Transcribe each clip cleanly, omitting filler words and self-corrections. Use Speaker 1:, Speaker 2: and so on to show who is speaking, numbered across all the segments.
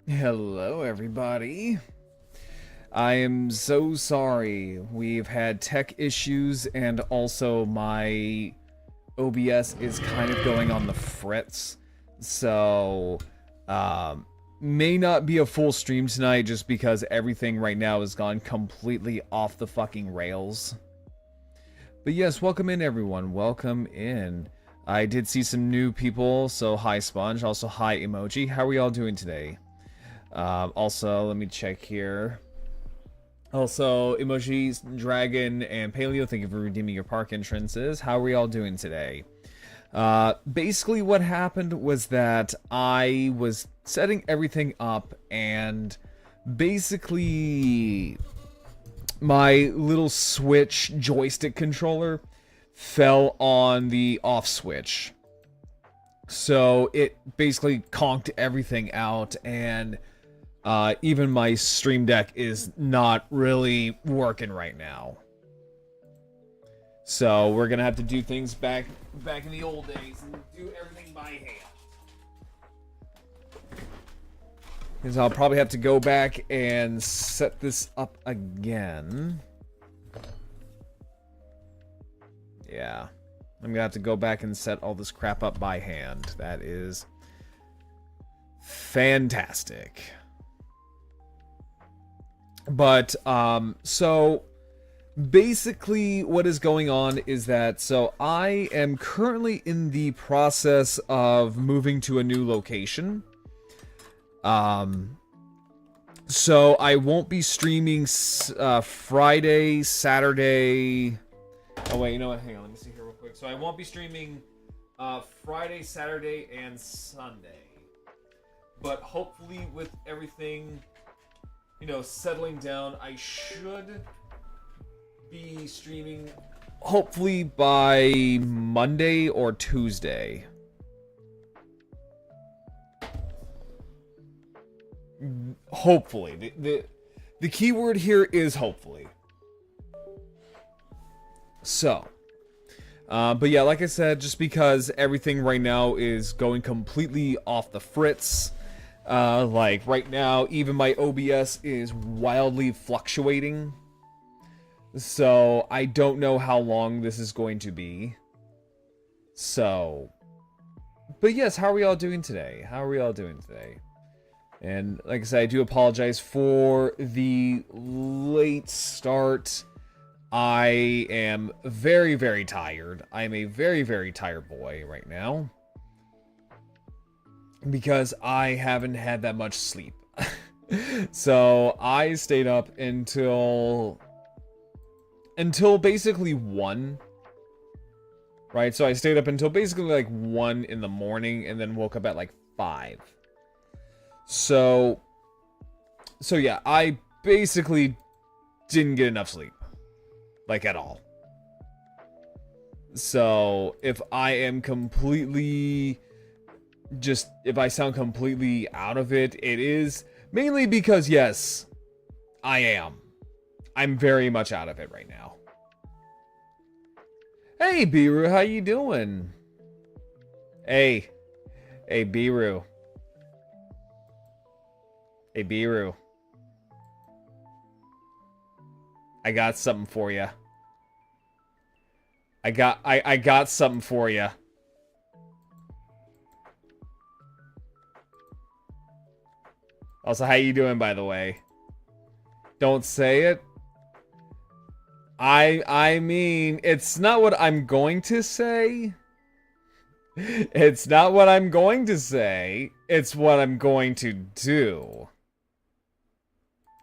Speaker 1: Hello, everybody. I am so sorry. We've had tech issues, and also my OBS is kind of going on the fritz. So, may not be a full stream tonight just because everything right now has gone completely off the fucking rails. But yes, welcome in, everyone. Welcome in. I did see some new people, so hi, Sponge. Also, hi, Emoji. How are we all doing today? Also, let me check here. Also, Emojis, Dragon, and Paleo, thank you for redeeming your park entrances. How are we all doing today? Basically what happened was that I was setting everything up, and basically my little Switch joystick controller fell on the off switch. So it basically conked everything out, and even my Stream Deck is not really working right now. So we're gonna have to do things back in the old days and do everything by hand. Because I'll probably have to go back and set this up again. Yeah. I'm gonna have to go back and set all this crap up by hand. That is fantastic. But, so basically what is going on is that, so I am currently in the process of moving to a new location. So I won't be streaming Friday, Saturday. Oh wait, you know what? Hang on, let me see here real quick. So I won't be streaming Friday, Saturday, and Sunday. But hopefully with everything, you know, settling down, I should be streaming hopefully by Monday or Tuesday. Hopefully. The key word here is hopefully. So, but yeah, like I said, just because everything right now is going completely off the fritz, like right now, even my OBS is wildly fluctuating. So I don't know how long this is going to be. So, but yes, how are we all doing today? How are we all doing today? And like I said, I do apologize for the late start. I am very, very tired. I am a very, very tired boy right now. Because I haven't had that much sleep. So I stayed up until basically 1. Right? So I stayed up until basically like 1 in the morning and then woke up at like 5. So yeah, I basically didn't get enough sleep. Like at all. So if I am completely if I sound completely out of it, it is mainly because, yes, I am. I'm very much out of it right now. Hey, Biru, how you doing? Hey, Biru. Hey, Biru. I got something for you. I got something for you. Also, how you doing, by the way? Don't say it. I mean, it's not what I'm going to say. It's not what I'm going to say. It's what I'm going to do.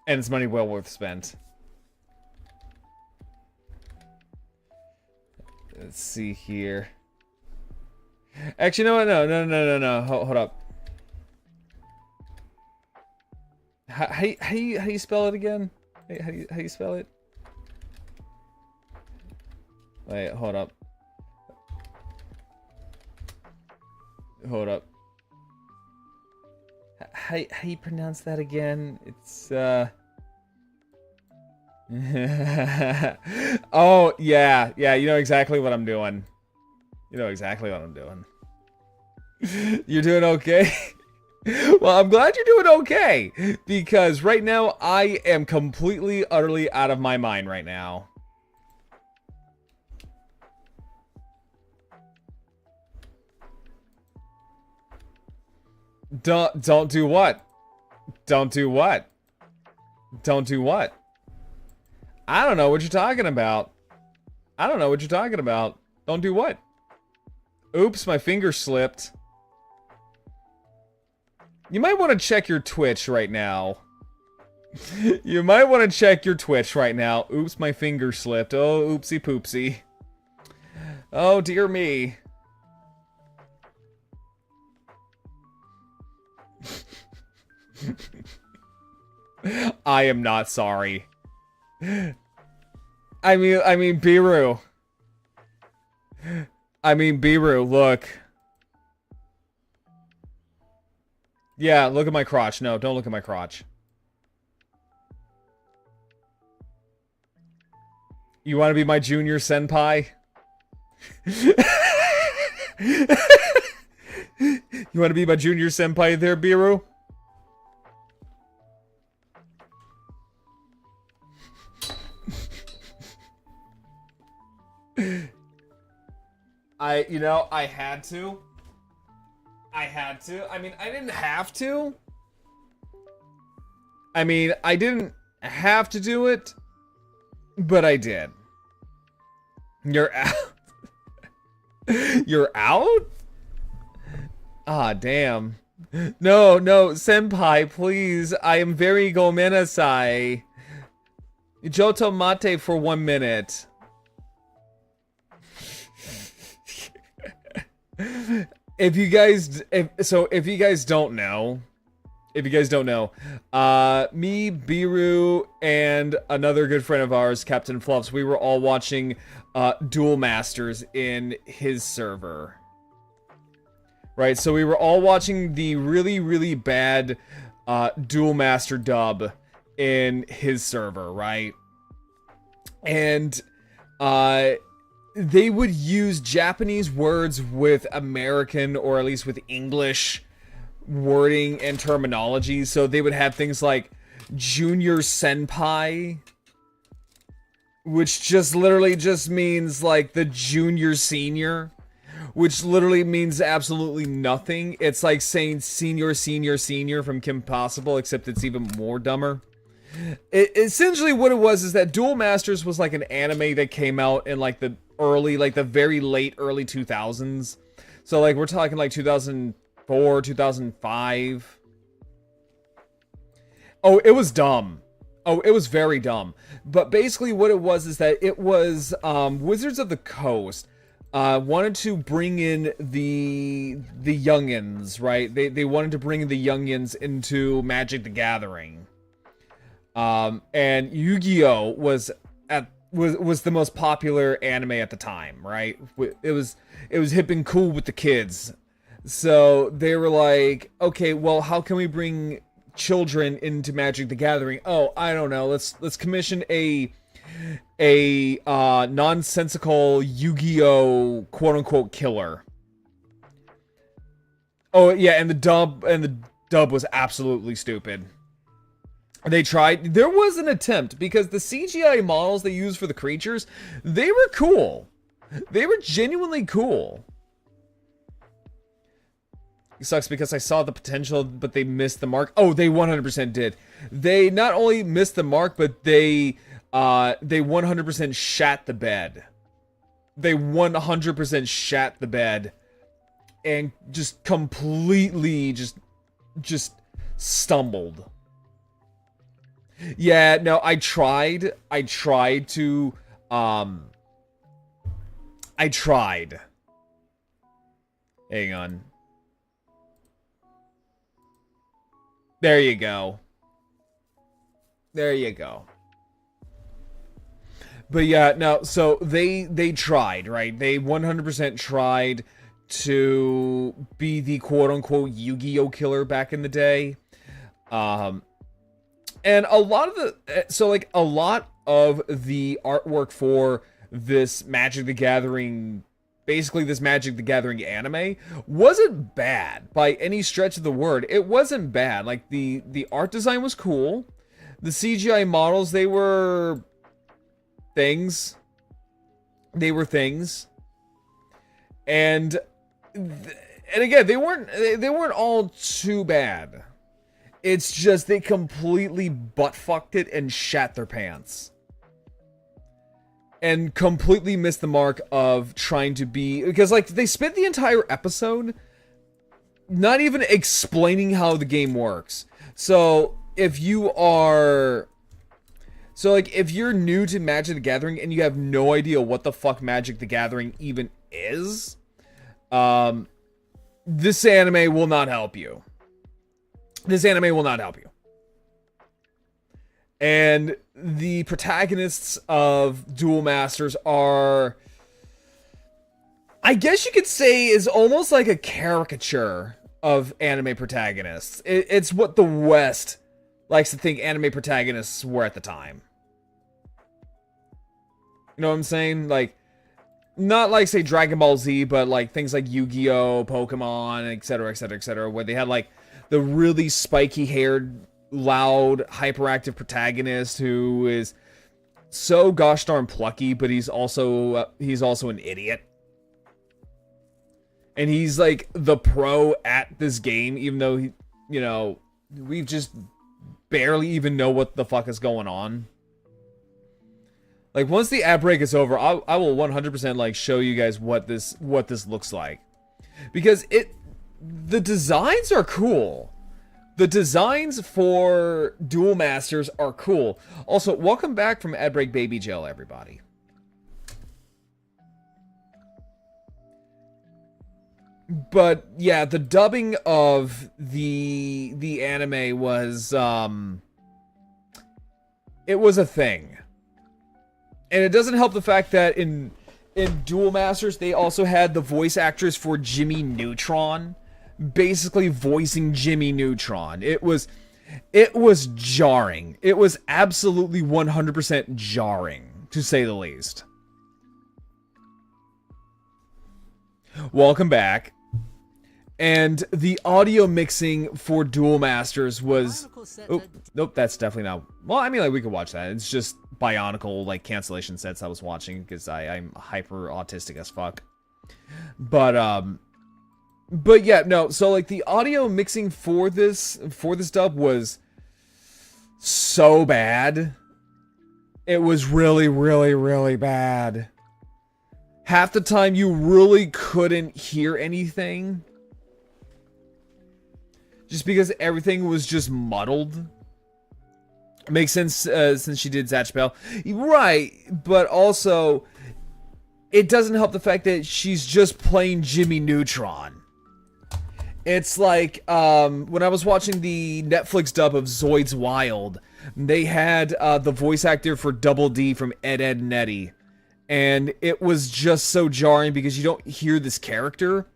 Speaker 1: And it's money well worth spent. Let's see here. Actually, you know what? No. Hold up. How you spell it again? How do you spell it? Wait, hold up. Hold up. How you pronounce that again? It's oh, yeah, you know exactly what I'm doing. You know exactly what I'm doing. You're doing okay? Well, I'm glad you're doing okay, because right now I am completely, utterly out of my mind right now. Don't do what? Don't do what? Don't do what? I don't know what you're talking about. I don't know what you're talking about. Don't do what? Oops, my finger slipped. You might want to check your Twitch right now. You might want to check your Twitch right now. Oops, my finger slipped. Oh, oopsie poopsie. Oh, dear me. I am not sorry. I mean, Biru. Biru, look. Yeah, look at my crotch. No, don't look at my crotch. You want to be my junior senpai? You want to be my junior senpai there, Biru? I had to. I mean, I didn't have to. I mean, I didn't have to do it, but I did. You're out? You're out? Ah, damn. No, senpai, please. I am very gomenasai. Joto mate for 1 minute. If you guys don't know, me, Biru, and another good friend of ours, Captain Fluffs, we were all watching Duel Masters in his server. Right, so we were all watching the really, really bad Duel Master dub in his server, right? And they would use Japanese words with American, or at least with English wording and terminology. So they would have things like junior senpai, which just literally just means like the junior senior, which literally means absolutely nothing. It's like saying senior from Kim Possible, except it's even more dumber. Essentially what it was is that Duel Masters was like an anime that came out in like the very late early 2000s. So like we're talking like 2004, 2005. Oh, it was dumb. Oh, it was very dumb. But basically what it was is that it was Wizards of the Coast wanted to bring in the youngins, right? They wanted to bring the youngins into Magic the Gathering. And Yu-Gi-Oh was the most popular anime at the time, right? It was hip and cool with the kids. So they were like, okay, well, how can we bring children into Magic the Gathering? Oh, I don't know. Let's commission a nonsensical Yu-Gi-Oh quote unquote killer. Oh yeah, and the dub was absolutely stupid. They tried. There was an attempt, because the CGI models they used for the creatures, they were cool. They were genuinely cool. It sucks because I saw the potential, but they missed the mark. Oh, they 100% did. They not only missed the mark, but they 100% shat the bed. They 100% shat the bed, and just completely just stumbled. Yeah, no, I tried. Hang on. There you go. But yeah, no, so they tried, right? They 100% tried to be the quote-unquote Yu-Gi-Oh killer back in the day. And a lot of the artwork for this Magic the Gathering basically this Magic the Gathering anime wasn't bad by any stretch of the word. It wasn't bad. Like, the art design was cool. The CGI models, they were things. They were things. And again, they weren't all too bad. It's just they completely butt-fucked it and shat their pants. And completely missed the mark of trying to be... Because, like, they spent the entire episode not even explaining how the game works. So, if you are... So, like, if you're new to Magic the Gathering and you have no idea what the fuck Magic the Gathering even is, this anime will not help you. This anime will not help you. And the protagonists of Duel Masters are, I guess you could say, is almost like a caricature of anime protagonists. It's what the West likes to think anime protagonists were at the time. You know what I'm saying? Like, not like, say, Dragon Ball Z, but like things like Yu-Gi-Oh!, Pokemon, etc., etc., etc., where they had like the really spiky-haired, loud, hyperactive protagonist who is so gosh darn plucky, but he's also an idiot. And he's like the pro at this game, even though he, you know, we just barely even know what the fuck is going on. Like, once the ad break is over, I will 100% like show you guys what this looks like, because the designs are cool. The designs for Duel Masters are cool. Also, welcome back from ad break Baby Jail, everybody. But yeah, the dubbing of the anime was it was a thing. And it doesn't help the fact that in Duel Masters, they also had the voice actress for Jimmy Neutron basically voicing Jimmy Neutron. It was jarring. It was absolutely 100% jarring, to say the least. Welcome back. And the audio mixing for Duel Masters was... Oh, nope, that's definitely not... Well, I mean, like, we could watch that. It's just Bionicle, like, cancellation sets I was watching, because I'm hyper autistic as fuck. But yeah, no, so, like, the audio mixing for this dub was so bad. It was really, really, really bad. Half the time, you really couldn't hear anything. Just because everything was just muddled. Makes sense since she did Zatch Bell. Right, but also, it doesn't help the fact that she's just playing Jimmy Neutron. It's like, when I was watching the Netflix dub of Zoids Wild, they had the voice actor for Double D from Ed, Edd n Eddy. And it was just so jarring because you don't hear this character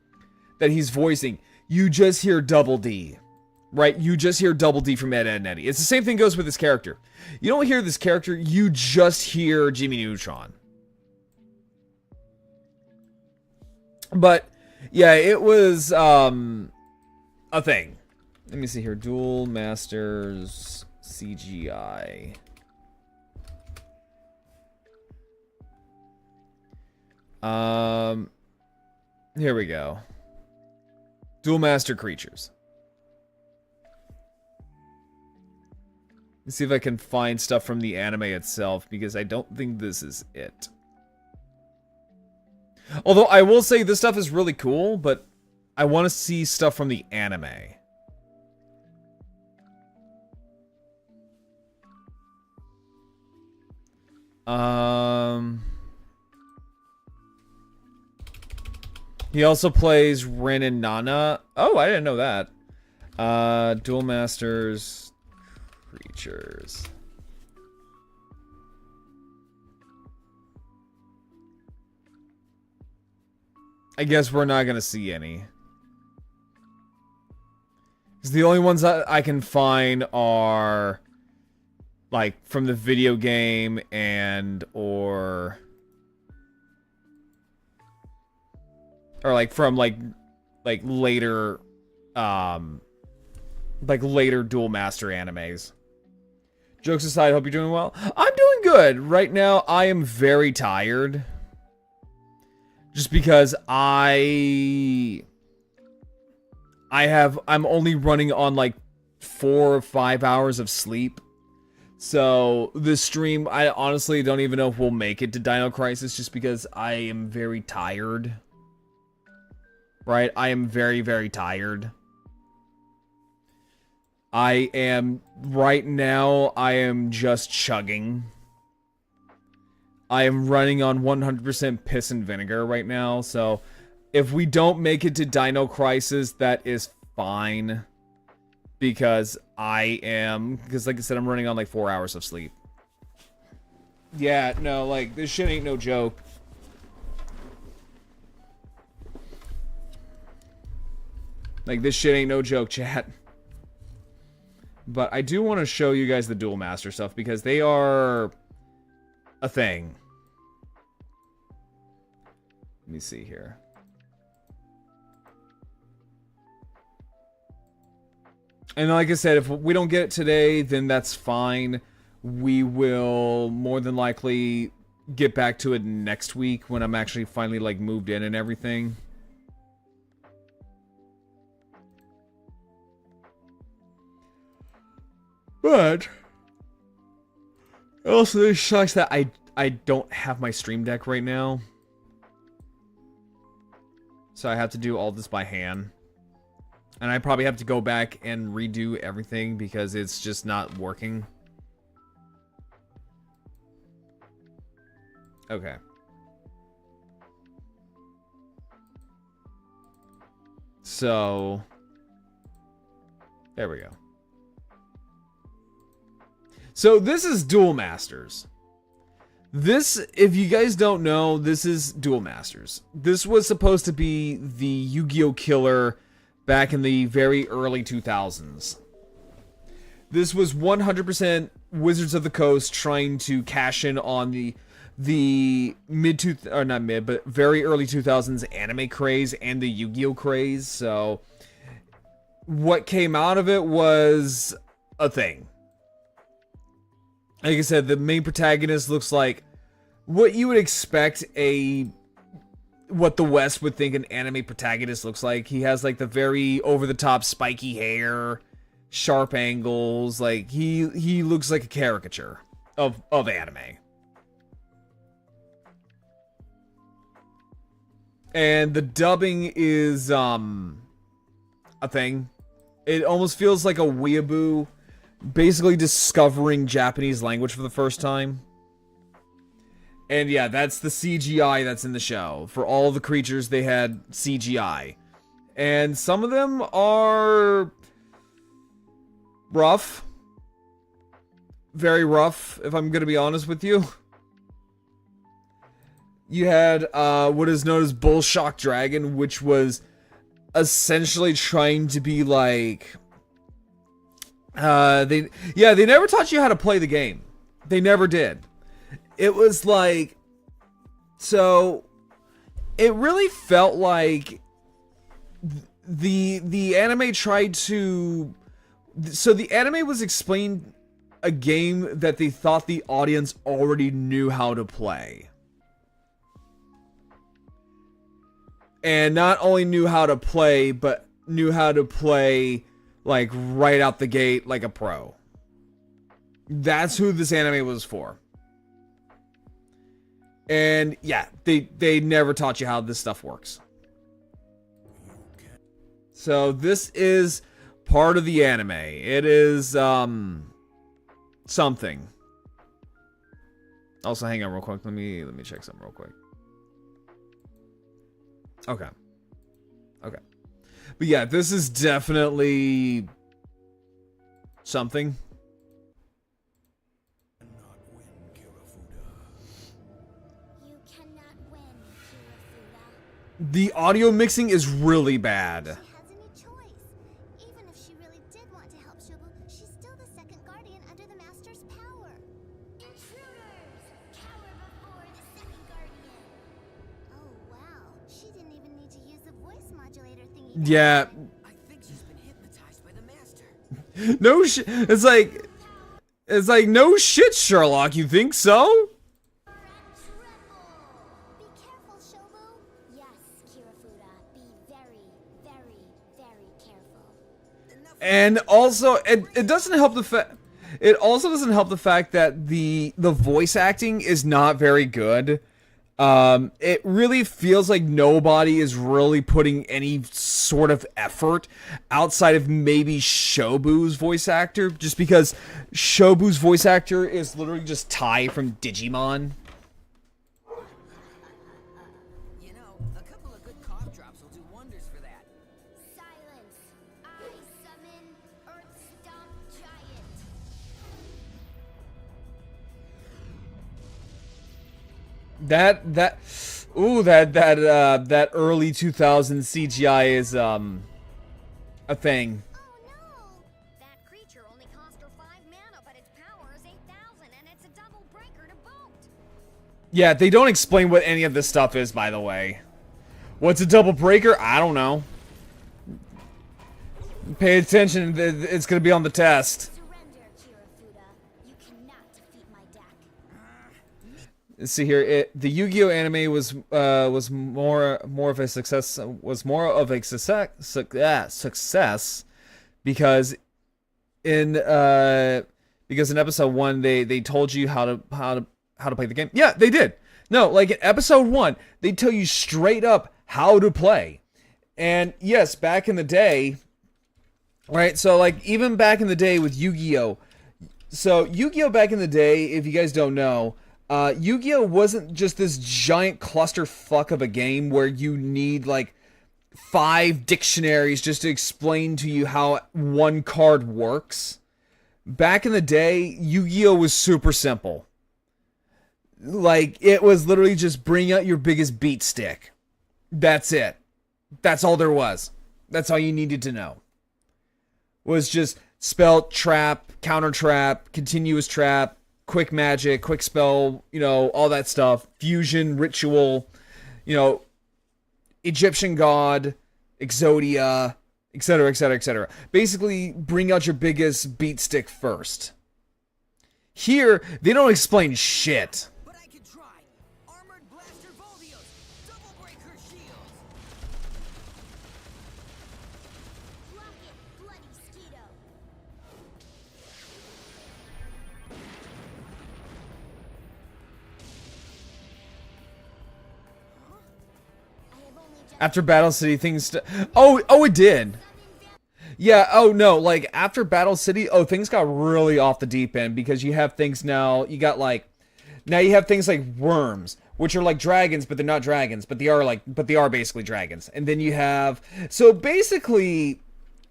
Speaker 1: that he's voicing. You just hear Double D. Right? You just hear Double D from Ed, Edd n Eddy. It's the same thing goes with this character. You don't hear this character, you just hear Jimmy Neutron. But, yeah, it was, a thing. Let me see here. Duel Masters CGI. Here we go. Duel Master creatures. Let's see if I can find stuff from the anime itself, because I don't think this is it. Although, I will say this stuff is really cool, but I want to see stuff from the anime. He also plays Rin and Nana. Oh, I didn't know that. Duel Masters creatures. I guess we're not gonna see any. Because the only ones that I can find are like from the video game and or or like from like later later Duel Master animes. Jokes aside, hope you're doing well. I'm doing good. Right now, I am very tired. Just because I'm only running on like 4 or 5 hours of sleep. So this stream, I honestly don't even know if we'll make it to Dino Crisis just because I am very tired. Right? I am very, very tired. Right now, I am just chugging. I am running on 100% piss and vinegar right now, so if we don't make it to Dino Crisis, that is fine. Because like I said, I'm running on like 4 hours of sleep. Yeah, no, like, this shit ain't no joke. Like, this shit ain't no joke, chat. But I do want to show you guys the Duel Master stuff, because they are a thing. Let me see here. And like I said, if we don't get it today, then that's fine. We will more than likely get back to it next week when I'm actually finally like moved in and everything. But also it sucks that I don't have my Stream Deck right now. So I have to do all this by hand. And I probably have to go back and redo everything because it's just not working. Okay. So there we go. So this is Duel Masters. This, if you guys don't know, this is Duel Masters. This was supposed to be the Yu-Gi-Oh! Killer back in the very early 2000s. This was 100% Wizards of the Coast trying to cash in on the very early 2000s anime craze and the Yu-Gi-Oh! Craze. So what came out of it was a thing. Like I said, the main protagonist looks like what you would expect what the West would think an anime protagonist looks like. He has like the very over-the-top spiky hair, sharp angles. Like he looks like a caricature of anime. And the dubbing is a thing. It almost feels like a weeaboo basically discovering Japanese language for the first time. And yeah, that's the CGI that's in the show. For all the creatures, they had CGI. And some of them are rough. Very rough, if I'm gonna be honest with you. You had what is known as Bull Shock Dragon, which was essentially trying to be like... they never taught you how to play the game. They never did. It was like... So... It really felt like... The anime tried to... So the anime was explained a game that they thought the audience already knew how to play. And not only knew how to play, but knew how to play like right out the gate like a pro. That's who this anime was for. And yeah, they never taught you how this stuff works. So this is part of the anime. It is something. Also, hang on real quick. Let me check something real quick. Okay. Okay. But yeah, this is definitely something.
Speaker 2: You cannot win, Kirafuda.
Speaker 1: The audio mixing is really bad.
Speaker 2: She has any choice. Even if she really did want to help Shubu, she's still the second guardian under the Master's power. Intruders! Cower before the second guardian. Oh wow, she didn't even need to use
Speaker 1: Yeah.
Speaker 3: I think she's been hypnotized by the master.
Speaker 1: No shit. It's like no shit, Sherlock. You think so?
Speaker 2: Be careful, Shobu. Yes, Kirafuda. Be very, very, very careful.
Speaker 1: And also, it doesn't help the fact. It also doesn't help the fact that the voice acting is not very good. It really feels like nobody is really putting any sort of effort outside of maybe Shobu's voice actor, just because Shobu's voice actor is literally just Tai from Digimon.
Speaker 3: You know, a couple of good cough drops will do wonders for that.
Speaker 2: Silence. I summon Earthstomp Giant.
Speaker 1: That early 2000s CGI is a thing.
Speaker 2: Oh no! That creature only cost her 5 mana, but its power is 8,000, and it's a double breaker to boot.
Speaker 1: Yeah, they don't explain what any of this stuff is, by the way. What's a double breaker? I don't know. Pay attention, it's gonna be on the test.
Speaker 2: Surrender, Kirafuda. You cannot defeat my deck.
Speaker 1: Let's see here. The Yu-Gi-Oh anime was more of a success. Was more of a success because in episode 1 they told you how to play the game. Yeah, they did. No, like in episode 1 they tell you straight up how to play. And yes, back in the day, right? So like even back in the day with Yu-Gi-Oh. So Yu-Gi-Oh back in the day, if you guys don't know, Yu-Gi-Oh wasn't just this giant clusterfuck of a game where you need like 5 dictionaries just to explain to you how one card works. Back in the day, Yu-Gi-Oh was super simple. Like, it was literally just bring out your biggest beat stick. That's it. That's all there was. That's all you needed to know. Was just spell, trap, counter trap, continuous trap, quick magic, quick spell, you know, all that stuff. Fusion, ritual, you know, Egyptian god, Exodia, etc., etc., etc. Basically, bring out your biggest beat stick first. Here, they don't explain shit.
Speaker 3: But I can try. Armored Blaster Voldios, Double Breaker Shields.
Speaker 2: Block it, bloody Skeeto. I have only just
Speaker 1: After Battle City, things... Oh, it did. Yeah, oh no, like, after Battle City, things got really off the deep end, because you have things now, you have things like worms, which are like dragons, but they're not dragons, but they are basically dragons. And then you have, so basically,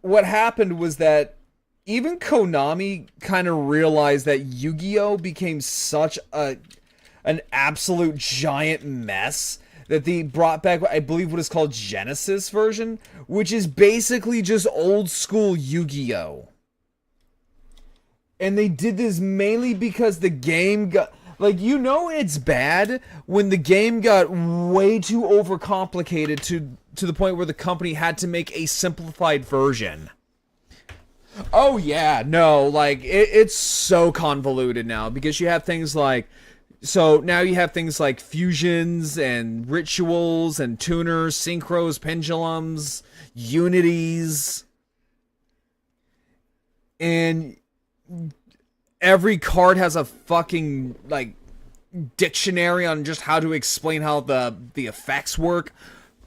Speaker 1: what happened was that even Konami kind of realized that Yu-Gi-Oh! Became such an absolute giant mess that they brought back, I believe, what is called Genesis version, which is basically just old school Yu-Gi-Oh! And they did this mainly because the game got, like, you know it's bad when the game got way too overcomplicated to the point where the company had to make a simplified version. Oh yeah, no, like, it's so convoluted now, because you have things like, so now you have things like fusions and rituals and tuners, synchros, pendulums, unities. And every card has a fucking, like, dictionary on just how to explain how the effects work,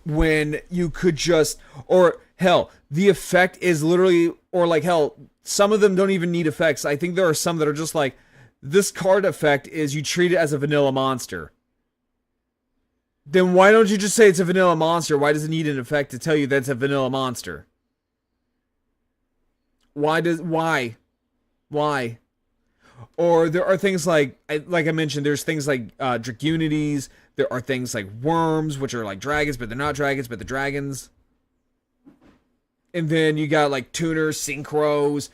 Speaker 1: when you could just, or hell, the effect is literally, or like hell, some of them don't even need effects. I think there are some that are just like, this card effect is you treat it as a vanilla monster. Then why don't you just say it's a vanilla monster? Why does it need an effect to tell you that it's a vanilla monster? Why? Or there are things like I mentioned, there's things like Dragunities. There are things like worms, which are like dragons, but they're not dragons, but they're dragons. And then you got like tuners, synchros,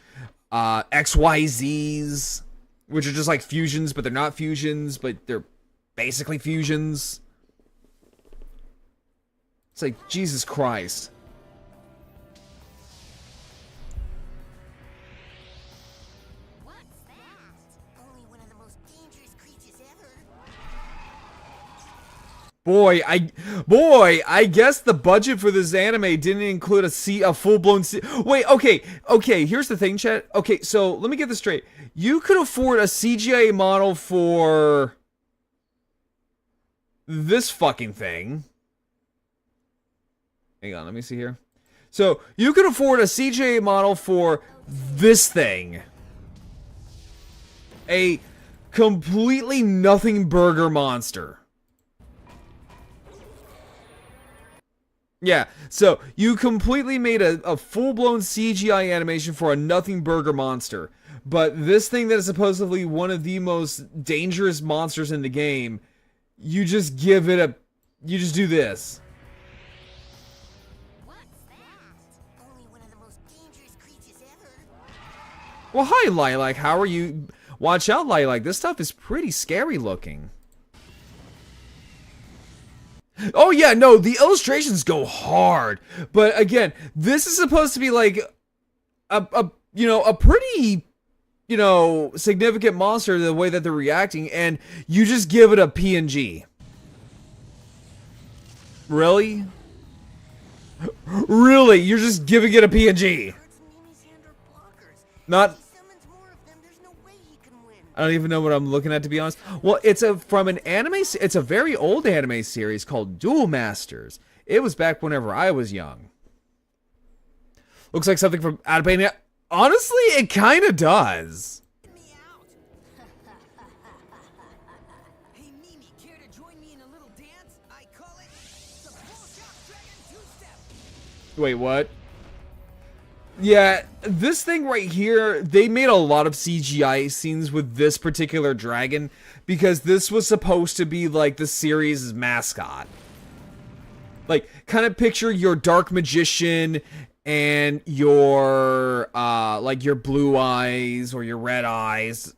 Speaker 1: XYZs, which are just like fusions, but they're not fusions, but they're basically fusions. It's like, Jesus Christ. Boy, I guess the budget for this anime didn't include a full-blown Wait, okay, here's the thing, chat. Okay, so let me get this straight. You could afford a CGI model for this fucking thing. Hang on, let me see here. So, you could afford a CGI model for this thing. A completely nothing burger monster. Yeah, so you completely made a full-blown CGI animation for a nothing burger monster. But this thing that is supposedly one of the most dangerous monsters in the game, you just give it a... You just do this.
Speaker 2: What's that?
Speaker 3: Only one of the most dangerous creatures ever.
Speaker 1: Well, hi, Lilac. How are you? Watch out, Lilac. This stuff is pretty scary looking. Oh yeah, no, the illustrations go hard. But again, this is supposed to be like a pretty, significant monster the way that they're reacting, and you just give it a PNG. Really? Really? You're just giving it a PNG? Not... I don't even know what I'm looking at, to be honest. Well, it's from an anime. It's a very old anime series called Duel Masters. It was back whenever I was young. Looks like something from Albania. Honestly, it kind of does.
Speaker 3: Me out. Hey Mimi, care to join me in a little dance? I call it the Bull Shock Dragon Two-Step.
Speaker 1: Wait, what? Yeah, this thing right here, they made a lot of CGI scenes with this particular dragon because this was supposed to be like the series' mascot. Like, kind of picture your dark magician and your, like your blue eyes or your red eyes.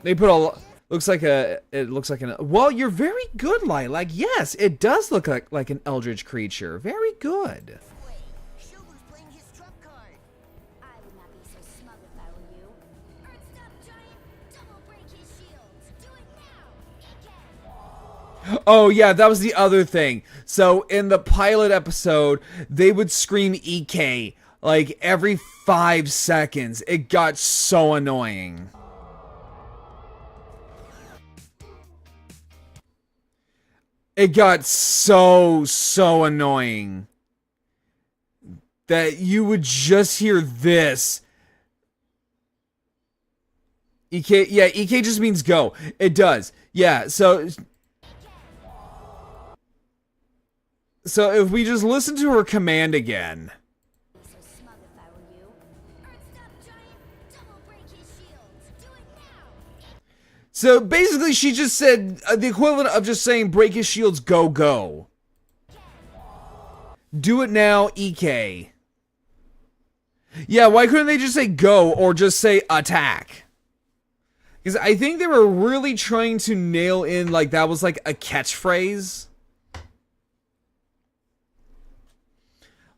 Speaker 1: They put a... It looks like an... Well, you're very good, Lilac. Yes, it does look like an eldritch creature. Very good.
Speaker 3: Shogun's playing his trump card.
Speaker 2: I would not be so smug if I were you. Earth Stop Giant, double break his shields. Do it now, Ike!
Speaker 1: Oh, yeah, that was the other thing. So, in the pilot episode, they would scream EK, like, every 5 seconds. It got so annoying. It got so annoying that you would just hear this. EK, yeah, EK just means go. It does. Yeah, so if we just listen to her command again.
Speaker 2: So smug if I were you. Earth Stop Giant, double break his shields. Do it now!
Speaker 1: So basically she just said the equivalent of just saying break his shields, go, go. Do it now, EK. Yeah, why couldn't they just say go or just say attack? Because I think they were really trying to nail in like that was like a catchphrase.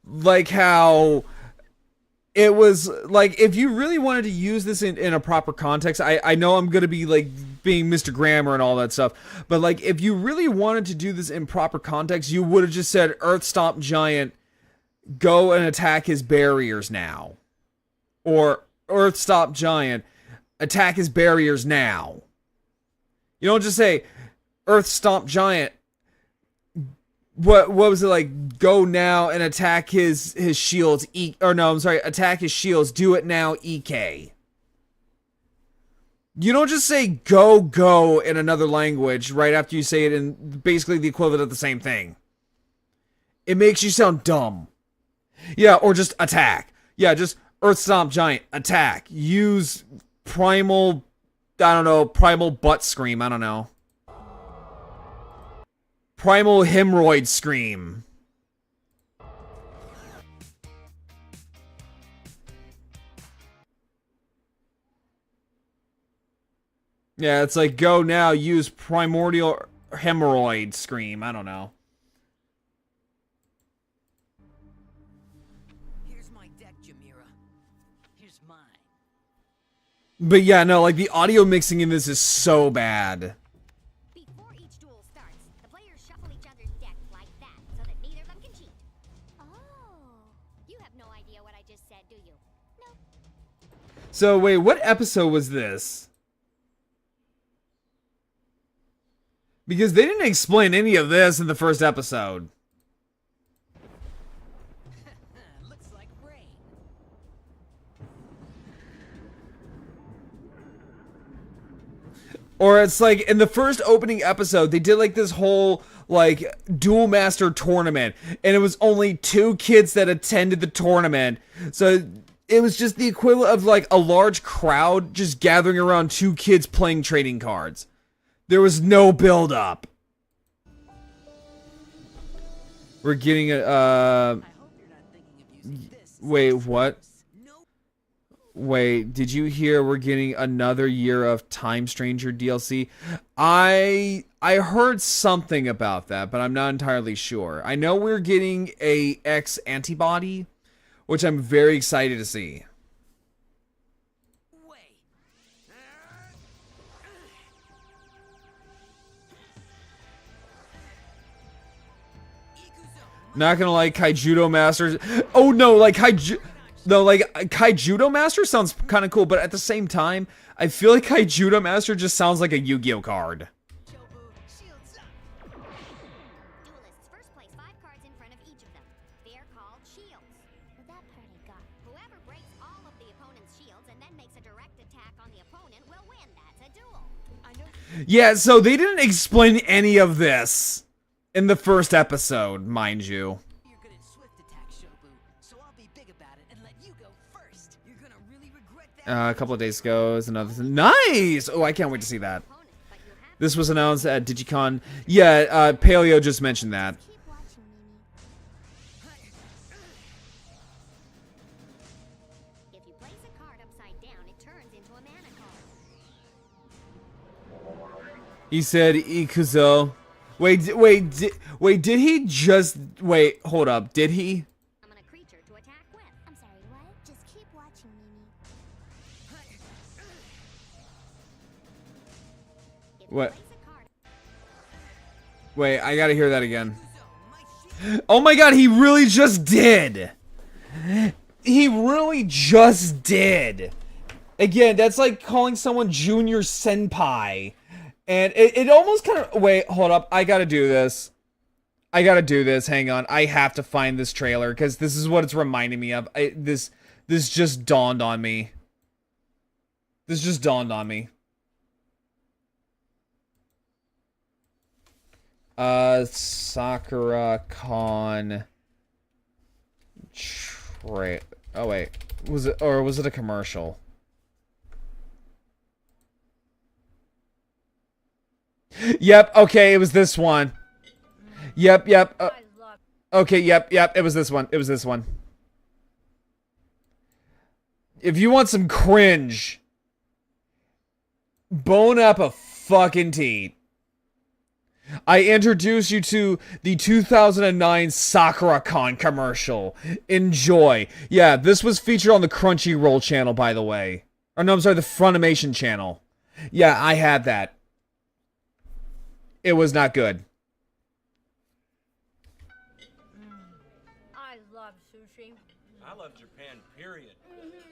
Speaker 1: Like how it was like if you really wanted to use this in a proper context, I know I'm gonna be like being Mr. Grammar and all that stuff, but like if you really wanted to do this in proper context, you would have just said Earth Stomp Giant, go and attack his barriers now. Or Earth Stomp Giant, attack his barriers now. You don't just say Earth Stomp Giant, what was it like? Go now and attack his shields. Attack his shields. Do it now, EK. You don't just say go in another language right after you say it in basically the equivalent of the same thing. It makes you sound dumb. Yeah, or just attack. Yeah, just Earth Stomp Giant, attack. Use primal, primal butt scream, I don't know. Primal hemorrhoid scream. Yeah, it's like go now, use primordial hemorrhoid scream. I don't know.
Speaker 3: Here's my deck, Jamira. Here's mine.
Speaker 1: But yeah, no, like the audio mixing in this is so bad.
Speaker 2: Before each duel starts, the players shuffle each other's decks like that, so that neither of them can cheat. Oh. You have no idea what I just said, do you? No.
Speaker 1: So wait, what episode was this? Because they didn't explain any of this in the first episode.
Speaker 3: Looks like rain.
Speaker 1: Or it's like in the first opening episode, they did like this whole like Duel Master tournament, and it was only 2 kids that attended the tournament. So it was just the equivalent of like a large crowd just gathering around 2 kids playing trading cards. There was no build up. We're getting a
Speaker 3: I hope you're not thinking of using this.
Speaker 1: wait, what?
Speaker 3: No.
Speaker 1: Wait, did you hear we're getting another year of Time Stranger DLC? I heard something about that, but I'm not entirely sure. I know we're getting a X antibody, which I'm very excited to see.
Speaker 3: Wait.
Speaker 1: Not gonna like Kaijudo Masters. Oh no, like Kaijudo Master sounds kind of cool, but at the same time, I feel like Kaijudo Master just sounds like a Yu-Gi-Oh card.
Speaker 3: Shields up.
Speaker 2: Duelists first place 5 cards in front of each of them. They are called shields. Well, that part I got. Whoever breaks all of the opponent's shields and then makes a direct attack on the opponent will win. That's a duel.
Speaker 3: I know.
Speaker 1: Yeah, so they didn't explain any of this in the first episode, mind you.
Speaker 3: You're good at swift attack, Shobu, so I'll be big about it and let you go first. You're gonna really regret that.
Speaker 1: A couple of days ago is another thing. Nice! Oh, I can't wait to see that.
Speaker 2: Opponent, but you have
Speaker 1: This was announced at DigiCon. Yeah, Paleo just mentioned that.
Speaker 2: keep watching, Mimi. If you place a card upside down, it turns into a mana card.
Speaker 1: He said Ikuzo. Wait, did he just... Wait, hold up. Did he?
Speaker 2: Summon a creature to attack with. I'm sorry, what? Just keep watching, Mimi. If you
Speaker 1: What?
Speaker 2: place a card
Speaker 1: Wait, I gotta hear that again. Oh my god, he really just did! He really just did! Again, that's like calling someone Junior Senpai. And it almost kind of... Wait, hold up. I gotta do this. I gotta do this. Hang on. I have to find this trailer, because this is what it's reminding me of. This just dawned on me. This just dawned on me. Sakura Con... Oh, wait. Was it... Or was it a commercial? Yep, okay, it was this one. Yep. Okay, yep, it was this one. It was this one. If you want some cringe, bone up a fucking teat. I introduce you to the 2009 Sakura-Con commercial. Enjoy. Yeah, this was featured on the Crunchyroll channel, by the way. Or no, I'm sorry, the Funimation channel. Yeah, I had that. It was not good.
Speaker 4: I love sushi.
Speaker 5: I love Japan, period.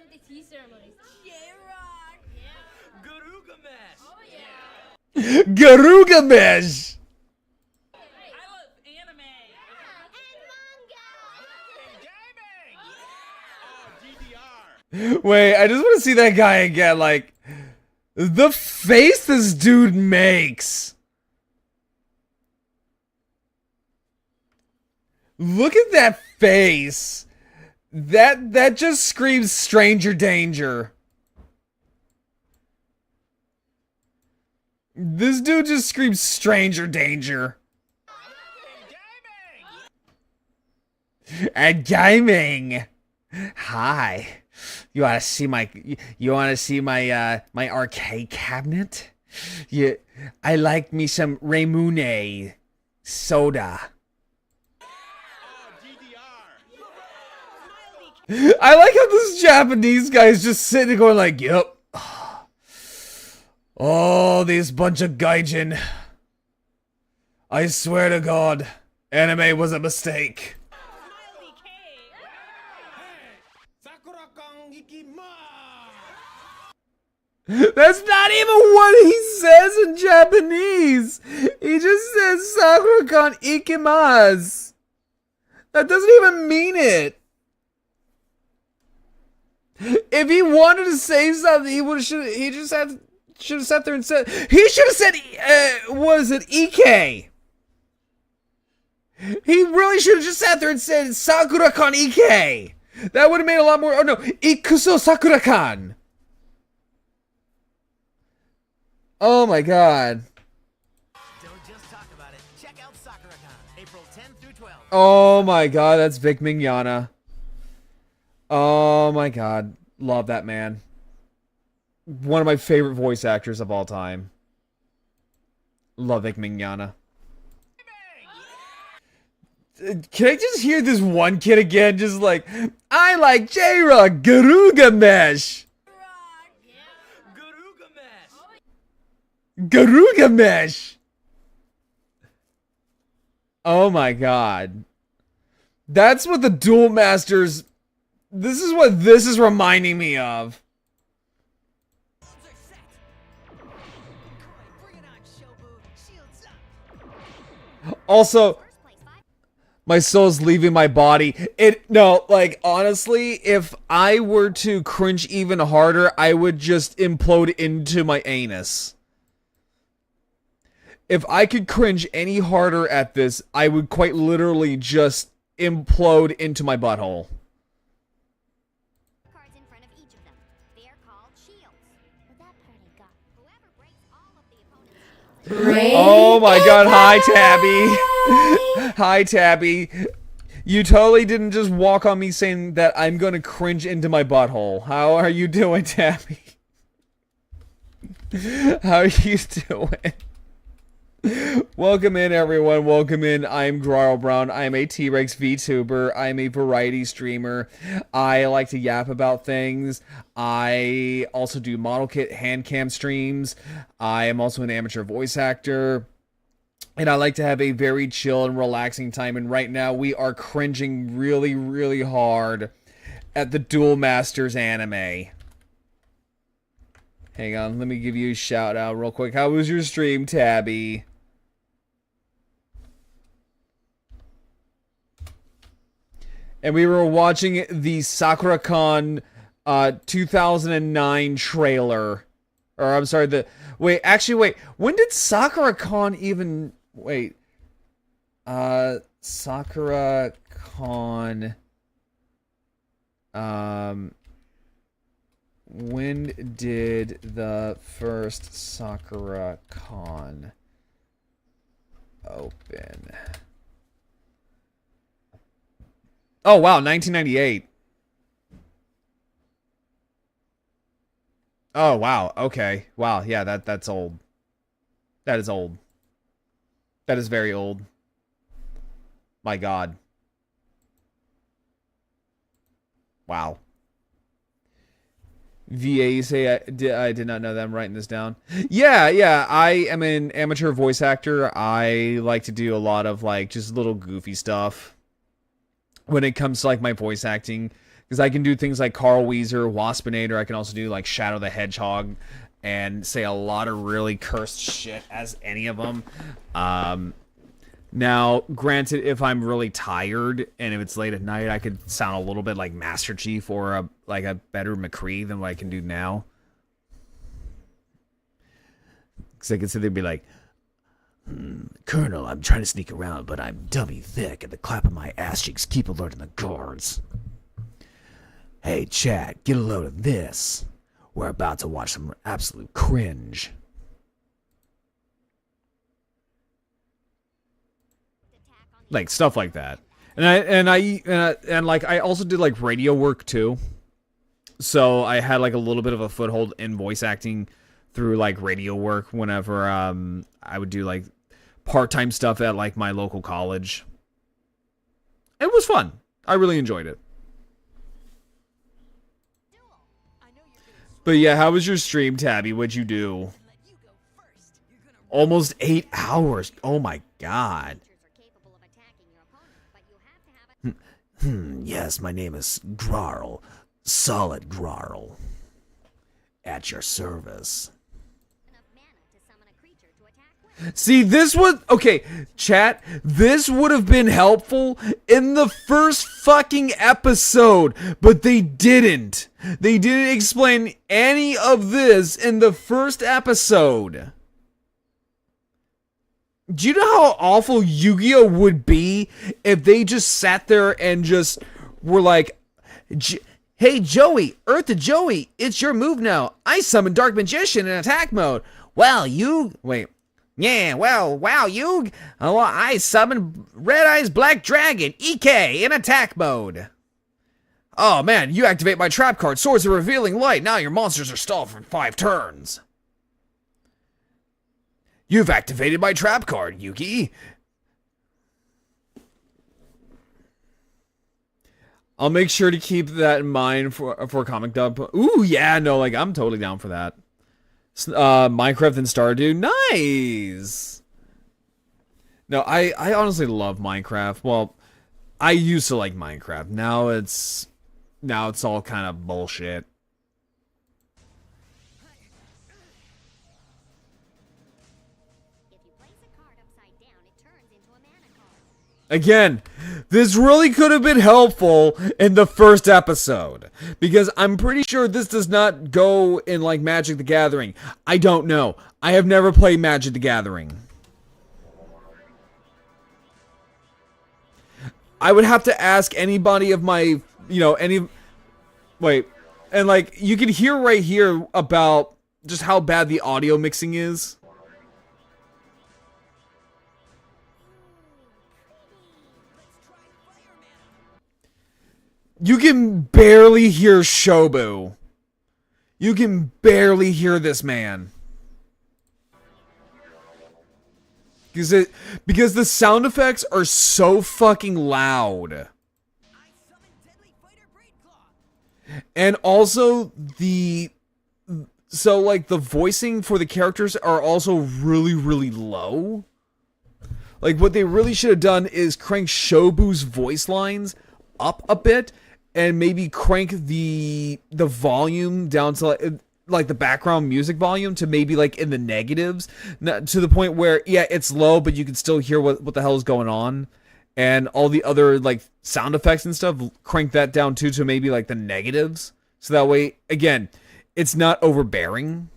Speaker 4: The tea ceremonies.
Speaker 3: J-Rock.
Speaker 4: Yeah.
Speaker 5: Garugamesh!
Speaker 4: Oh yeah.
Speaker 1: Garugamesh!
Speaker 4: I love anime.
Speaker 2: And manga!
Speaker 5: And gaming! Oh, DDR!
Speaker 1: Wait, I just want to see that guy again. Like, the face this dude makes. Look at that face. That just screams stranger danger. This dude just screams stranger danger. And gaming. Hi. You want to see my my arcade cabinet? Yeah, I like me some Raymune soda. I like how this Japanese guy is just sitting there going like, yep. Oh, these bunch of gaijin. I swear to God, anime was a mistake.
Speaker 4: Smiley K.
Speaker 1: That's not even what he says in Japanese. He just says Sakura-kan ikimasu. That doesn't even mean it. If he wanted to say something, he should have sat there and said, he should have said, was it Ike? He really should have just sat there and said Sakura-kan Ike. That would have made a lot more. Oh no, Ikuso Sakura-kan. Oh my God.
Speaker 3: Don't just talk about it. Check out Sakura-Con, April 10th through 12th.
Speaker 1: Oh my God, that's Vic Mignogna. Oh my God, love that man. One of my favorite voice actors of all time. Love Vic Mignogna. Can I just hear this one kid again? Just like, I like J-Rock, Garugamesh. Garugamesh. Oh my God. That's what the Duel Masters. This is what this is reminding me of. Also, my soul's leaving my body. Like, honestly, if I were to cringe even harder, I would just implode into my anus. If I could cringe any harder at this, I would quite literally just implode into my butthole.
Speaker 2: Cards in front of each of them. They are called shields. But that party got whoever breaks all of the opponent's shields.
Speaker 1: Oh my God, hi Tabby. Hi Tabby. You totally didn't just walk on me saying that I'm gonna cringe into my butthole. How are you doing, Tabby? How are you doing? Welcome in, everyone. Welcome in. I'm Grarl Brown. I'm a T-Rex VTuber. I'm a variety streamer. I like to yap about things. I also do model kit hand cam streams. I am also an amateur voice actor. And I like to have a very chill and relaxing time. And right now we are cringing really, really hard at the Duel Masters anime. Hang on, let me give you a shout out real quick. How was your stream, Tabby? And we were watching the Sakura-Con 2009 trailer. Or, I'm sorry, wait, when did Sakura-Con even... Wait. Sakura-Con... when did the first Sakura-Con open? Oh, wow, 1998. Oh, wow, okay. Wow, yeah, that's old. That is old. That is very old. My God. Wow. VA, you say I did not know that. I'm writing this down. Yeah, I am an amateur voice actor. I like to do a lot of, like, just little goofy stuff when it comes to, like, my voice acting. Because I can do things like Carl Weezer, Waspinator. I can also do, like, Shadow the Hedgehog and say a lot of really cursed shit as any of them. Now, granted, if I'm really tired and if it's late at night, I could sound a little bit like Master Chief or a better McCree than what I can do now. Because I could sit there and be like, Colonel, I'm trying to sneak around, but I'm dummy thick, and the clap of my ass cheeks keep alerting the guards. Hey, Chad, get a load of this. We're about to watch some absolute cringe. Like stuff like that, and I also did like radio work too, so I had like a little bit of a foothold in voice acting through like radio work whenever I would do like part-time stuff at like my local college. It was fun. I really enjoyed it. But yeah, how was your stream, Tabby? What'd you do?
Speaker 3: You
Speaker 1: Almost 8 hours. Oh my god.
Speaker 2: Creatures are capable of attacking your opponent, but you have to have a
Speaker 6: Yes, my name is Grarl. Solid Grarl. At your service.
Speaker 2: enough mana to summon a creature to attack with.
Speaker 1: See, this would... Okay, chat. This would have been helpful in the first fucking episode. But they didn't. They didn't explain any of this in the first episode. Do you know how awful Yu-Gi-Oh! Would be if they just sat there and just were like... Hey, Joey, Earth to Joey, it's your move now. I summon Dark Magician in attack mode. Well, you... Wait. Yeah, well, wow, you... Oh, I summon Red Eyes Black Dragon, EK, in attack mode. Oh, man, you activate my trap card, Swords of Revealing Light. Now your monsters are stalled for 5 turns. You've activated my trap card, Yuki. I'll make sure to keep that in mind for comic dub. Ooh, yeah, no, like, I'm totally down for that. Minecraft and Stardew, nice! No, I honestly love Minecraft. Well, I used to like Minecraft. Now it's all kind of bullshit.
Speaker 2: If you place a card upside down, it turns into a mana card.
Speaker 1: Again, this really could have been helpful in the first episode. Because I'm pretty sure this does not go in, like, Magic the Gathering. I don't know. I have never played Magic the Gathering. I would have to ask anybody of my, wait. And, like, you can hear right here about just how bad the audio mixing is. You can barely hear Shobu. You can barely hear this man. Because the sound effects are so fucking loud.
Speaker 3: I summon Deadly Fighter Braidclaw.
Speaker 1: And also the voicing for the characters are also really, really low. Like, what they really should have done is crank Shobu's voice lines up a bit and maybe crank the volume down to like the background music volume to maybe like in the negatives, not to the point where, yeah, it's low, but you can still hear what the hell is going on. And all the other like sound effects and stuff, crank that down too to maybe like the negatives. So that way, again, it's not overbearing.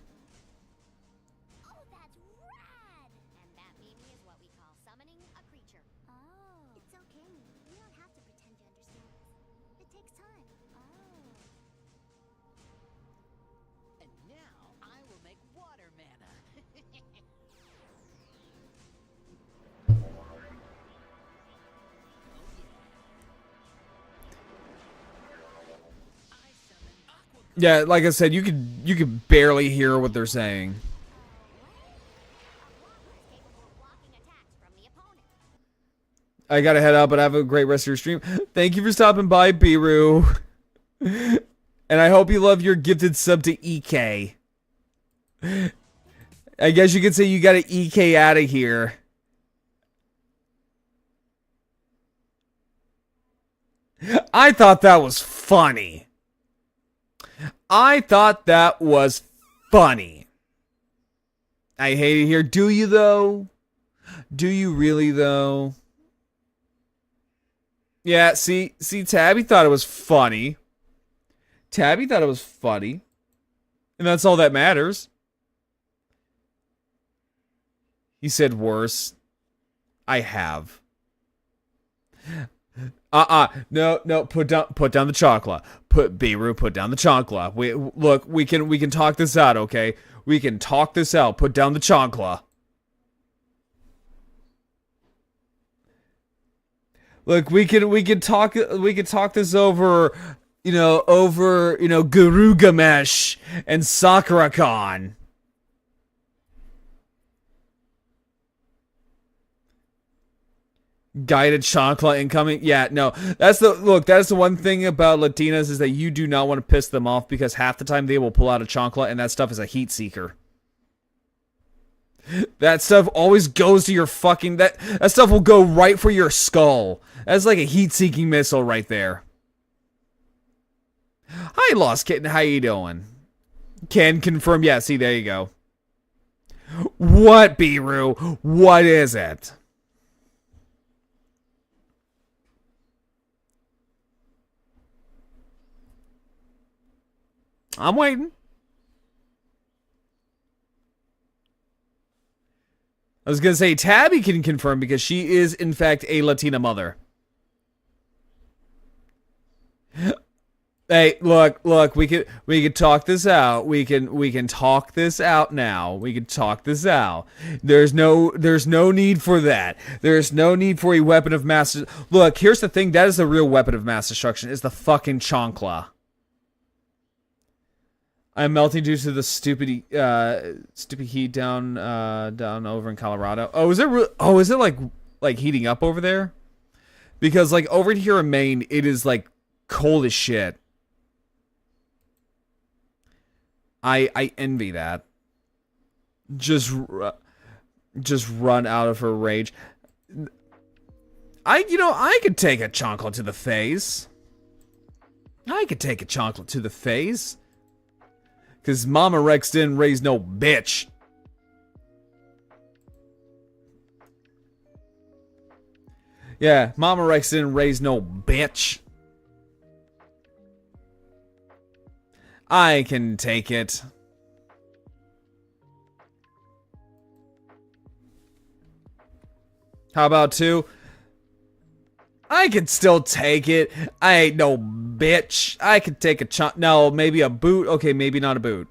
Speaker 2: Oh, that's rad! And that Mimi is what we call summoning a creature. Oh. It's okay. You don't have to pretend you understand. It takes time. Oh.
Speaker 3: And now I will make water mana. I summon Aqua.
Speaker 1: Yeah, like I said, you could barely hear what they're saying.
Speaker 2: Aqua is capable of blocking attacks from the opponent.
Speaker 1: I gotta head out, but have a great rest of your stream. Thank you for stopping by, Biru. And I hope you love your gifted sub to EK. I guess you could say you gotta EK out of here. I thought that was funny. I thought that was funny. I hate it here. Do you, though? Do you really, though? Yeah, see, Tabby thought it was funny. Tabby thought it was funny. And that's all that matters. He said worse. I have. No, put down the chocolate. Put down the chocolate. We can talk this out, okay? We can talk this out. Put down the chocolate. Look, we can talk this over, Guru Gamesh and Sakura-Khan. Guided chocolate incoming. Yeah, no. That's the one thing about Latinas is that you do not want to piss them off because half the time they will pull out a chocolate and that stuff is a heat seeker. That stuff always goes to your fucking... That stuff will go right for your skull. That's like a heat-seeking missile right there. Hi, Lost Kitten. How you doing? Can confirm. Yeah, see, there you go. What, Biru? What is it? I'm waiting. I was going to say Tabby can confirm because she is, in fact, a Latina mother. Hey, look, we could talk this out. We can talk this out now. We can talk this out. There's no need for that. There's no need for a weapon of mass. Look, here's the thing. That is the real weapon of mass destruction. Is the fucking chancla. I'm melting due to the stupid heat down over in Colorado. Oh, is it? Is it like heating up over there? Because like over here in Maine, it is like cold as shit. I envy that. Just run out of her rage. I could take a chancla to the face. I could take a chancla to the face. Because Mama Rex didn't raise no bitch. Yeah, Mama Rex didn't raise no bitch. I can take it. How about 2? I could still take it. I ain't no bitch. I could take a no, maybe a boot. Okay, maybe not a boot.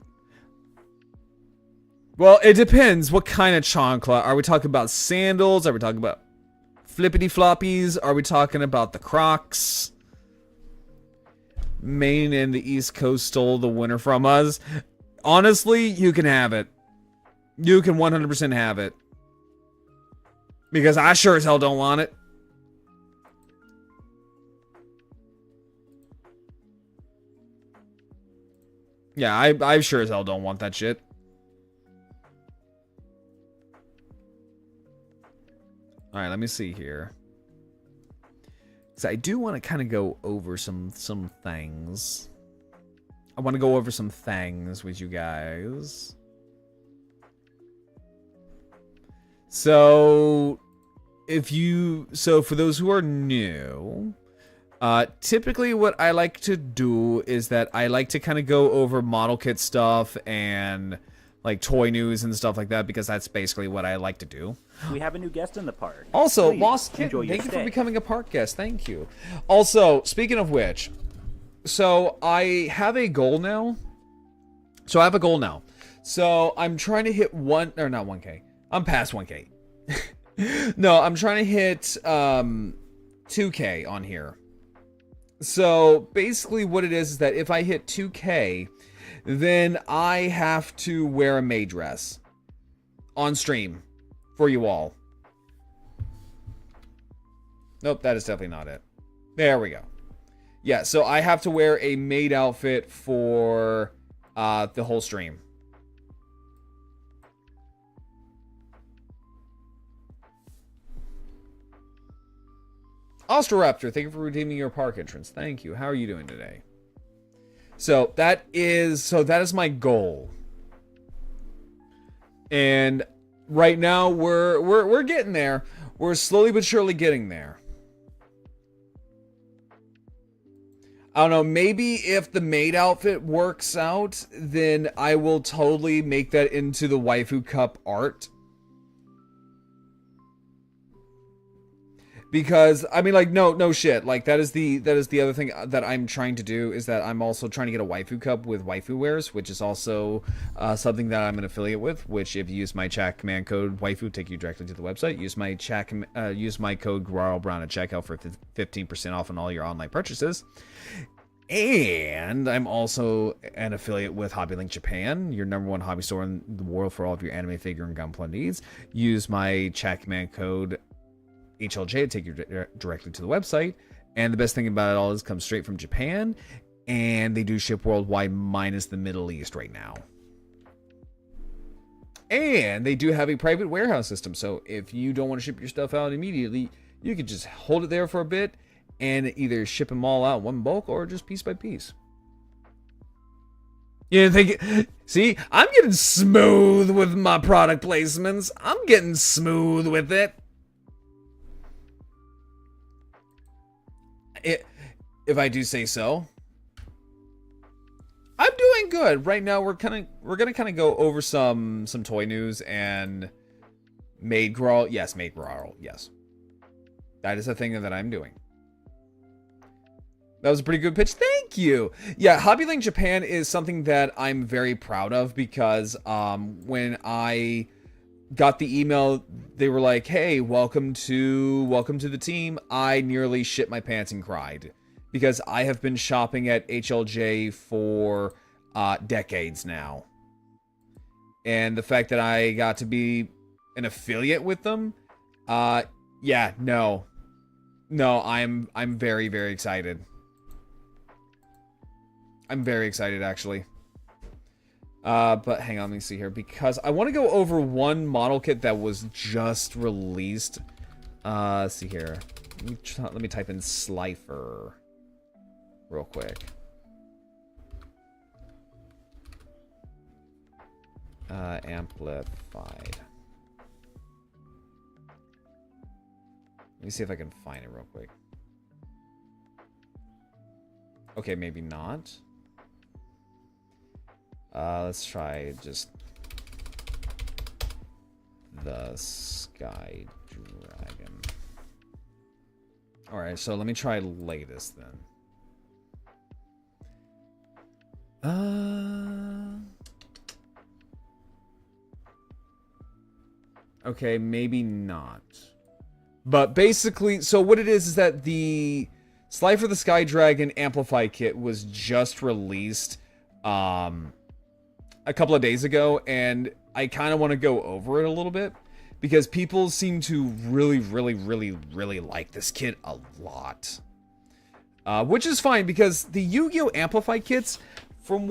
Speaker 1: Well, it depends. What kind of chancla? Are we talking about sandals? Are we talking about flippity floppies? Are we talking about the Crocs? Maine and the East Coast stole the winter from us. Honestly, you can have it. You can 100% have it. Because I sure as hell don't want it. Yeah, I sure as hell don't want that shit. Alright, let me see here. So I do want to kind of go over some things. I want to go over some things with you guys. So for those who are new, typically what I like to do is that I like to kind of go over model kit stuff and like toy news and stuff like that, because that's basically what I like to do.
Speaker 7: We have a new guest in the park.
Speaker 1: Also,
Speaker 7: Please
Speaker 1: Lost Kitten,
Speaker 7: enjoy your
Speaker 1: thank you for
Speaker 7: stay.
Speaker 1: becoming a park guest. Thank you. Also, speaking of which, so I have a goal now. So I'm trying to hit not 1K. I'm past 1K. No, I'm trying to hit 2K on here. So basically what it is that if I hit 2K, then I have to wear a maid dress on stream for you all. Nope, that is definitely not it. There we go. Yeah, so I have to wear a maid outfit for the whole stream. Ostroraptor, thank you for redeeming your park entrance. Thank you. How are you doing today? So that is my goal. And right now we're getting there. We're slowly but surely getting there. I don't know, maybe if the maid outfit works out, then I will totally make that into the waifu cup art. Because I mean, like, no shit. Like that is the other thing that I'm trying to do, is that I'm also trying to get a waifu cup with waifu wares, which is also something that I'm an affiliate with. Which, if you use my chat command code waifu, take you directly to the website. Use my code GrarlBrown at checkout for 15% off on all your online purchases. And I'm also an affiliate with HobbyLinkJapan, your #1 hobby store in the world for all of your anime figure and gunpla needs. Use my chat command code HLJ to take you directly to the website. And the best thing about it all is it comes straight from Japan, and they do ship worldwide minus the Middle East right now. And they do have a private warehouse system. So if you don't want to ship your stuff out immediately, you could just hold it there for a bit and either ship them all out one bulk or just piece by piece. You think? See, I'm getting smooth with my product placements. I'm getting smooth with it. If I do say so. I'm doing good. Right now we're gonna kind of go over some toy news and Maid Growl. Yes, Maid Growl. Yes. That is a thing that I'm doing. That was a pretty good pitch. Thank you. Yeah, HobbyLinkJapan is something that I'm very proud of because when I got the email, they were like, "Hey, welcome to the team." I nearly shit my pants and cried because I have been shopping at HLJ for decades now. And the fact that I got to be an affiliate with them, yeah, no, I'm very, very excited. I'm very excited, actually. But hang on, let me see here. Because I want to go over one model kit that was just released. Let's see here. Let me type in Slifer real quick. Amplified. Let me see if I can find it real quick. Okay, maybe not. Let's try just the Sky Dragon. Alright, so let me try latest then. Okay, maybe not. But basically, so what it is that the Slifer the Sky Dragon Amplify Kit was just released a couple of days ago, and I kind of want to go over it a little bit because people seem to really like this kit a lot. Which is fine because the Yu-Gi-Oh! Amplify kits, from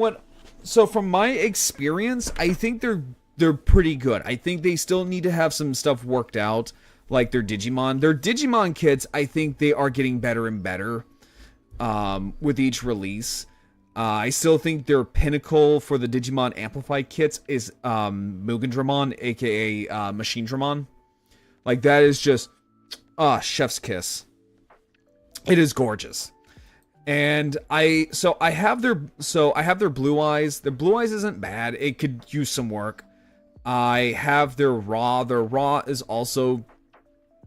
Speaker 1: my experience, I think they're pretty good. I think they still need to have some stuff worked out, like their Digimon. Their Digimon kits, I think they are getting better and better with each release. I still think their pinnacle for the Digimon Amplify kits is Mugendramon, aka Machine Dramon. Like, that is just chef's kiss. It is gorgeous. And I have their Blue Eyes. Their Blue Eyes isn't bad. It could use some work. I have their Raw. Their Raw is also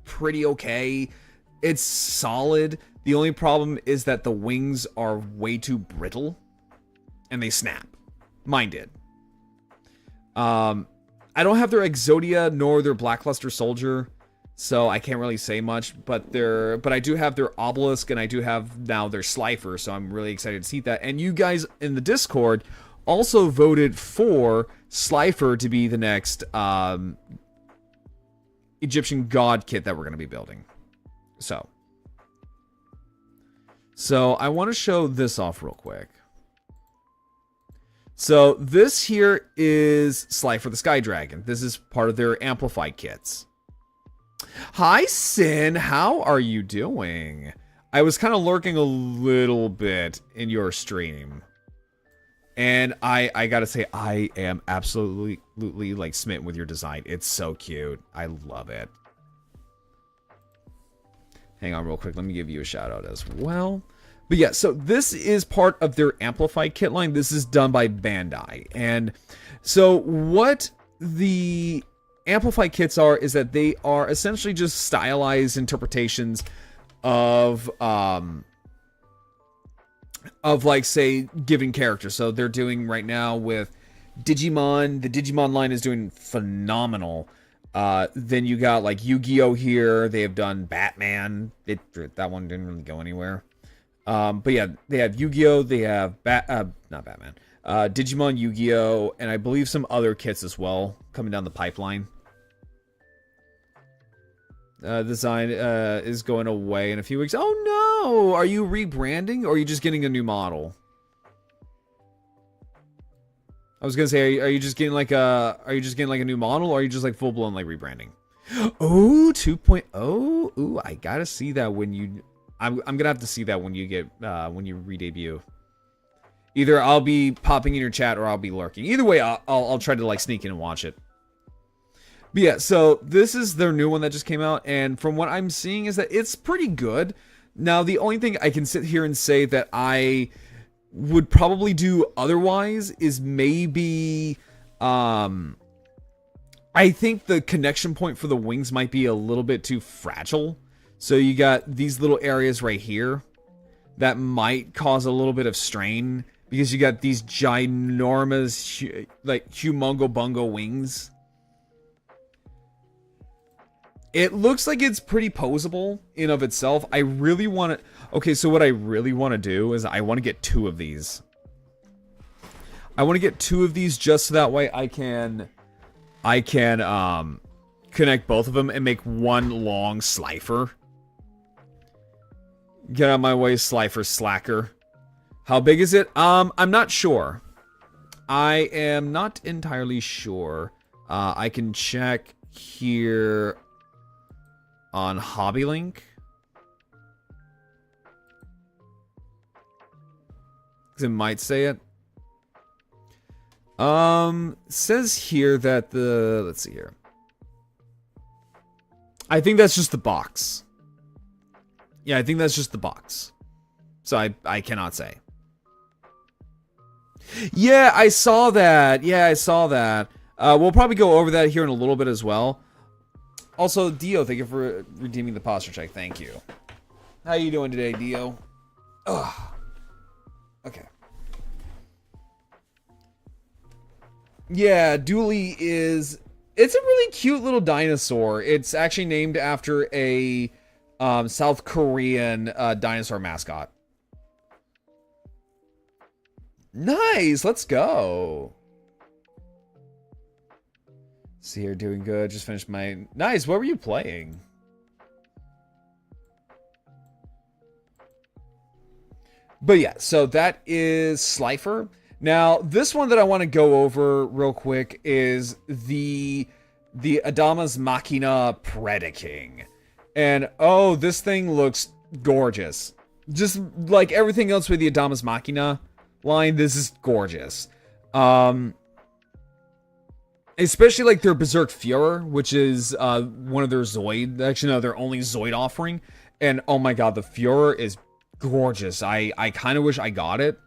Speaker 1: pretty okay. It's solid. The only problem is that the wings are way too brittle and they snap. Mine did. I don't have their Exodia nor their Blackluster Soldier, so I can't really say much, but I do have their Obelisk and I do have now their Slifer, so I'm really excited to see that. And you guys in the Discord also voted for Slifer to be the next Egyptian god kit that we're going to be building. So I want to show this off real quick. So this here is Slifer the Sky Dragon. This is part of their Amplify kits. Hi, Sin. How are you doing? I was kind of lurking a little bit in your stream. And I gotta say, I am absolutely like smitten with your design. It's so cute. I love it. Hang on real quick. Let me give you a shout out as well. But yeah, so this is part of their Amplify kit line. This is done by Bandai. And so what the Amplify kits are is that they are essentially just stylized interpretations of like, say, given characters. So they're doing right now with Digimon. The Digimon line is doing phenomenal. Then you got like Yu-Gi-Oh! Here. They have done Batman. That one didn't really go anywhere. But yeah, they have Yu-Gi-Oh! They have not Batman. Digimon, Yu-Gi-Oh! And I believe some other kits as well coming down the pipeline. Design is going away in a few weeks. Oh no! Are you rebranding or are you just getting a new model? I was gonna say, are you just getting like a new model, or are you just like full blown like rebranding? Oh, 2.0. Ooh, I gotta see that when you. I'm gonna have to see that when you get when you re-debut. Either I'll be popping in your chat or I'll be lurking. Either way, I'll try to like sneak in and watch it. But yeah, so this is their new one that just came out, and from what I'm seeing is that it's pretty good. Now, the only thing I can sit here and say that I would probably do otherwise is maybe I think the connection point for the wings might be a little bit too fragile. So you got these little areas right here that might cause a little bit of strain because you got these ginormous, like humongo bungo wings. It looks like it's pretty posable in of itself. I really want to... Okay, so what I really want to do is I want to get 2 of these. I want to get 2 of these just so that way I can connect both of them and make one long slifer. Get out of my way, slifer slacker. How big is it? I'm not sure. I am not entirely sure. I can check here on HobbyLink. Because it might say it. Says here that the... Let's see here. I think that's just the box. Yeah, I think that's just the box. So I cannot say. Yeah, I saw that. Yeah, I saw that. We'll probably go over that here in a little bit as well. Also, Dio, thank you for redeeming the posture check. Thank you. How you doing today, Dio? Ugh. Okay. Yeah, Dooley is... It's a really cute little dinosaur. It's actually named after a South Korean dinosaur mascot. Nice, let's go. See here, doing good. Just finished my... Nice, what were you playing? But yeah, so that is Slifer. Now, this one that I want to go over real quick is the Adama's Machina Predaking. And, oh, this thing looks gorgeous. Just like everything else with the Adama's Machina line, this is gorgeous. Especially like their Berserk Fuhrer, which is one of their Zoid, actually no, their only Zoid offering. And oh my god, the Fuhrer is gorgeous. I kind of wish I got it.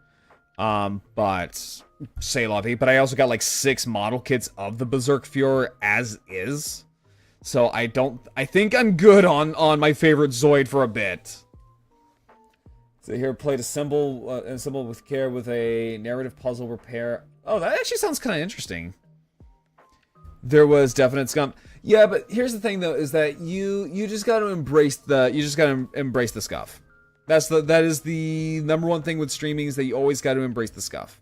Speaker 1: But say lovey. But I also got like 6 model kits of the Berserk Fuhrer as is. So I think I'm good on my favorite Zoid for a bit. So here, played assemble with care with a narrative puzzle repair. Oh, that actually sounds kind of interesting. There was definite scum. Yeah, but here's the thing though, is that you just got to embrace the scuff. That is the number one thing with streaming, is that you always got to embrace the scuff.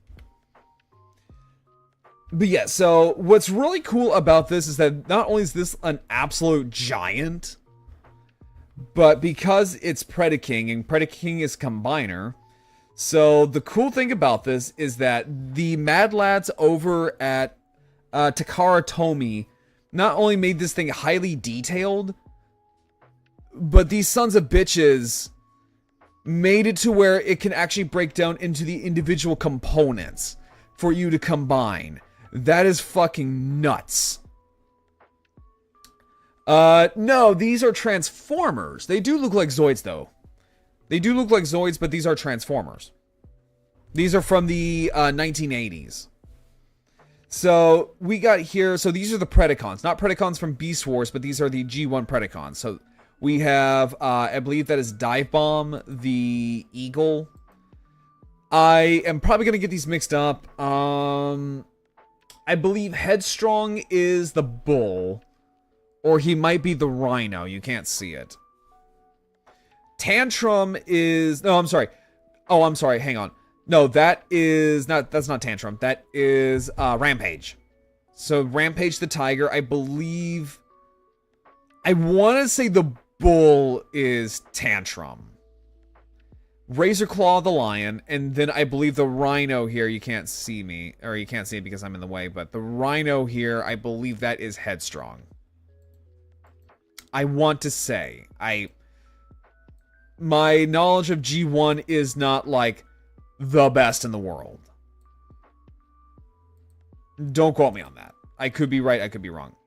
Speaker 1: But yeah, so what's really cool about this is that not only is this an absolute giant, but because it's Predaking, and Predaking is Combiner, so the cool thing about this is that the Mad Lads over at Takara Tomy not only made this thing highly detailed, but these sons of bitches made it to where it can actually break down into the individual components for you to combine. That is fucking nuts. No, these are Transformers. They do look like Zoids, though. They do look like Zoids, but these are Transformers. These are from the 1980s. So, we got here... So, these are the Predacons. Not Predacons from Beast Wars, but these are the G1 Predacons. So, we have... I believe that is Dive Bomb, the Eagle. I am probably going to get these mixed up. I believe Headstrong is the Bull. Or he might be the Rhino. You can't see it. Tantrum is... No, I'm sorry. Oh, I'm sorry. Hang on. No, that is not... That's not Tantrum. That is Rampage. So, Rampage the Tiger, I believe... I want to say the Bull is Tantrum. Razor Claw the lion, and then I believe the rhino here, you can't see me, or you can't see it because I'm in the way, but the rhino here, I believe that is Headstrong. I want to say, my knowledge of G1 is not, like, the best in the world. Don't quote me on that. I could be right, I could be wrong.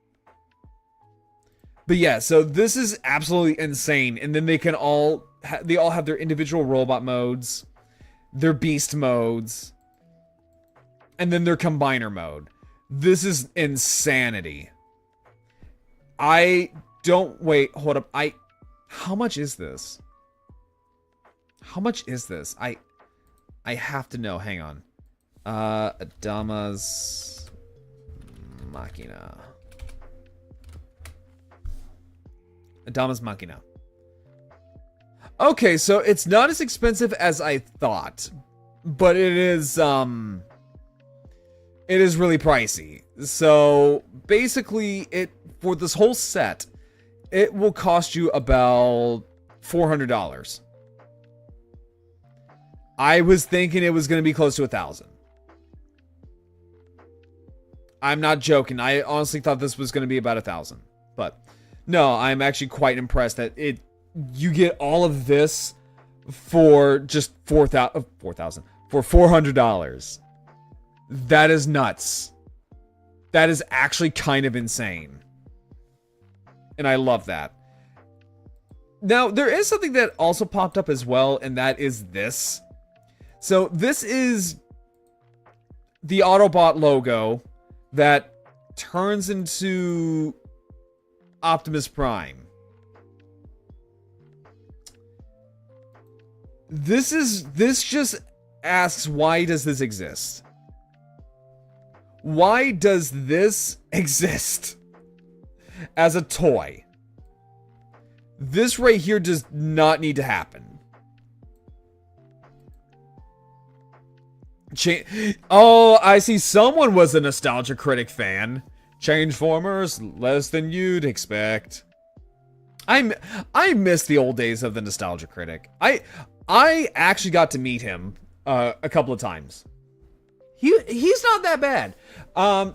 Speaker 1: But yeah, so this is absolutely insane. And then they can all have their individual robot modes, their beast modes, and then their combiner mode. This is insanity. Wait, hold up. How much is this? How much is this? I have to know. Hang on. Adama's Machina. Adama's Machina. Okay, so it's not as expensive as I thought, but it is really pricey. So basically, for this whole set, it will cost you about $400. I was thinking it was going to be close to $1,000. I'm not joking. I honestly thought this was going to be about $1,000, but no, I'm actually quite impressed that you get all of this for just $400. That is nuts. That is actually kind of insane. And I love that. Now, there is something that also popped up as well, and that is this. So this is the Autobot logo that turns into Optimus Prime. This just asks, why does this exist? Why does this exist as a toy? This right here does not need to happen. Oh, I see someone was a Nostalgia Critic fan. Changeformers, less than you'd expect. I miss the old days of the Nostalgia Critic. I actually got to meet him a couple of times. He's not that bad.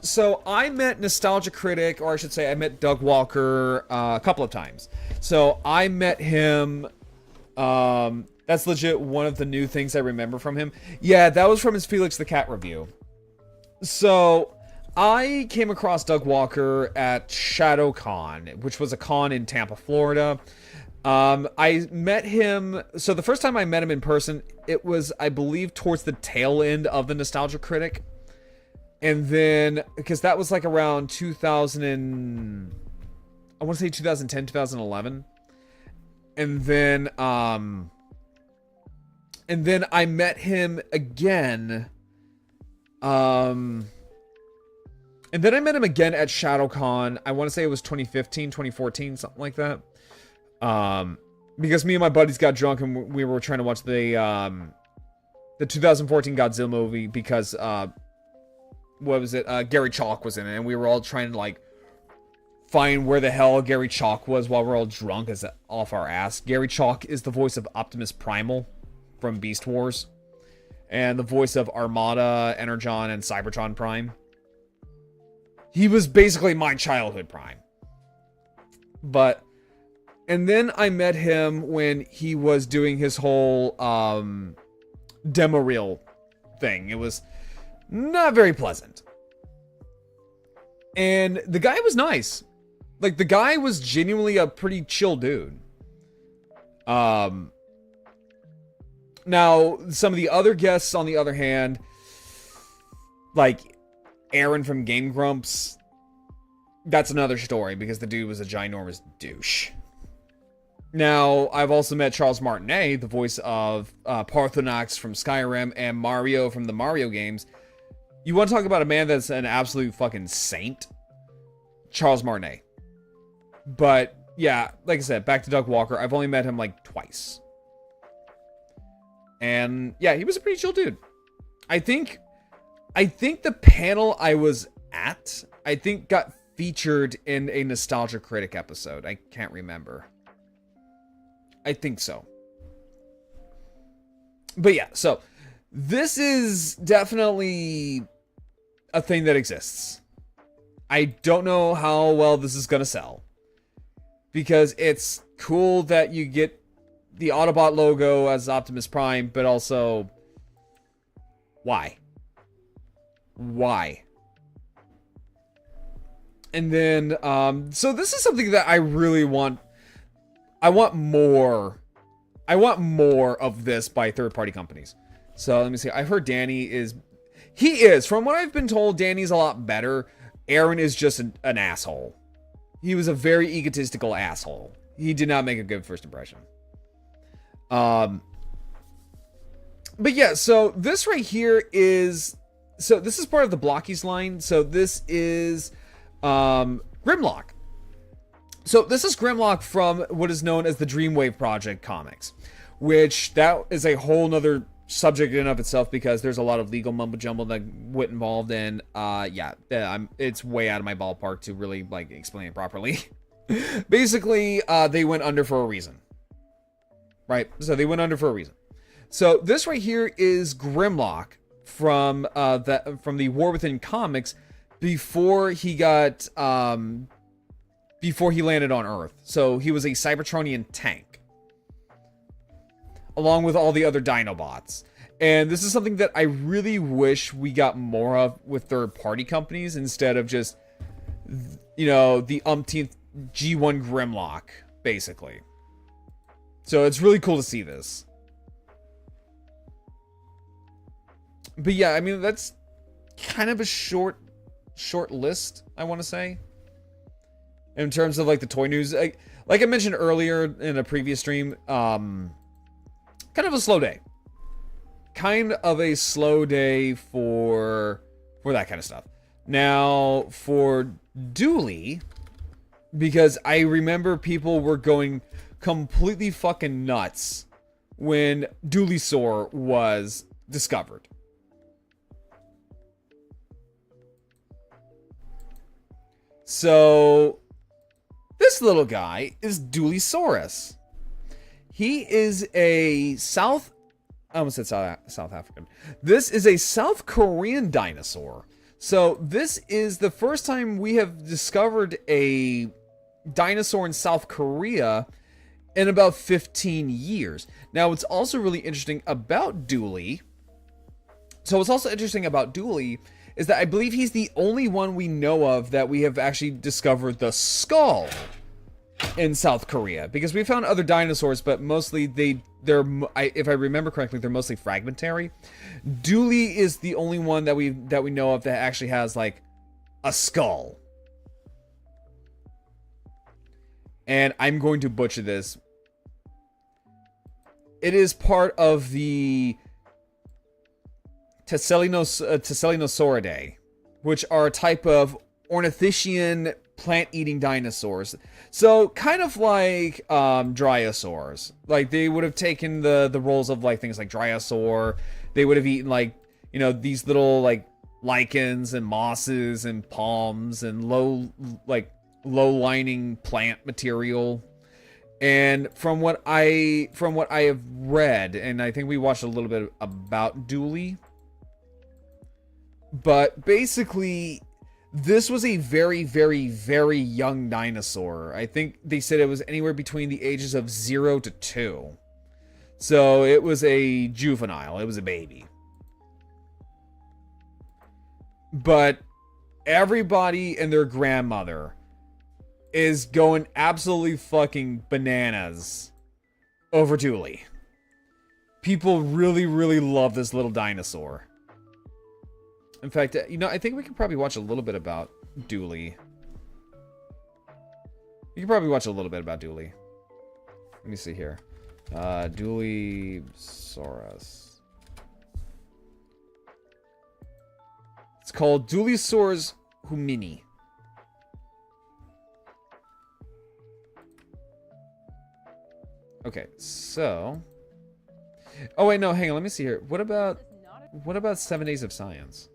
Speaker 1: So I met Nostalgia Critic, or I should say I met Doug Walker a couple of times. So I met him. That's legit one of the new things I remember from him. Yeah, that was from his Felix the Cat review. So I came across Doug Walker at ShadowCon, which was a con in Tampa, Florida. I met him. So the first time I met him in person, it was, I believe, towards the tail end of the Nostalgia Critic. And then, because that was like around 2010, 2011. And then I met him again. And then I met him again at ShadowCon. I want to say it was 2015, 2014, something like that. Because me and my buddies got drunk and we were trying to watch the 2014 Godzilla movie because, what was it? Gary Chalk was in it, and we were all trying to, like, find where the hell Gary Chalk was while we're all drunk as off our ass. Gary Chalk is the voice of Optimus Primal from Beast Wars, and the voice of Armada, Energon, and Cybertron Prime. He was basically my childhood Prime. And then I met him when he was doing his whole demo reel thing. It was not very pleasant. And the guy was nice. Like, the guy was genuinely a pretty chill dude. Now, some of the other guests, on the other hand, like Aaron from Game Grumps, that's another story because the dude was a ginormous douche. Now, I've also met Charles Martinet, the voice of Parthenox from Skyrim and Mario from the Mario games. You want to talk about a man that's an absolute fucking saint? Charles Martinet. But, yeah, like I said, back to Doug Walker. I've only met him, like, twice. And, yeah, he was a pretty chill dude. I think the panel I was at, got featured in a Nostalgia Critic episode. I can't remember. I think so. But yeah, so this is definitely a thing that exists. I don't know how well this is going to sell. Because it's cool that you get the Autobot logo as Optimus Prime, but also, why? Why? And then, so this is something that I really want. I want more of this by third-party companies. So let me see. I've heard Danny is... He is. From what I've been told, Danny's a lot better. Aaron is just an asshole. He was a very egotistical asshole. He did not make a good first impression. But yeah, so this right here is... So this is part of the Blockies line. So this is Grimlock. So this is Grimlock from what is known as the Dreamwave Project comics, which that is a whole nother subject in and of itself because there's a lot of legal mumbo jumbo that went involved in. It's way out of my ballpark to really like explain it properly. Basically, they went under for a reason, right? So they went under for a reason. So this right here is Grimlock from the War Within comics before he got before he landed on Earth. So he was a Cybertronian tank, along with all the other Dinobots. And this is something that I really wish we got more of with third-party companies instead of just, you know, the umpteenth G1 Grimlock, basically. So it's really cool to see this. But yeah, I mean, that's kind of a short list, I want to say. In terms of, like, the toy news. Like I mentioned earlier in a previous stream, kind of a slow day. Kind of a slow day for that kind of stuff. Now, for Dooley, because I remember people were going completely fucking nuts when Dooleysaur was discovered. So, this little guy is Dooleysaurus. He is a I almost said South African. This is a South Korean dinosaur. So this is the first time we have discovered a dinosaur in South Korea in about 15 years. Now, what's also really interesting about Dooley... So what's also interesting about Dooley is that I believe he's the only one we know of that we have actually discovered the skull in South Korea, because we found other dinosaurs, but mostly if I remember correctly, they're mostly fragmentary. Dooley is the only one that we know of that actually has like a skull. And I'm going to butcher this. It is part of the Tesselinosauridae, which are a type of ornithischian plant-eating dinosaurs. So kind of like Dryosaurs. Like they would have taken the roles of like things like Dryosaur. They would have eaten like, you know, these little like lichens and mosses and palms and low-lining plant material. And from what I have read, and I think we watched a little bit about Dooley, but basically this was a very, very, very young dinosaur. I think they said it was anywhere between the ages of 0 to 2. So it was a juvenile. It was a baby. But everybody and their grandmother is going absolutely fucking bananas over Dooley. People really, really love this little dinosaur. In fact, you know, I think we could probably watch a little bit about Dooley. You can probably watch a little bit about Dooley. Let me see here. Dooleysaurus. It's called Dooleysaurus humini. Okay, so... Oh, wait, no, hang on, let me see here. What about 7 Days of Science?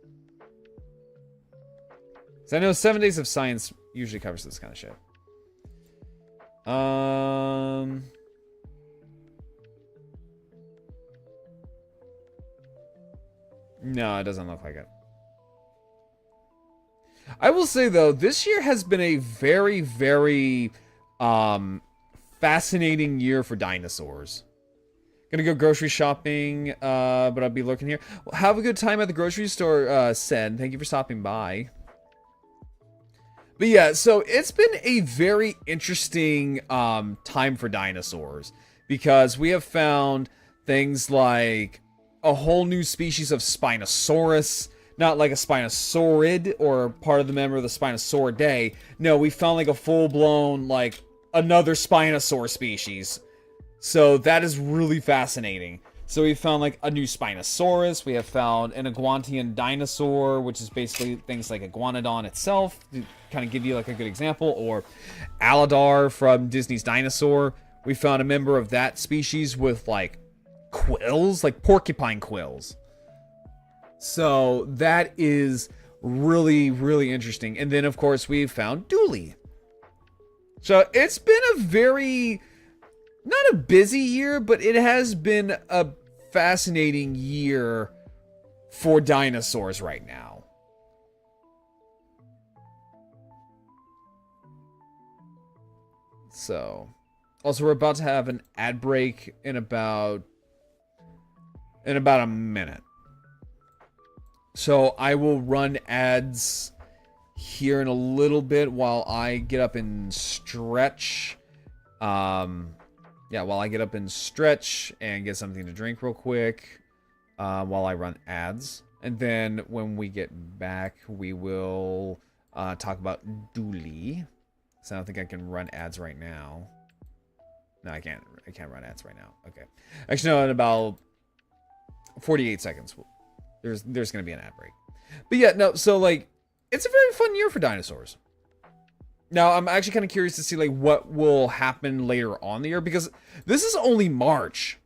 Speaker 1: So I know 7 Days of Science usually covers this kind of shit. No, it doesn't look like it. I will say, though, this year has been a very, very fascinating year for dinosaurs. Gonna go grocery shopping, but I'll be looking here. Well, have a good time at the grocery store, Sen. Thank you for stopping by. But yeah, so it's been a very interesting time for dinosaurs. Because we have found things like a whole new species of Spinosaurus. Not like a Spinosaurid or part of the member of the Spinosauridae. No, we found like a full-blown, like, another Spinosaur species. So that is really fascinating. So we found like a new Spinosaurus. We have found an Iguantian dinosaur, which is basically things like Iguanodon itself, to kind of give you like a good example. Or Aladar from Disney's Dinosaur. We found a member of that species with like quills, like porcupine quills. So that is really, really interesting. And then, of course, we found Dooley. So it's been a very, not a busy year, but it has been a fascinating year for dinosaurs right now. So, also we're about to have an ad break in about a minute. So I will run ads here in a little bit while I get up and stretch. While I get up and stretch and get something to drink real quick while I run ads. And then when we get back, we will talk about Dooley. So I don't think I can run ads right now. No, I can't. I can't run ads right now. Okay. Actually, no, in about 48 seconds. There's going to be an ad break. But yeah, no, so like, it's a very fun year for dinosaurs. Now, I'm actually kind of curious to see like what will happen later on in the year, because this is only March.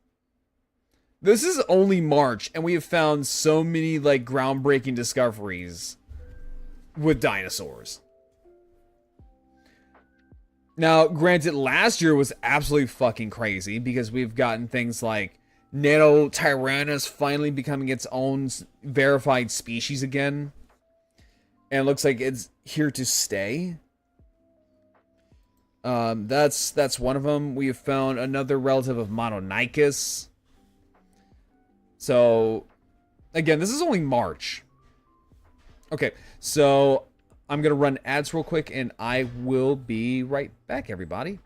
Speaker 1: This is only March, and we have found so many like groundbreaking discoveries with dinosaurs. Now, granted, last year was absolutely fucking crazy because we've gotten things like Nanotyrannus finally becoming its own verified species again. And it looks like it's here to stay. That's one of them. We have found another relative of Mononychus. So, again, this is only March. Okay, so I'm going to run ads real quick, and I will be right back, everybody.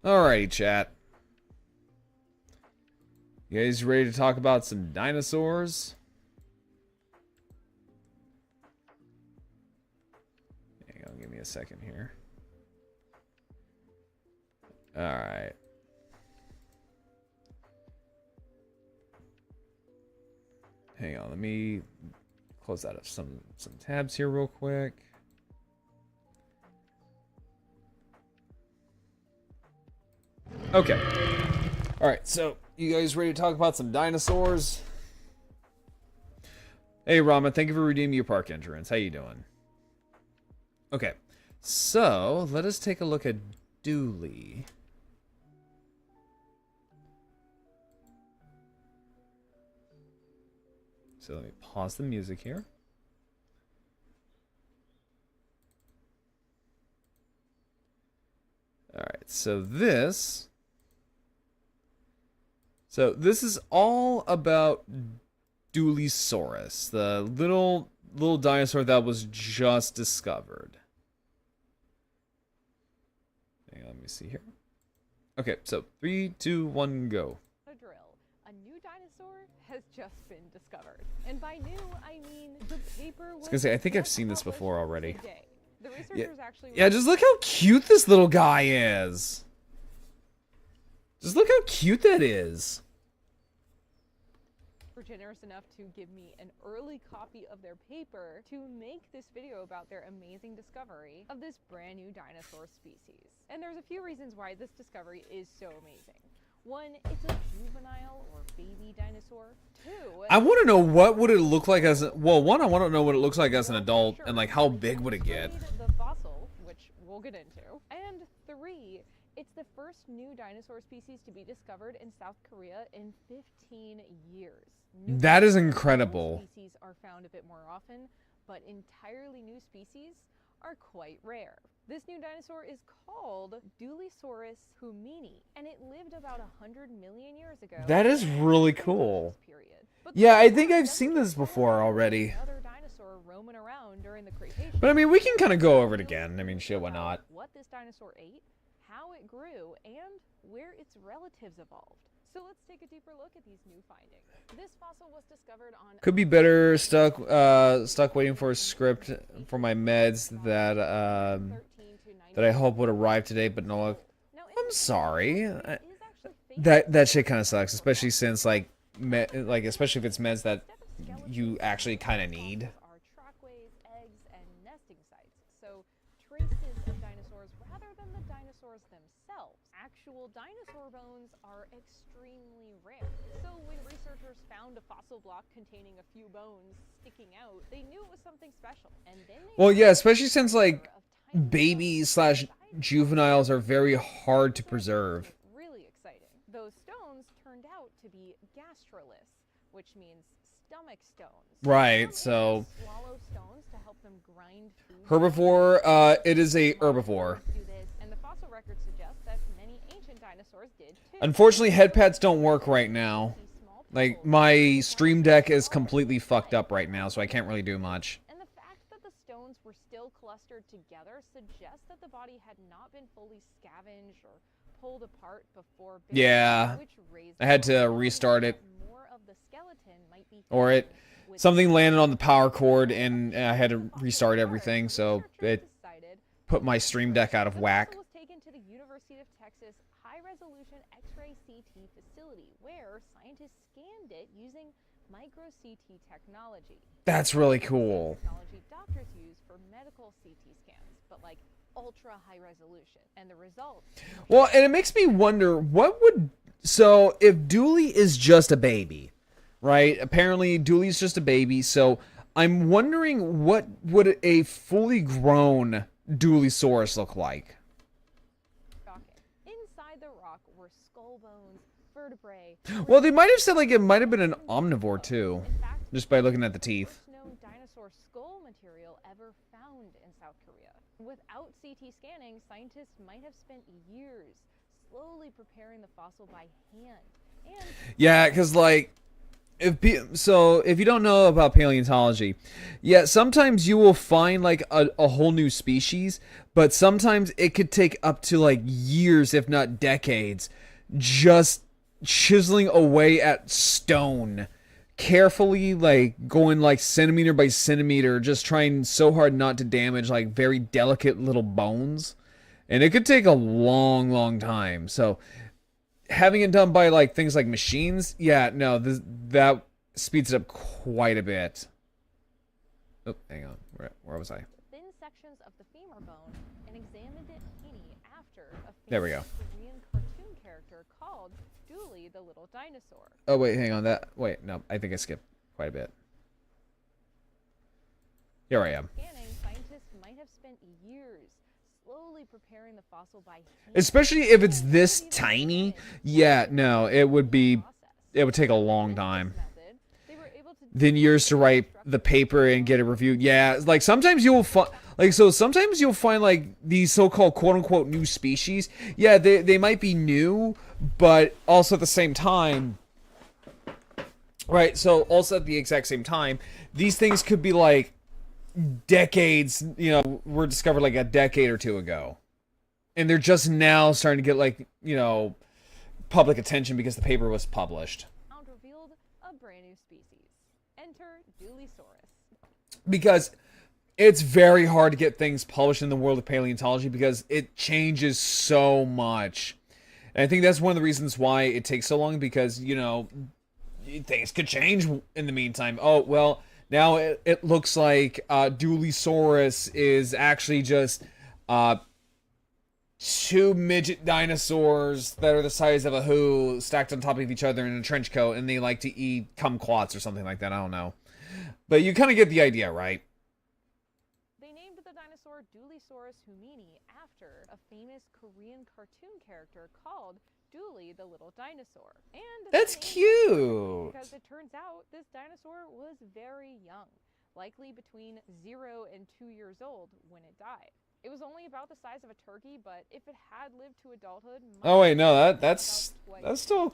Speaker 1: Alrighty, chat. You guys ready to talk about some dinosaurs? Hang on, give me a second here. Alright. Hang on, let me close out of some tabs here real quick. Okay. Alright, so you guys ready to talk about some dinosaurs? Hey Rama, thank you for redeeming your park entrance. How you doing? Okay. So, let us take a look at Dooley. So let me pause the music here. Alright, so this is all about Dooleysaurus, the little dinosaur that was just discovered. Hang on, let me see here. Okay, so 3, 2, 1, go.
Speaker 7: Drill. A new dinosaur has just been discovered. And by new, I mean the paper was
Speaker 1: I was gonna say, I think I've
Speaker 7: just
Speaker 1: seen this
Speaker 7: published
Speaker 1: before already.
Speaker 7: today. The researchers actually
Speaker 1: Yeah, just look how cute this little guy is. Just look how cute that is.
Speaker 7: were generous enough to give me an early copy of their paper to make this video about their amazing discovery of this brand new dinosaur species. And there's a few reasons why this discovery is so amazing. One, it's a juvenile or baby dinosaur. Two,
Speaker 1: I want to know what would it look like as well. One, I want to know what it looks like as an adult, and like how big would it get.
Speaker 7: The fossil, which we'll get into. And three, it's the first new dinosaur species to be discovered in South Korea in 15 years.
Speaker 1: That is incredible.
Speaker 7: Species are found a bit more often, but entirely new species are quite rare. This new dinosaur is called Dulisaurus humini, and it lived about 100 million years ago.
Speaker 1: That is really cool.
Speaker 7: But
Speaker 1: Yeah, I think I've seen this before already.
Speaker 7: another dinosaur roaming around during the Cretaceous.
Speaker 1: But I mean, we can kind of go over it again. I mean, shit, why not?
Speaker 7: What this dinosaur ate, how it grew, and where its relatives evolved. So let's take a deeper look at these new findings. This fossil was discovered on
Speaker 1: Could be better. Stuck waiting for a script for my meds that I hope would arrive today, but no luck. I'm sorry. That shit kind of sucks, especially since like especially if it's meds that you actually kind of need.
Speaker 7: Are trackways, eggs, and nesting sites. So traces of dinosaurs rather than the dinosaurs themselves. Actual dinosaur bones are extremely rare. So when researchers found a fossil block containing a few bones sticking out, they knew it was something special. And then
Speaker 1: Well, yeah, especially since like babies / juveniles are very hard to preserve.
Speaker 7: Really exciting. Those stones turned out to be gastroliths, which means stomach stones.
Speaker 1: Right,
Speaker 7: Some
Speaker 1: so
Speaker 7: animals swallow stones to help them grind food.
Speaker 1: herbivore. It is a herbivore.
Speaker 7: Do this, and the fossil record suggests that many ancient dinosaurs did too.
Speaker 1: Unfortunately, head pads don't work right now. Like my stream deck is completely fucked up right now, so I can't really do much.
Speaker 7: And the fact that the stones were still clustered together suggests that the body had not been fully scavenged or pulled apart before burial,
Speaker 1: Yeah,
Speaker 7: which raised
Speaker 1: I had
Speaker 7: the
Speaker 1: to
Speaker 7: possibility
Speaker 1: restart it.
Speaker 7: that more of the skeleton might be
Speaker 1: Or it
Speaker 7: hidden with
Speaker 1: something landed on the power cord and I had to restart everything, so it
Speaker 7: decided
Speaker 1: put my stream deck out of
Speaker 7: the
Speaker 1: whack.
Speaker 7: fossil was taken to the University of Texas high-resolution X-ray CT facility, where scientists scanned it using micro-CT technology.
Speaker 1: That's really cool.
Speaker 7: Technology doctors use for medical CT scans, but like ultra-high resolution. And the result...
Speaker 1: Well, and it makes me wonder what would so if Dooley is just a baby, right? Apparently Dooley's just a baby, so I'm wondering what would a fully grown Dulisaurus look like?
Speaker 7: shocking. Inside the rock were skull bones, vertebrae...
Speaker 1: Well, they might have said like it might have been an omnivore too,
Speaker 7: In fact,
Speaker 1: just by looking at the teeth.
Speaker 7: first known dinosaur skull material ever found in South Korea. Without CT scanning, scientists might have spent years slowly preparing the fossil by hand. And
Speaker 1: Yeah, because like if you don't know about paleontology, yeah, sometimes you will find like a whole new species, but sometimes it could take up to like years, if not decades, just chiseling away at stone, carefully, like going like centimeter by centimeter, just trying so hard not to damage like very delicate little bones. And it could take a long, long time. So having it done by like things like machines, yeah, no, that speeds it up quite a bit. Oh, hang on, where was I?
Speaker 7: Thin sections of the femur bone and examined it after a
Speaker 1: There we go.
Speaker 7: Korean cartoon character called Dooley the Little Dinosaur.
Speaker 1: Oh wait, hang on. Wait, no, I think I skipped quite a bit. Here I am.
Speaker 7: Scanning, scientists might have spent years slowly preparing the fossil by hand.
Speaker 1: Especially if it's this tiny. Yeah, no, it would take a long time. Then years to write the paper and get it reviewed. Yeah, like sometimes you'll find like these so-called quote-unquote new species. Yeah, they might be new, but also at the same time, right? So also at the exact same time, these things could be like decades, were discovered like a decade or two ago. And they're just now starting to get like, public attention because the paper was published.
Speaker 7: Revealed a brand new species. Enter Dooleysaurus.
Speaker 1: Because it's very hard to get things published in the world of paleontology because it changes so much. And I think that's one of the reasons why it takes so long because, things could change in the meantime. Oh, well, now it looks like Dooleysaurus is actually just two midget dinosaurs that are the size of a who stacked on top of each other in a trench coat, and they like to eat kumquats or something like that. I don't know. But you kind of get the idea, right?
Speaker 7: They named the dinosaur Dooleysaurus humini after a famous Korean cartoon character called Dooley the Little Dinosaur. And
Speaker 1: that's cute!
Speaker 7: Because it turns out this dinosaur was very young, likely between 0 and 2 years old when it died. It was only about the size of a turkey, but if it had lived to adulthood,
Speaker 1: oh wait, no, that's still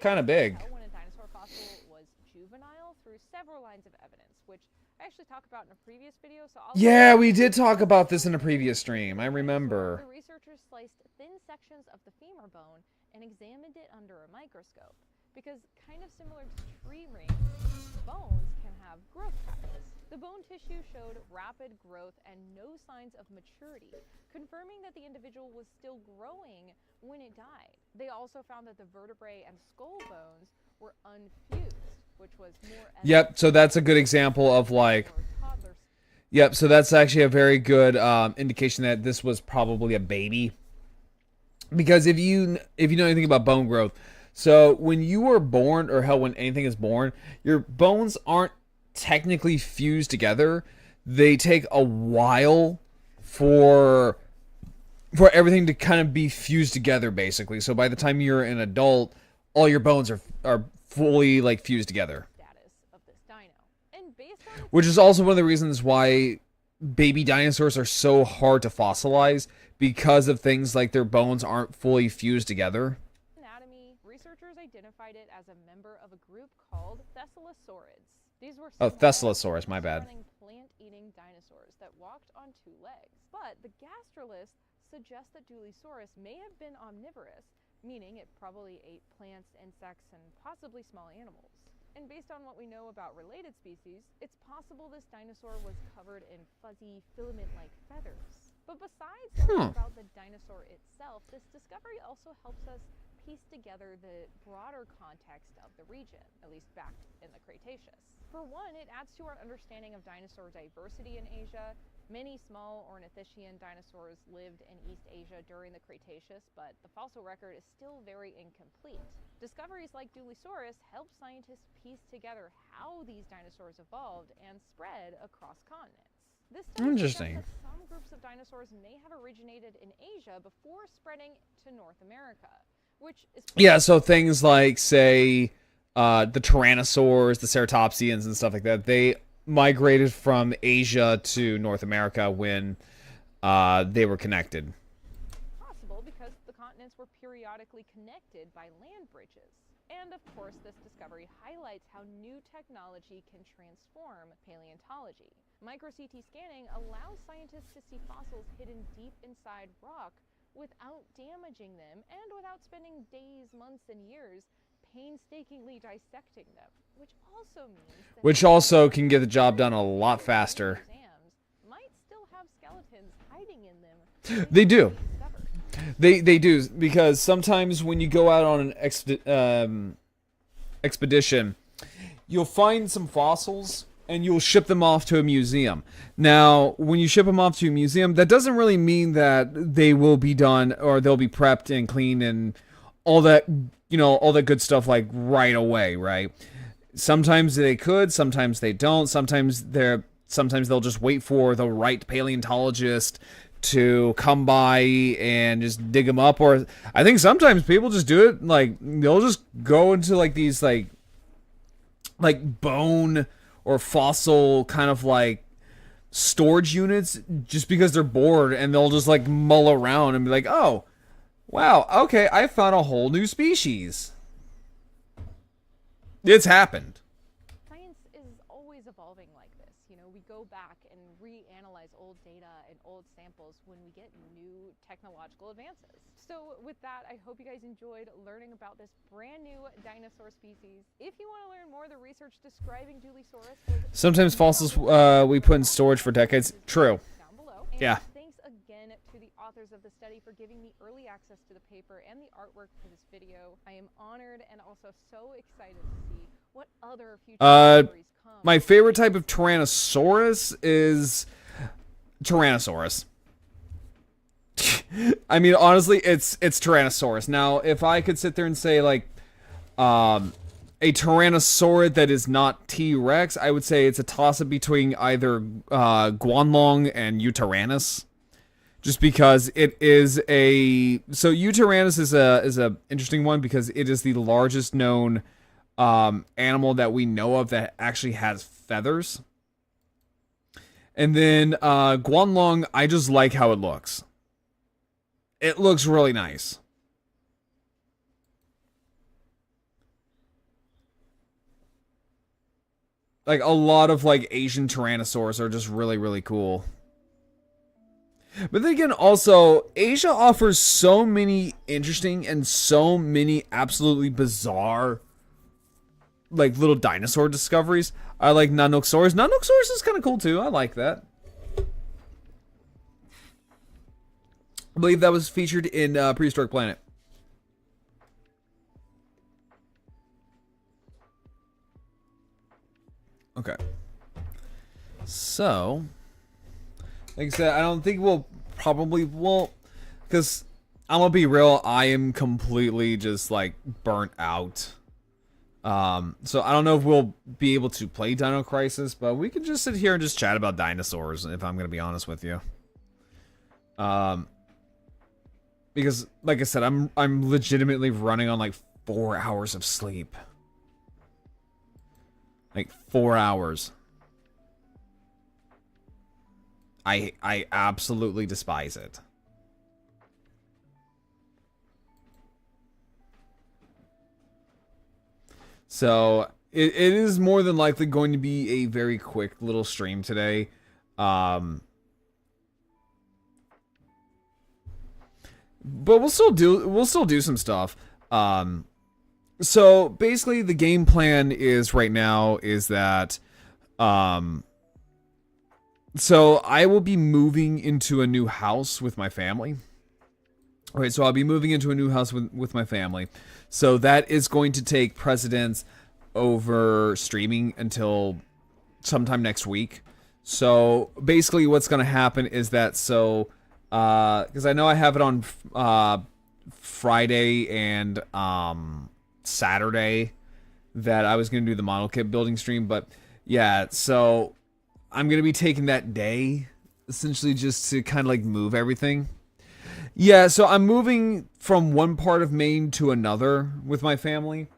Speaker 1: kind of big.
Speaker 7: When a dinosaur fossil was juvenile through several lines of evidence, which I actually talked about in a previous video.
Speaker 1: Yeah, we did talk about this in a previous stream. I remember.
Speaker 7: The researchers sliced thin sections of the femur bone and examined it under a microscope because, kind of similar to tree rings, bones can have growth patterns. The bone tissue showed rapid growth and no signs of maturity, confirming that the individual was still growing when it died. They also found that the vertebrae and skull bones were unfused, which was more...
Speaker 1: Yep, so that's a good example of like... Yep, so that's actually a very good indication that this was probably a baby. Because if you know anything about bone growth, so when you are born, or hell, when anything is born, your bones aren't technically fused together. They take a while for everything to kind of be fused together, basically. So by the time you're an adult, all your bones are fully like fused together. Which is also one of the reasons why baby dinosaurs are so hard to fossilize, because of things like their bones aren't fully fused together.
Speaker 7: Anatomy, researchers identified it as a member of a group called Thescelosaurids. These were
Speaker 1: Thescelosaurus, my bad.
Speaker 7: Plant-eating dinosaurs that walked on 2 legs. But the gastralists suggest that Dooleysaurus may have been omnivorous, meaning it probably ate plants, insects, and possibly small animals. And based on what we know about related species, it's possible this dinosaur was covered in fuzzy, filament-like feathers. But besides learning about the dinosaur itself, this discovery also helps us piece together the broader context of the region, at least back in the Cretaceous. For one, it adds to our understanding of dinosaur diversity in Asia. Many small ornithischian dinosaurs lived in East Asia during the Cretaceous, but the fossil record is still very incomplete. Discoveries like Dooleysaurus help scientists piece together how these dinosaurs evolved and spread across continents. This
Speaker 1: interesting.
Speaker 7: That some groups of dinosaurs may have originated in Asia before spreading to North America, which is...
Speaker 1: Yeah, so things like, say, the Tyrannosaurs, the Ceratopsians, and stuff like that, they migrated from Asia to North America when they were connected.
Speaker 7: Possible because the continents were periodically connected by land bridges. And of course, this discovery highlights how new technology can transform paleontology. Micro-CT scanning allows scientists to see fossils hidden deep inside rock without damaging them and without spending days, months, and years painstakingly dissecting them, which also means that
Speaker 1: Which also can get the job done a lot faster.
Speaker 7: exams might still have skeletons hiding in them.
Speaker 1: They do.
Speaker 7: Discovered.
Speaker 1: They do, because sometimes when you go out on an expedition, you'll find some fossils and you'll ship them off to a museum. Now, when you ship them off to a museum, that doesn't really mean that they will be done or they'll be prepped and cleaned and all that, all that good stuff like right away, right? Sometimes they could, sometimes they don't. Sometimes they'll just wait for the right paleontologist to come by and just dig them up. Or I think sometimes people just do it, like, they'll just go into like these like bone or fossil kind of like storage units just because they're bored, and they'll just like mull around and be like, oh wow, okay, I found a whole new species. It's happened.
Speaker 7: Science is always evolving like this. We go back and reanalyze old data and old samples when we get new technological advances. So with that, I hope you guys enjoyed learning about this brand new dinosaur species. If you want to learn more, the research describing Dulisaurus was
Speaker 1: Sometimes fossils we put in storage for decades. True.
Speaker 7: down below. And
Speaker 1: Yeah.
Speaker 7: thanks again to the authors of the study for giving me early access to the paper and the artwork for this video. I am honored and also so excited to see what other future discoveries come.
Speaker 1: My favorite type of Tyrannosaurus is Tyrannosaurus. I mean, honestly, it's Tyrannosaurus. Now, if I could sit there and say, like, a Tyrannosaurid that is not T-Rex, I would say it's a toss-up between either Guanlong and Yutyrannus. Just because it is a... So, Yutyrannus is a interesting one because it is the largest known animal that we know of that actually has feathers. And then Guanlong, I just like how it looks. It looks really nice. Like, a lot of, like, Asian Tyrannosaurs are just really, really cool. But then again, also, Asia offers so many interesting and so many absolutely bizarre, like, little dinosaur discoveries. I like Nanoxaurus. Nanoxaurus is kind of cool, too. I like that. I believe that was featured in Prehistoric Planet. Okay. So, like I said, I don't think we'll probably won't, because I'm gonna be real, I am completely just like burnt out. So I don't know if we'll be able to play Dino Crisis, but we can just sit here and just chat about dinosaurs, if I'm gonna be honest with you. Because, like I said, I'm legitimately running on like 4 hours of sleep. Like 4 hours. I absolutely despise it. So it is more than likely going to be a very quick little stream today. But we'll still do some stuff. So basically the game plan is right now is that so I will be moving into a new house with my family. Okay, so I'll be moving into a new house with my family. So that is going to take precedence over streaming until sometime next week. So basically what's going to happen is that because I know I have it on Friday and Saturday that I was going to do the model kit building stream, but yeah, so I'm going to be taking that day essentially just to kind of like move everything. Yeah, so I'm moving from one part of Maine to another with my family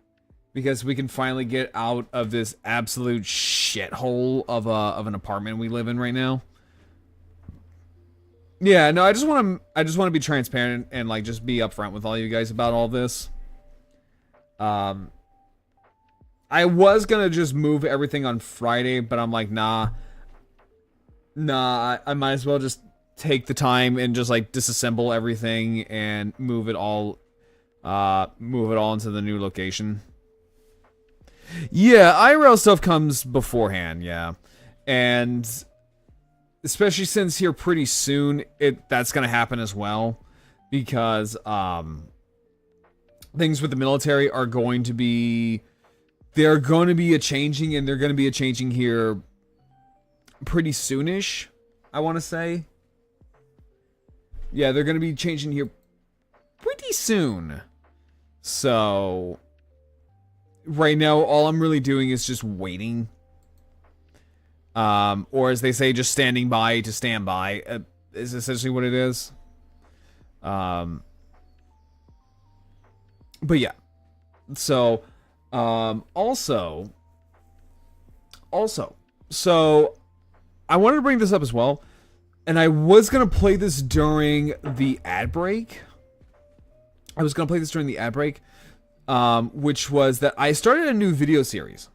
Speaker 1: because we can finally get out of this absolute shithole of an apartment we live in right now. Yeah, no, I just want to be transparent and like just be upfront with all you guys about all this. I was gonna just move everything on Friday, but I'm like, nah, I might as well just take the time and just like disassemble everything and move it all into the new location. Yeah, IRL stuff comes beforehand, yeah. And especially since here pretty soon, that's gonna happen as well. Because things with the military are going to be... They're going to be changing, and they're going to be changing here pretty soonish, I want to say. Yeah, they're going to be changing here pretty soon. So, right now, all I'm really doing is just waiting. Or as they say, just standing by to stand by, is essentially what it is. But yeah. So, also, so I wanted to bring this up as well, and I was gonna play this during the ad break. Which was that I started a new video series.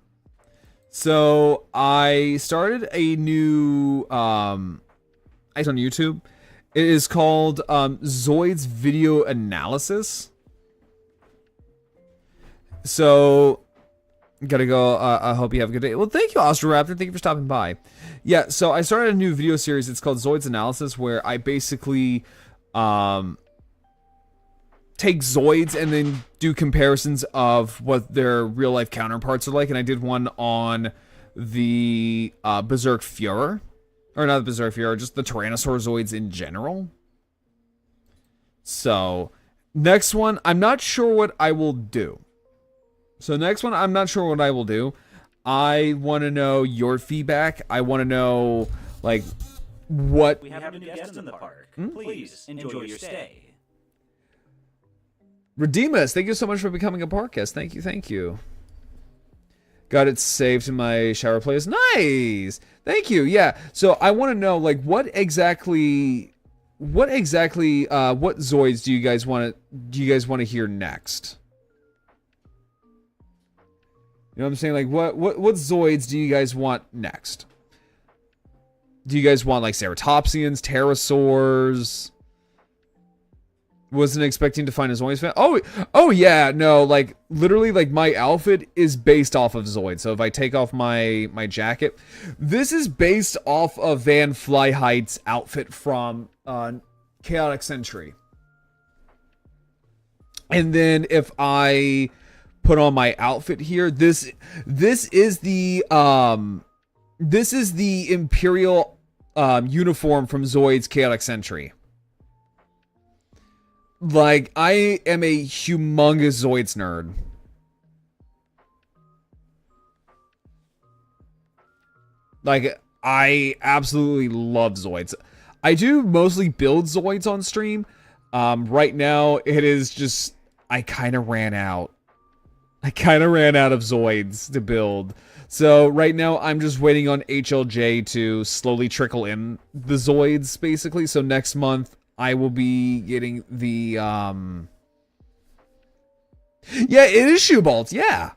Speaker 1: So I started a new, it's on YouTube. It is called Zoid's Video Analysis. So, gotta go. I hope you have a good day. Well, thank you, Ostroraptor. Thank you for stopping by. Yeah, so I started a new video series. It's called Zoid's Analysis, where I basically take Zoids and then do comparisons of what their real-life counterparts are like. And I did one on the Berserk Fuhrer. Or not the Berserk Fuhrer, just the Tyrannosaur Zoids in general. So, next one, I'm not sure what I will do. I want to know your feedback. I want to know, like, what...
Speaker 8: We have a new guest in the park. Please enjoy your stay.
Speaker 1: Redeemus, thank you so much for becoming a park guest. Thank you. Got it saved in my shower playlist. Nice! Thank you, yeah. So, I want to know, like, what exactly, what Zoids do you guys want to hear next? You know what I'm saying? Like, what Zoids do you guys want next? Do you guys want, like, Ceratopsians, Pterosaurs? Wasn't expecting to find a Zoids fan. Oh yeah, no, like, literally, like, my outfit is based off of Zoid. So if I take off my jacket, this is based off of Van Flyheight's outfit from Chaotic Century. And then if I put on my outfit here, this is the Imperial uniform from Zoid's Chaotic Century. Like, I am a humongous Zoids nerd. Like, I absolutely love Zoids. I do mostly build Zoids on stream. Right now, it is just, I kind of ran out of Zoids to build. So right now I'm just waiting on HLJ to slowly trickle in the Zoids, basically. So next month I will be getting the yeah, it is Shoebolts, yeah.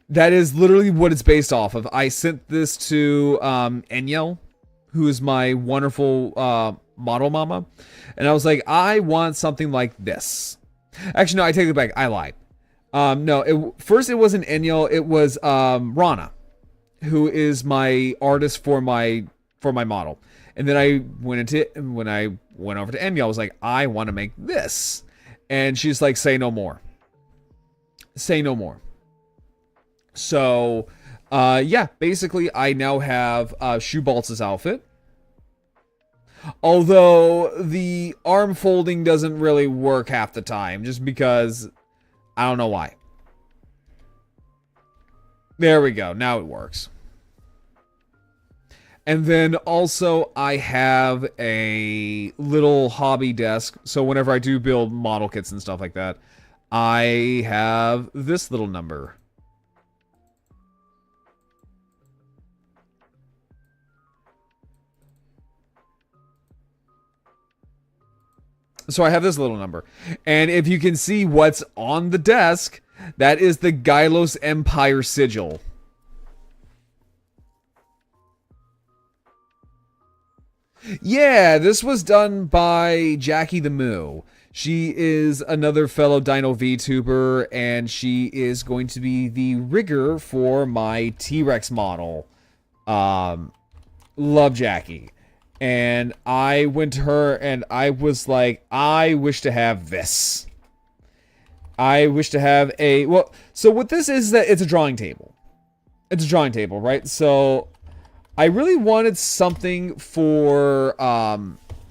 Speaker 1: That is literally what it's based off of. I sent this to Enyel, who is my wonderful model mama. And I was like, I want something like this. Actually, no, I take it back. I lied. No, first it wasn't Enyel, it was Rana, who is my artist for my model. And then when I went over to Enyel, I was like, I want to make this. And she's like, say no more. Say no more. So, yeah, basically I now have Shoebolts' outfit. Although the arm folding doesn't really work half the time, just because I don't know why. There we go. Now it works. And then also I have a little hobby desk. So whenever I do build model kits and stuff like that, I have this little number. So I have this little number. And if you can see what's on the desk, that is the Gylos Empire sigil. Yeah, this was done by Jackie the Moo. She is another fellow Dino VTuber, and she is going to be the rigger for my T-Rex model. Love Jackie. And I went to her and I was like, I wish to have this. I wish to have a... Well, so what this is that it's a drawing table. It's a drawing table, right? So I really wanted something for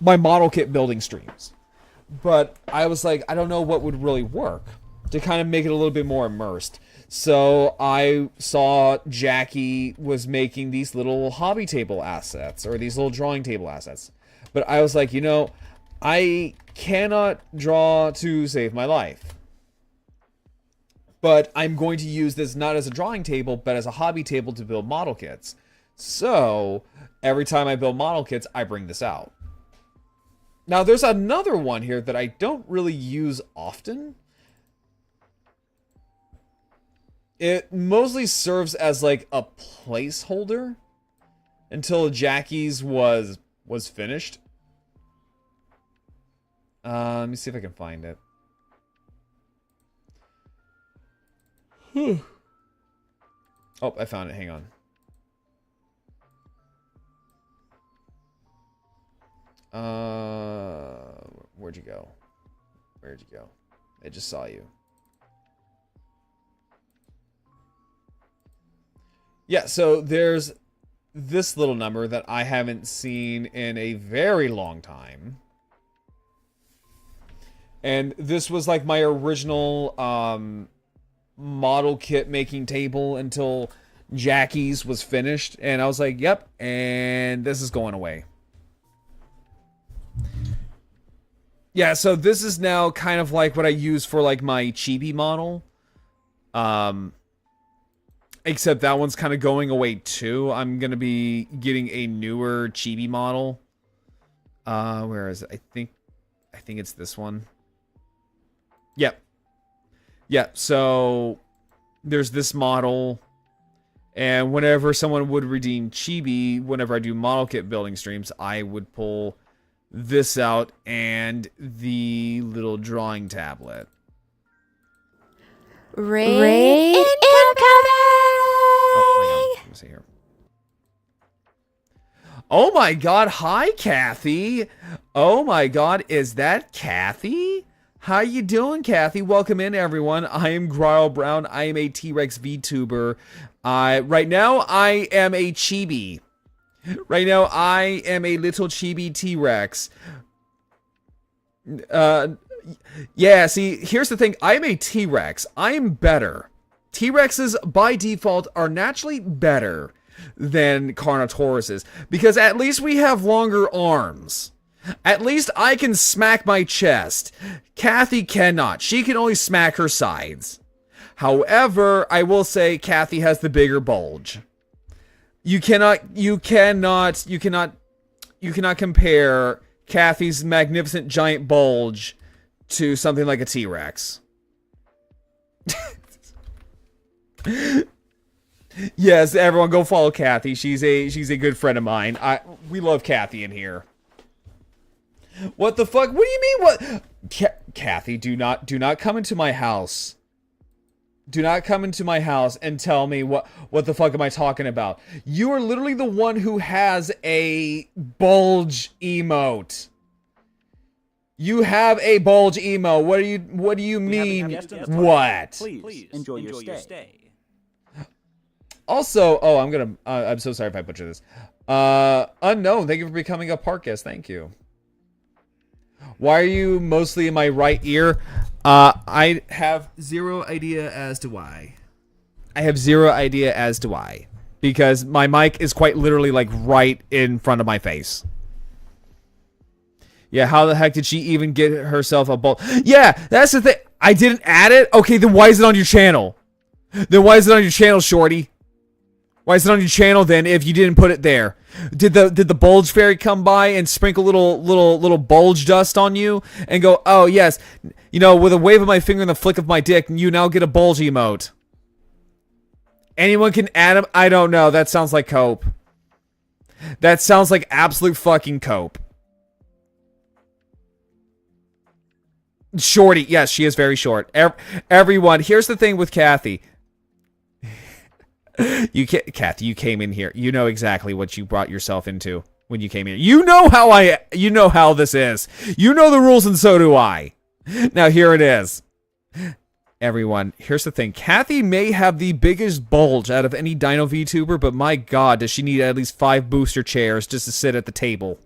Speaker 1: my model kit building streams. But I was like, I don't know what would really work to kind of make it a little bit more immersed. So I saw Jackie was making these little hobby table assets, or these little drawing table assets. But I was like, you know, I cannot draw to save my life. But I'm going to use this not as a drawing table, but as a hobby table to build model kits. So every time I build model kits, I bring this out. Now, there's another one here that I don't really use often. It mostly serves as like a placeholder until Jackie's was finished. Let me see if I can find it. Oh, I found it. Hang on. Where'd you go? Where'd you go? I just saw you. Yeah, so there's this little number that I haven't seen in a very long time. And this was like my original model kit making table until Jackie's was finished. And I was like, yep, and this is going away. Yeah, so this is now kind of like what I use for like my chibi model. Except that one's kind of going away too. I'm going to be getting a newer chibi model. Where is it? I think it's this one. Yep. Yeah, so there's this model. And whenever someone would redeem chibi, whenever I do model kit building streams, I would pull this out and the little drawing tablet.
Speaker 9: Raid incoming!
Speaker 1: Oh, hang on. Let me see here. Oh my god, hi Kathy. Oh my god, is that Kathy? How you doing, Kathy? Welcome in, everyone. I am Gryle Brown. I am a T-Rex VTuber. Right now, I am a chibi. Right now, I am a little chibi T-Rex. Yeah, see, here's the thing. I'm a T-Rex. I'm better. T-Rexes, by default, are naturally better than Carnotauruses. Because at least we have longer arms. At least I can smack my chest. Kathy cannot. She can only smack her sides. However, I will say Kathy has the bigger bulge. You cannot compare Kathy's magnificent giant bulge to something like a T-Rex. Yes, everyone go follow Kathy. She's a good friend of mine. We love Kathy in here. What the fuck? What do you mean? What? Kathy, do not come into my house. Do not come into my house and tell me what the fuck am I talking about? You are literally the one who has a bulge emote. You have a bulge emo. What do you mean? What?
Speaker 8: Please enjoy your stay.
Speaker 1: Also, oh, I'm so sorry if I butcher this. Unknown, thank you for becoming a park guest. Thank you. Why are you mostly in my right ear? I have zero idea as to why. I have zero idea as to why. Because my mic is quite literally like right in front of my face. Yeah, how the heck did she even get herself a bulge? Yeah, that's the thing. I didn't add it? Okay, then why is it on your channel? Then why is it on your channel, shorty? Why is it on your channel then if you didn't put it there? Did the bulge fairy come by and sprinkle little bulge dust on you and go, oh yes, you know, with a wave of my finger and the flick of my dick, you now get a bulge emote. Anyone can add him? I don't know. That sounds like cope. That sounds like absolute fucking cope. Shorty. Yes, she is very short. Everyone, here's the thing with Kathy. Kathy, you came in here. You know exactly what you brought yourself into when you came here. You know how this is. You know the rules, and so do I. Now, here it is. Everyone, here's the thing. Kathy may have the biggest bulge out of any Dino VTuber, but my god, does she need at least 5 booster chairs just to sit at the table.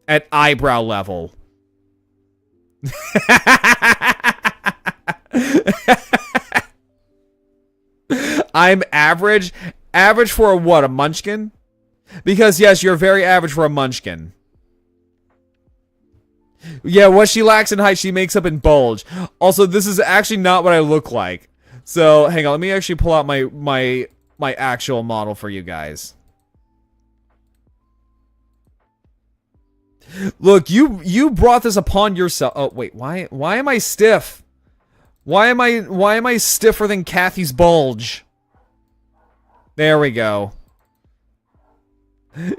Speaker 1: At eyebrow level. I'm average. Average for a what? A munchkin? Because, yes, you're very average for a munchkin. Yeah, what she lacks in height, she makes up in bulge. Also, this is actually not what I look like. So, hang on. Let me actually pull out my actual model for you guys. Look, you brought this upon yourself. Oh, wait. Why am I stiff? Why am I stiffer than Kathy's bulge? There we go.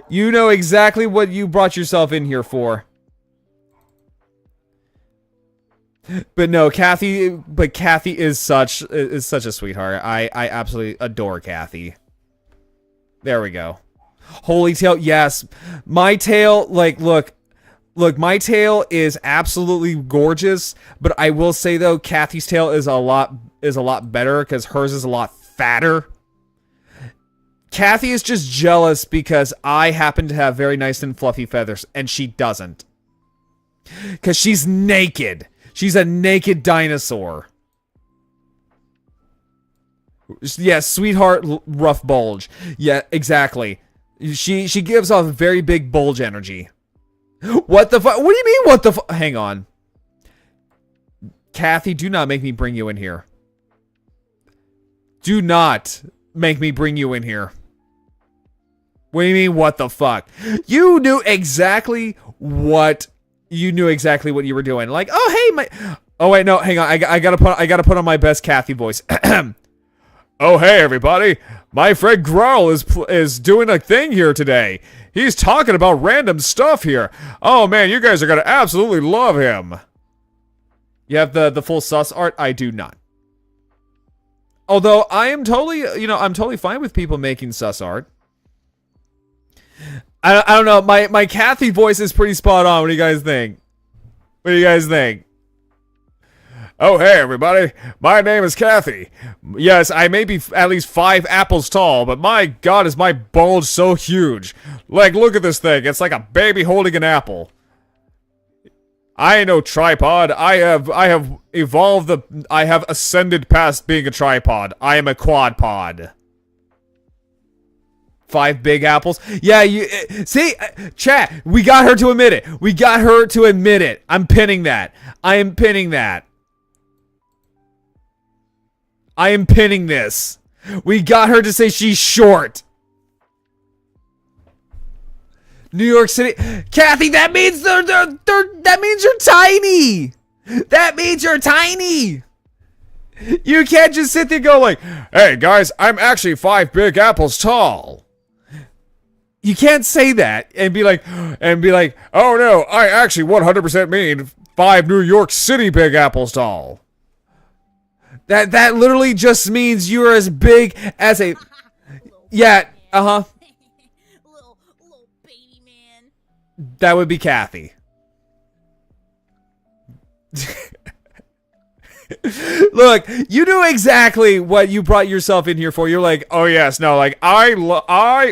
Speaker 1: You know exactly what you brought yourself in here for. But no, Kathy is such a sweetheart. I absolutely adore Kathy. There we go. Holy tail, yes. My tail, like, look, my tail is absolutely gorgeous, but I will say though, Kathy's tail is a lot better because hers is a lot fatter. Kathy is just jealous because I happen to have very nice and fluffy feathers, and she doesn't. Because she's naked. She's a naked dinosaur. Yeah, sweetheart, rough bulge. Yeah, exactly. She gives off very big bulge energy. What the fuck? What do you mean, what the fuck? Hang on. Kathy, do not make me bring you in here. Do not make me bring you in here. What do you mean, what the fuck? You knew exactly what you were doing. Like, oh hey, oh wait, no, hang on. I gotta put on my best Kathy voice. Oh hey everybody, my friend Growl is doing a thing here today. He's talking about random stuff here. Oh man, you guys are gonna absolutely love him. You have the full sus art? I do not. Although I am totally, I'm totally fine with people making sus art. I don't know. My Kathy voice is pretty spot on. What do you guys think? What do you guys think? Oh, hey, everybody. My name is Kathy. Yes, I may be at least 5 apples tall, but my god, is my bulge so huge. Like, look at this thing. It's like a baby holding an apple. I ain't no tripod. I have ascended past being a tripod. I am a quad pod. 5 big apples. Yeah, see, chat, we got her to admit it. We got her to admit it. I'm pinning that. I am pinning that. I am pinning this. We got her to say she's short. New York City. Kathy, that means that means you're tiny. That means you're tiny. You can't just sit there and go like, hey guys, I'm actually 5 big apples tall. You can't say that and be like, oh no, I actually 100% mean 5 New York City big apples tall. That literally just means you're as big as a, yeah,
Speaker 2: little baby man.
Speaker 1: That would be Kathy. Look, you knew exactly what you brought yourself in here for. You're like, oh yes, no, like I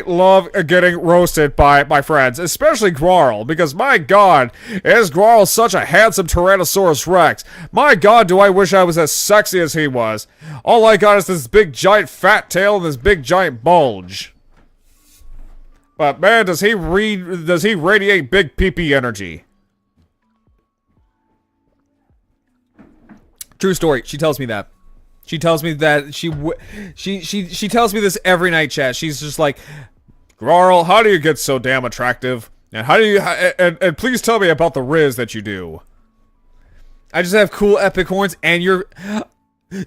Speaker 1: love getting roasted by my friends, especially Grarl, because my god, is Grarl such a handsome Tyrannosaurus Rex. My god, do I wish I was as sexy as he was. All I got is this big giant fat tail and this big giant bulge. But man, does he radiate big pee-pee energy. True story. She tells me that. She tells me that she tells me this every night, chat. She's just like, Grarl, how do you get so damn attractive? And how do you and please tell me about the riz that you do. I just have cool epic horns, and you're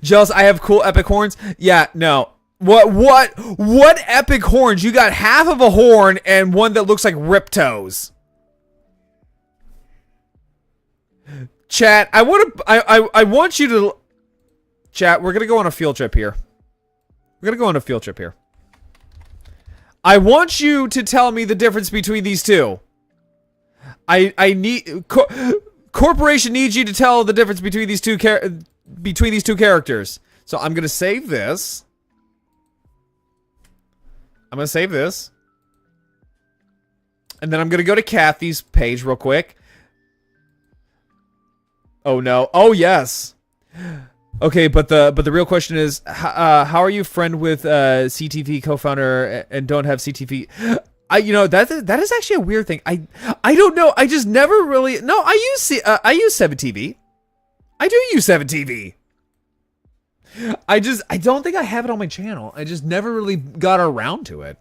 Speaker 1: jealous. I have cool epic horns. Yeah, no. What epic horns? You got half of a horn and one that looks like Ripto's. Chat, I want you to... Chat, we're gonna go on a field trip here. I want you to tell me the difference between these two. I need... Corporation needs you to tell the difference between these two characters. So I'm gonna save this. And then I'm gonna go to Kathy's page real quick. Oh no. Oh yes. Okay, but the real question is, how are you friend with CTV co-founder and don't have CTV? That is actually a weird thing. I don't know. I just never really. No, I use 7TV. I do use 7TV. I don't think I have it on my channel. I just never really got around to it.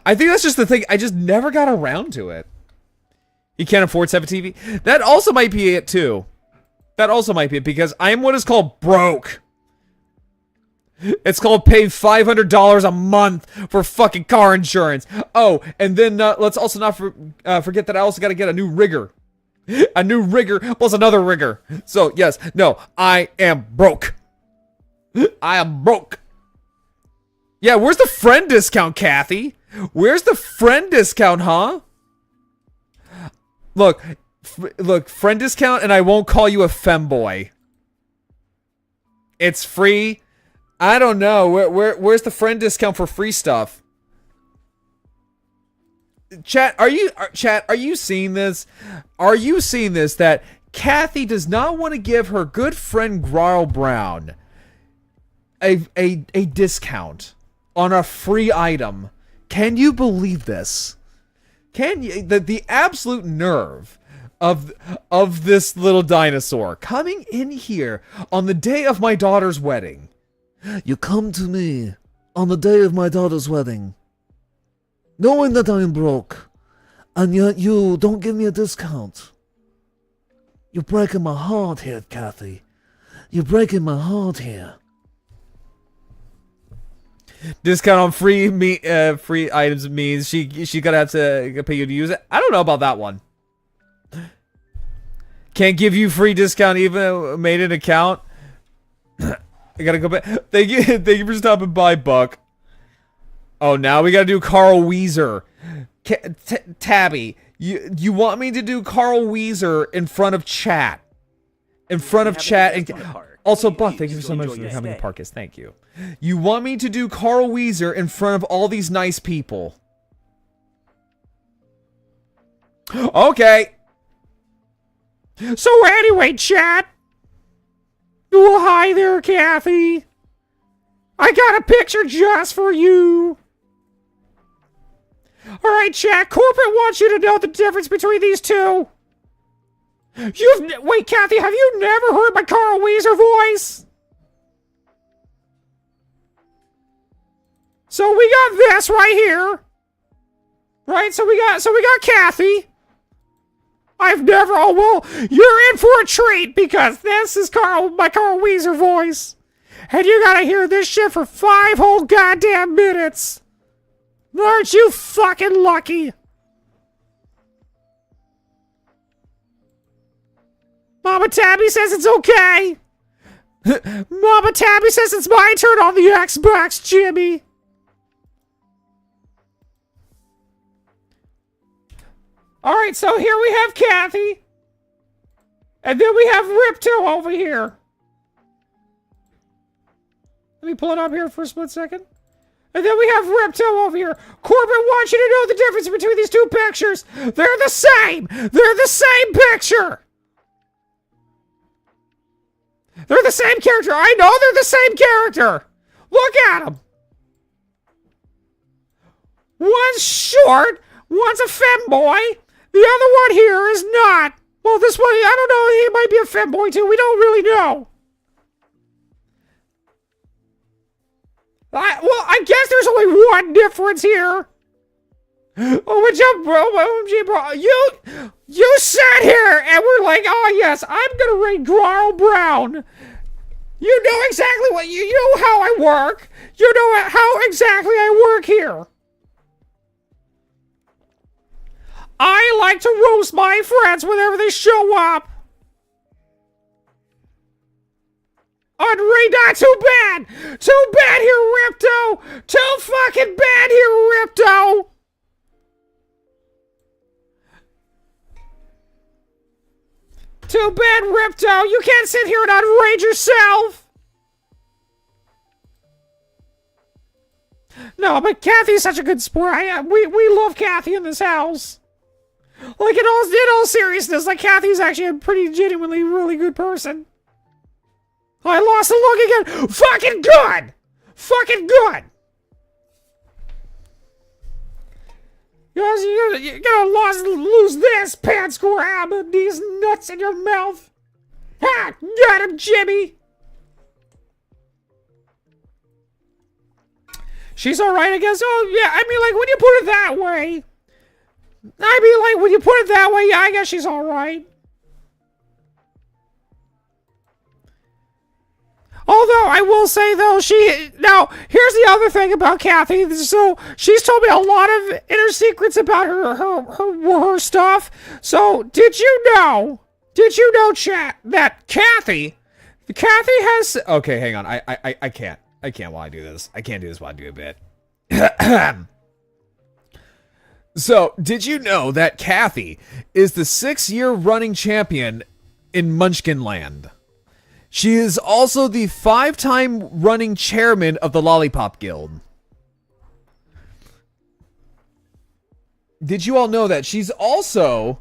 Speaker 1: I think that's just the thing. I just never got around to it. You can't afford 7TV? That also might be it too. That also might be it because I'm what is called broke. It's called paying $500 a month for fucking car insurance. Oh, and then let's also not forget that I also got to get a new rigger. A new rigger plus another rigger. So, yes, no, I am broke. I am broke. Yeah, where's the friend discount, Kathy? Where's the friend discount, huh? Look, friend discount, and I won't call you a femboy. It's free. I don't know. Where's the friend discount for free stuff? Chat, are you seeing this? Are you seeing this? That Kathy does not want to give her good friend Grarl Brown a discount on a free item. Can you believe this? Can you? The absolute nerve of this little dinosaur coming in here on the day of my daughter's wedding.
Speaker 6: You come to me on the day of my daughter's wedding, knowing that I'm broke, and yet you don't give me a discount. You're breaking my heart here, Kathy. You're breaking my heart here.
Speaker 1: Discount on free items means she gotta have to pay you to use it. I don't know about that one. Can't give you free discount even made an account. I gotta go back. Thank you for stopping by, Buck. Oh, now we gotta do Carl Weezer. Tabby, you want me to do Carl Weezer in front of chat? In front of chat and also Buck, thank you so much for coming to Parkus. Thank you. You want me to do Carl Weezer in front of all these nice people? Okay. So anyway, chat. Oh, hi there, Kathy. I got a picture just for you. Alright, chat. Corporate wants you to know the difference between these two. Wait, Kathy, have you never heard my Carl Weezer voice? So we got this right here. Right, so we got Kathy. Oh, well, you're in for a treat because this is my Carl Weezer voice. And you gotta hear this shit for 5 whole goddamn minutes. Aren't you fucking lucky? Mama Tabby says it's okay. Mama Tabby says it's my turn on the Xbox, Jimmy. Alright, so here we have Kathy. And then we have Ripto over here. Let me pull it up here for a split second. And then we have Ripto over here. Corbin wants you to know the difference between these two pictures. They're the same. They're the same picture. They're the same character. I know they're the same character. Look at them. One's short. One's a femboy. The other one here is not. Well, this one, I don't know. He might be a femboy too. We don't really know. I guess there's only one difference here. Oh, what's up, bro? OMG, bro. You sat here and we're like, oh, yes, I'm going to rate Grarl Brown. You know exactly what you know how I work. You know how exactly I work here. I like to roast my friends whenever they show up. Andre, not too bad. Too bad here, Ripto. Too fucking bad here, Ripto. Too bad, Ripto. You can't sit here and outrage yourself. No, but Kathy's such a good sport. We love Kathy in this house. Like, in all seriousness, like, Kathy's actually a pretty genuinely really good person. I lost the look again. Fucking good. Fucking good. You're gonna lose this, pants grab, these nuts in your mouth. Ha! Got him, Jimmy. She's alright, I guess. Oh, yeah, I mean, like, when you put it that way. I mean, like, when you put it that way, yeah, I guess she's alright. Although, I will say, though, now, here's the other thing about Kathy. So, she's told me a lot of inner secrets about her stuff. So, did you know, chat, that Kathy has, okay, hang on, I can't while I do this. I can't do this while I do a bit. So, did you know that Kathy is the 6-year running champion in Munchkin Land? She is also the 5-time running chairman of the Lollipop Guild. Did you all know that? She's also...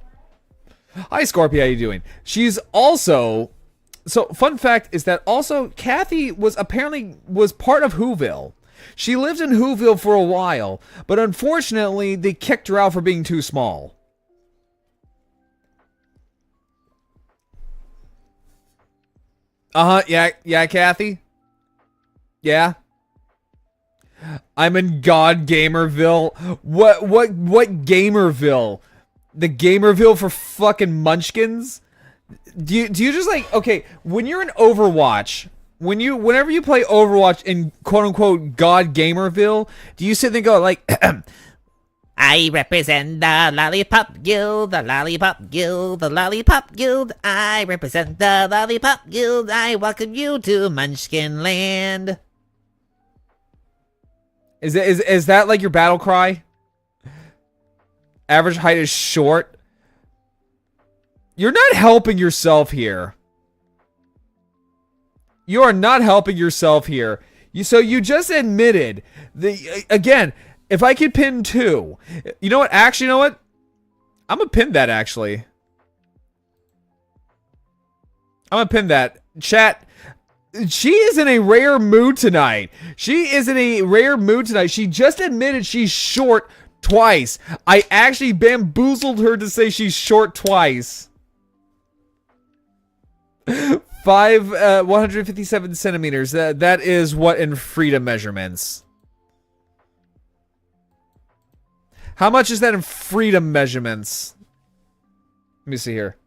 Speaker 1: Hi, Scorpio, how you doing? She's also... So, fun fact is that also Kathy was part of Whoville. She lived in Whoville for a while, but unfortunately, they kicked her out for being too small. Yeah, Kathy? Yeah? I'm in God Gamerville. What Gamerville? The Gamerville for fucking Munchkins? Do you just like, okay, when you're in Overwatch, whenever you play Overwatch in quote unquote God Gamerville, do you sit there and go like, I represent the Lollipop Guild, the Lollipop Guild, the Lollipop Guild. I represent the Lollipop Guild. I welcome you to Munchkin Land. Is that like your battle cry? Average height is short. You're not helping yourself here. You are not helping yourself here. So you just admitted again. If I could pin 2, you know what? Actually, you know what? I'm gonna pin that. Actually, I'm gonna pin that. Chat. She is in a rare mood tonight. She just admitted she's short twice. I actually bamboozled her to say she's short twice. 157 centimeters. That is what in freedom measurements. How much is that in freedom measurements? Let me see here.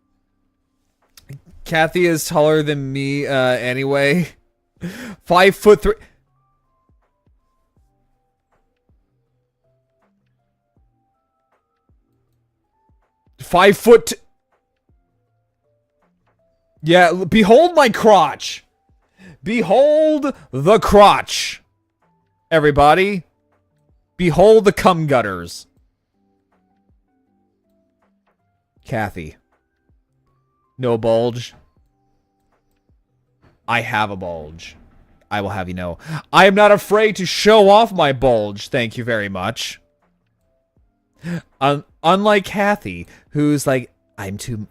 Speaker 1: Kathy is taller than me anyway. 5'3". 5 foot. Yeah, behold my crotch. Behold the crotch. Everybody. Behold the cum gutters. Kathy. No bulge. I have a bulge. I will have you know. I am not afraid to show off my bulge. Thank you very much. Unlike Kathy, who's like, I'm too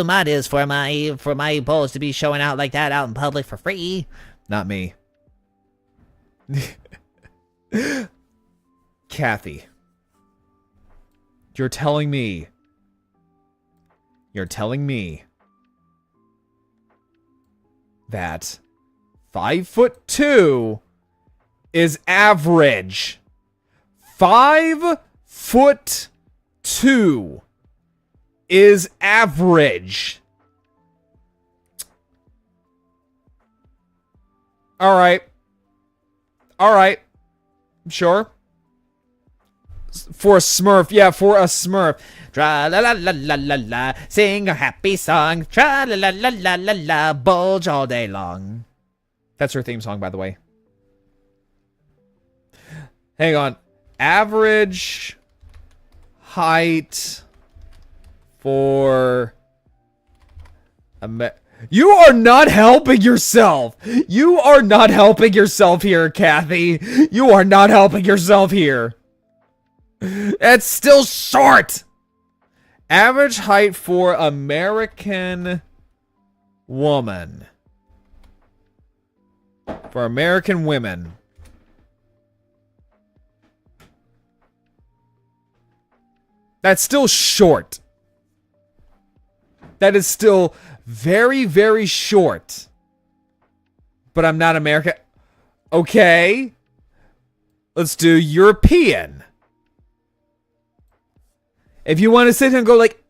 Speaker 1: modest for my bulge to be showing out like that out in public for free. Not me. Kathy. You're telling me that 5'2" is average. 5'2" is average. Alright. Alright. Sure. For a Smurf. Yeah, for a Smurf. Tra la la la la la la. Sing a happy song. Tra la la la la la la. Bulge all day long. That's her theme song, by the way. Hang on. Average height for you are not helping yourself. You are not helping yourself here, Kathy. You are not helping yourself here. That's still short. Average height for American woman. For American women. That's still short. That is still very, very short. But I'm not American. Okay. Let's do European. If you want to sit here and go like,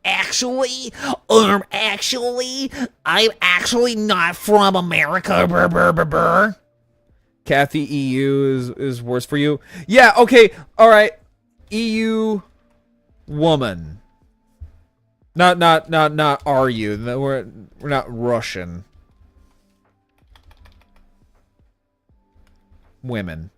Speaker 1: actually, I'm actually not from America. Brr, brr, brr, brr. Kathy, EU is worse for you. Yeah, okay, all right. EU woman. Not are you? We're not Russian. Women.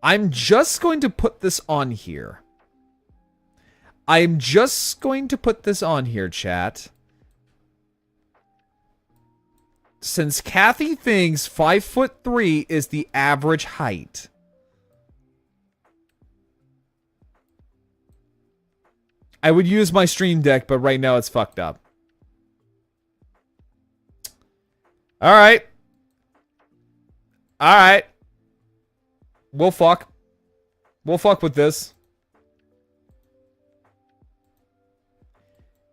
Speaker 1: I'm just going to put this on here. I'm just going to put this on here, chat. Since Kathy thinks 5'3" is the average height. I would use my stream deck, but right now it's fucked up. Alright. Alright. We'll fuck. We'll fuck with this.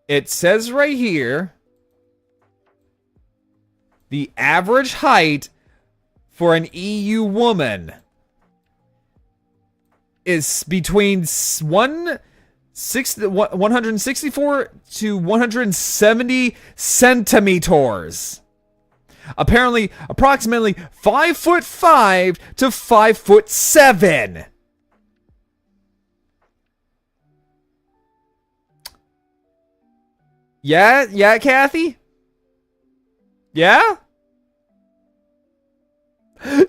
Speaker 1: It says right here, the average height for an EU woman is between 164 to 170 centimeters. Apparently, approximately 5'5" to 5'7". Yeah, Kathy? Yeah?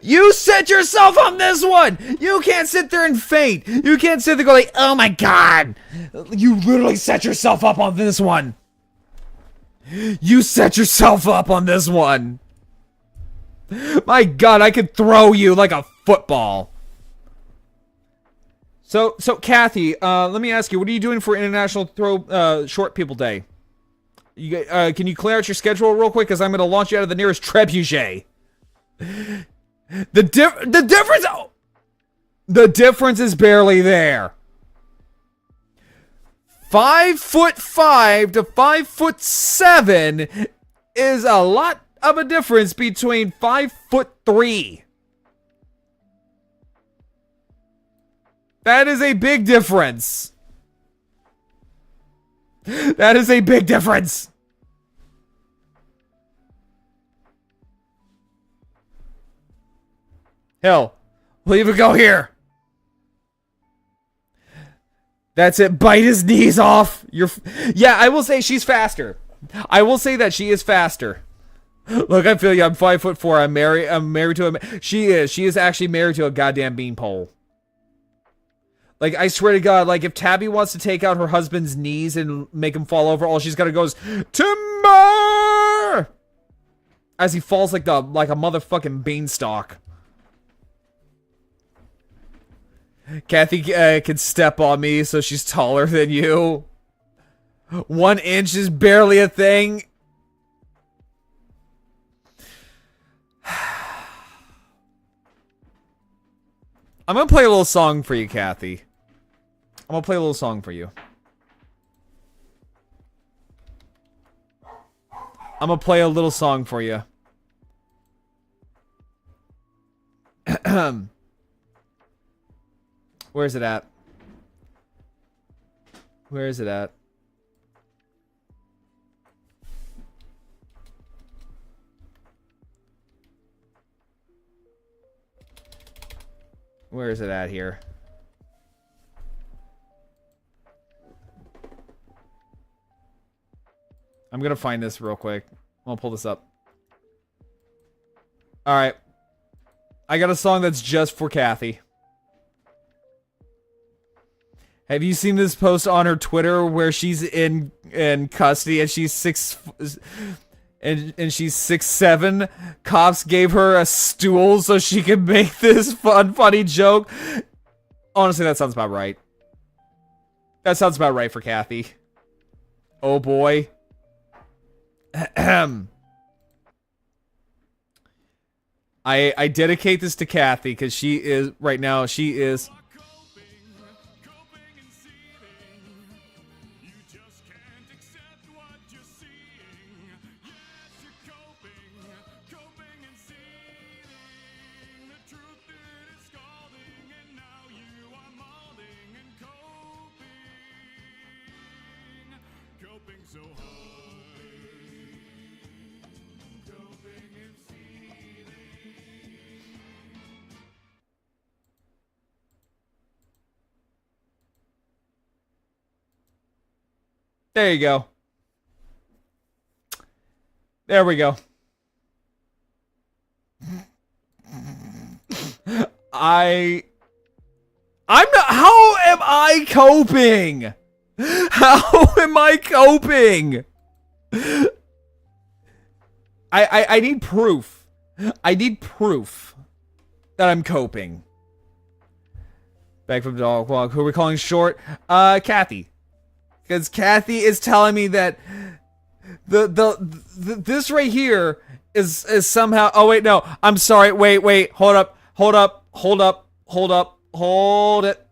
Speaker 1: You set yourself on this one! You can't sit there and faint! You can't sit there and go like, oh my god! You literally set yourself up on this one! You set yourself up on this one! My god, I could throw you like a football! So Kathy, let me ask you, what are you doing for International Short People Day? Can you clear out your schedule real quick? Because I'm going to launch you out of the nearest trebuchet. The difference is barely there. 5'5" to 5'7" is a lot of a difference between 5'3". That is a big difference. That is a big difference. Hell, we'll even go here. That's it. Bite his knees off. Yeah, I will say she's faster. I will say that she is faster. Look, I feel you. I'm 5'4". I'm married to a. She is. She is actually married to a goddamn beanpole. Like, I swear to God, like, if Tabby wants to take out her husband's knees and make him fall over, all she's gotta go is, Timber! As he falls like a motherfucking beanstalk. Kathy can step on me, so she's taller than you. 1 inch is barely a thing. I'm gonna play a little song for you, Kathy. I'm gonna play a little song for you. I'm gonna play a little song for you. Where's it at? Where is it at? Where is it at here? I'm gonna find this real quick. I'll pull this up. Alright. I got a song that's just for Kathy. Have you seen this post on her Twitter where she's in custody and she's 6'7"? Cops gave her a stool so she could make this funny joke. Honestly, that sounds about right. That sounds about right for Kathy. Oh boy. I dedicate this to Kathy because she is right now. She is. There you go. There we go. I'm not. How am I coping? How am I coping? I need proof. I need proof that I'm coping. Back from dog walk. Who are we calling short? Kathy. Because Kathy is telling me that this right here is somehow. Oh wait, no. I'm sorry. Wait. Hold up. Hold it.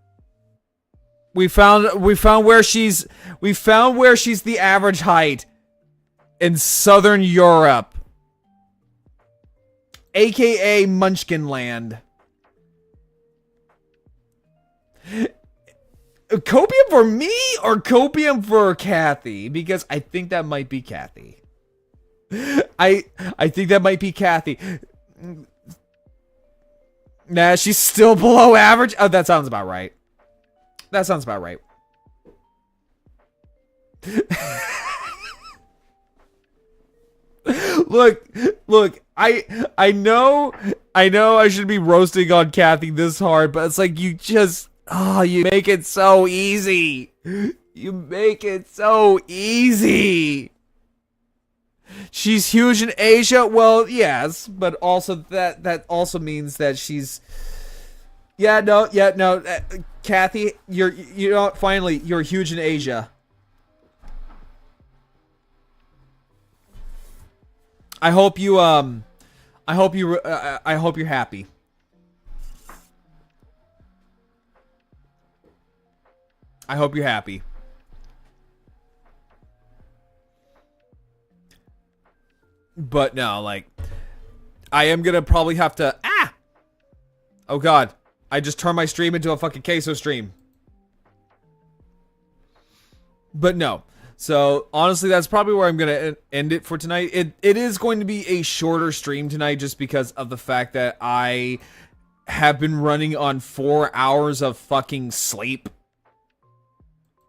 Speaker 1: We found where she's the average height in Southern Europe, aka Munchkin Land. Copium for me or copium for Kathy? Because I think that might be Kathy. I think that might be Kathy. Nah, she's still below average. Oh, that sounds about right. That sounds about right. Look, I know I should be roasting on Kathy this hard, but it's like you just you make it so easy. You make it so easy. She's huge in Asia. Well, yes, but also that also means that she's no. Kathy, finally you're huge in Asia. I hope you're happy. I hope you're happy. But no, like, I am gonna probably have to. Oh god, I just turned my stream into a fucking queso stream. But no. So, honestly, that's probably where I'm going to end it for tonight. It is going to be a shorter stream tonight just because of the fact that I have been running on 4 hours of fucking sleep.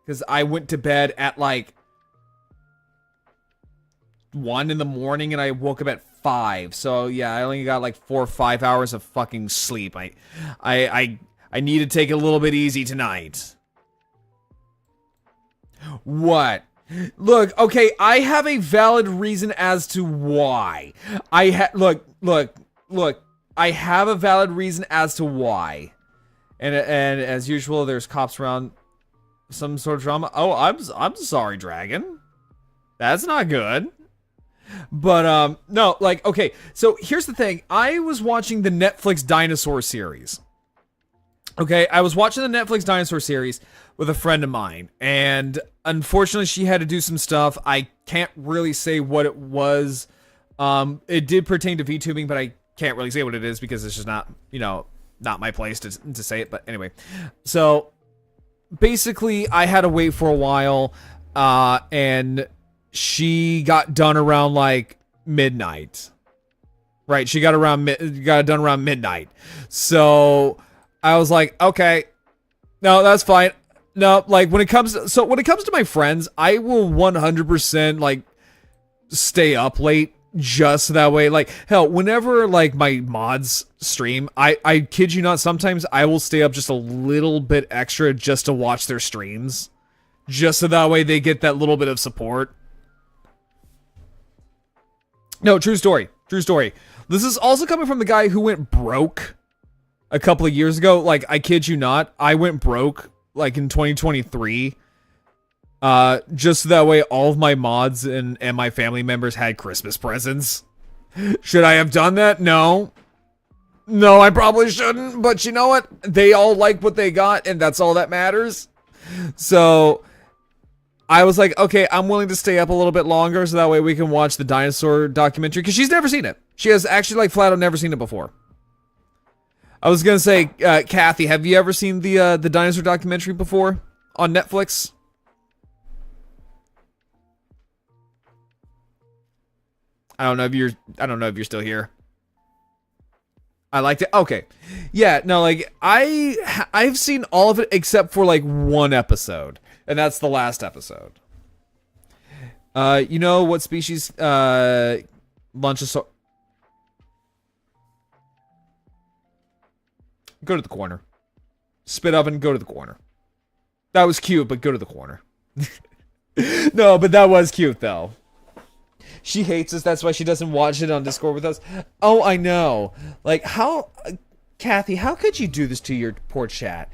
Speaker 1: Because I went to bed at like 1 in the morning and I woke up at 5. So, yeah, I only got like 4 or 5 hours of fucking sleep. I need to take it a little bit easy tonight. What? Look, okay, I have a valid reason as to why. Look, I have a valid reason as to why. And as usual, there's cops around, some sort of drama. Oh, I'm sorry, Dragon. That's not good. But no, like, okay, so here's the thing. I was watching the Netflix Dinosaur series. Okay, I was watching the Netflix Dinosaur series with a friend of mine, and unfortunately she had to do some stuff. I can't really say what it was. It did pertain to VTubing, but I can't really say what it is because it's just not, not my place to say it, but anyway. So, basically, I had to wait for a while, and she got done around like midnight. Right, she got got done around midnight. So I was like, okay, no, that's fine. No, like when it comes to my friends, I will 100% like stay up late just so that way. Like hell, whenever like my mods stream, I kid you not, sometimes I will stay up just a little bit extra just to watch their streams, just so that way they get that little bit of support. No, true story. True story. This is also coming from the guy who went broke a couple of years ago. Like, I kid you not, I went broke, like, in 2023. Just so that way all of my mods and my family members had Christmas presents. Should I have done that? No. No, I probably shouldn't, but you know what? They all like what they got, and that's all that matters. So I was like, okay, I'm willing to stay up a little bit longer so that way we can watch the dinosaur documentary, because she's never seen it. She has actually, like, flat out never seen it before. I was gonna say, Kathy, have you ever seen the dinosaur documentary before on Netflix? I don't know if you're still here. I liked it. Okay. Yeah, no, like I've seen all of it except for like one episode, and that's the last episode. You know what species Lunchosaurus. Go to the corner. Spit oven, go to the corner. That was cute, but go to the corner. No, but that was cute though. She hates us, that's why she doesn't watch it on Discord with us. Oh, I know. Like, how... Kathy, how could you do this to your poor chat?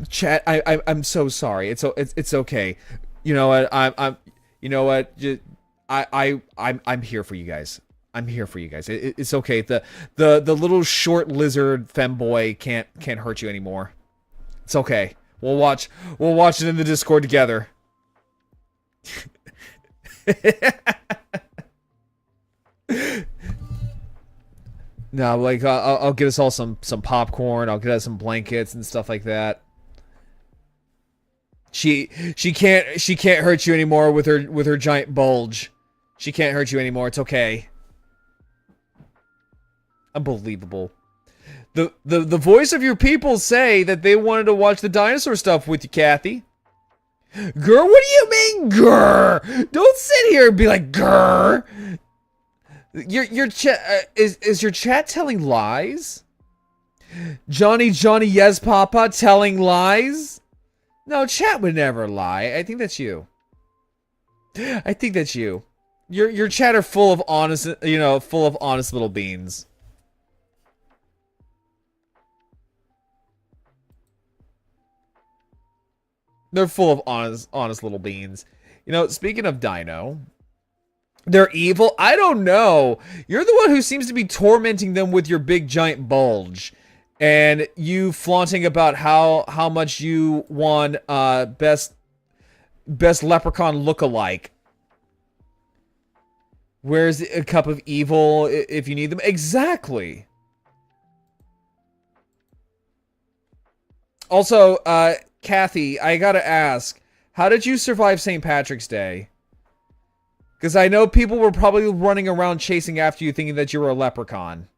Speaker 1: Chat, I'm so sorry. It's okay. You know what? You know what? I'm here for you guys. I'm here for you guys. It's okay. The little short lizard femboy can't hurt you anymore. It's okay. We'll watch it in the Discord together. No, like I'll get us all some popcorn. I'll get us some blankets and stuff like that. She can't hurt you anymore with her giant bulge. She can't hurt you anymore. It's okay. Unbelievable. The voice of your people say that they wanted to watch the dinosaur stuff with you, Kathy. Grr, what do you mean, grr? Don't sit here and be like, grr. Your chat is your chat telling lies? Johnny, yes, Papa, telling lies? No, chat would never lie. I think that's you. I think that's you. Your chat are full of honest, full of honest little beans. They're full of honest little beans. You know, speaking of Dino, they're evil? I don't know. You're the one who seems to be tormenting them with your big giant bulge. And you flaunting about how much you won best leprechaun lookalike. Where's a cup of evil if you need them? Exactly. Also, Kathy, I gotta ask, how did you survive St. Patrick's Day? Because I know people were probably running around chasing after you thinking that you were a leprechaun.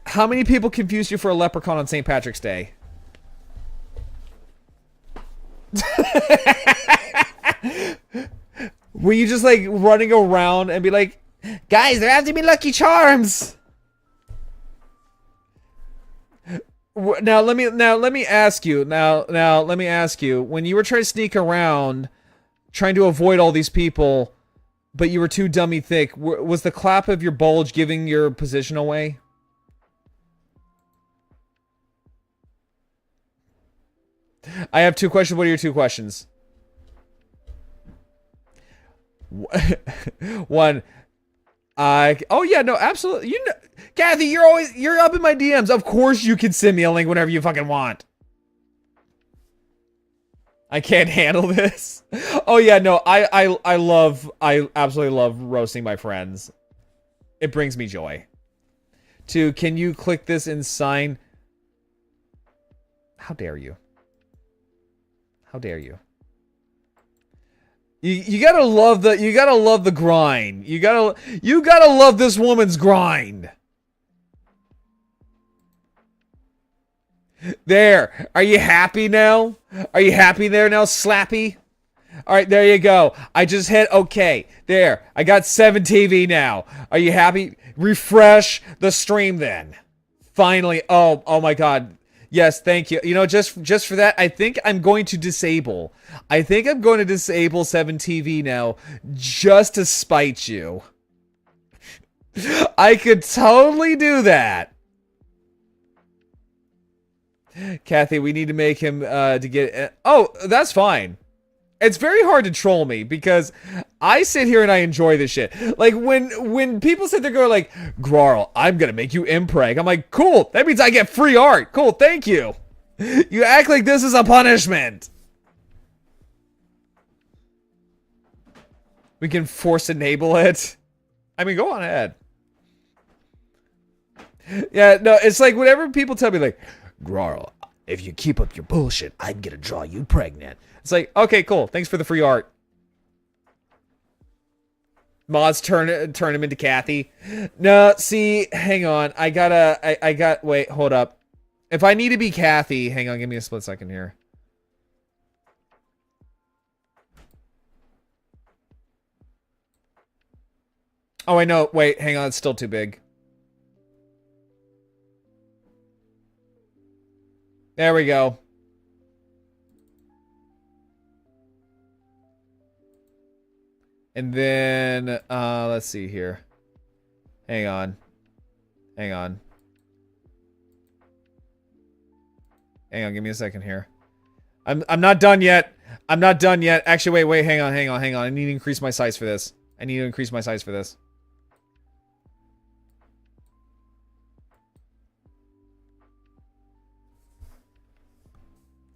Speaker 1: How many people confused you for a leprechaun on St. Patrick's Day? Were you just like running around and be like, guys, there have to be Lucky Charms? Now let me ask you. Let me ask you. When you were trying to sneak around, trying to avoid all these people, but you were too dummy thick, was the clap of your bulge giving your position away? I have two questions. What are your two questions? One. Oh yeah, no, absolutely. You know, Kathy, you're up in my DMs. Of course you can send me a link whenever you fucking want. I can't handle this. Oh yeah, no, I absolutely love roasting my friends. It brings me joy. to, can you click this and sign? How dare you? How dare you? You gotta love the grind. You gotta love this woman's grind. There. Are you happy now? Are you happy there now, Slappy? Alright, there you go. I just hit okay. There. I got 7 TV now. Are you happy? Refresh the stream then. Finally. Oh my god. Yes, thank you. You know, just for that, I think I'm going to disable. I think I'm going to disable 7 TV now, just to spite you. I could totally do that. Kathy, we need to make him to get. Oh, that's fine. It's very hard to troll me because I sit here and I enjoy this shit. Like when people sit there going like, Grarl, I'm gonna make you impreg. I'm like, cool. That means I get free art. Cool, thank you. You act like this is a punishment. We can force enable it. I mean, go on ahead. Yeah, no, it's like whenever people tell me like, Grarl, if you keep up your bullshit, I'm gonna draw you pregnant. It's like, okay, cool. Thanks for the free art. Mods turn him into Kathy. No, see, hang on. Wait, hold up. If I need to be Kathy, hang on, give me a split second here. Oh, I know. Wait, hang on. It's still too big. There we go. And then, let's see here. Hang on. Hang on. Hang on, give me a second here. I'm not done yet. I'm not done yet. Actually, wait, hang on. I need to increase my size for this.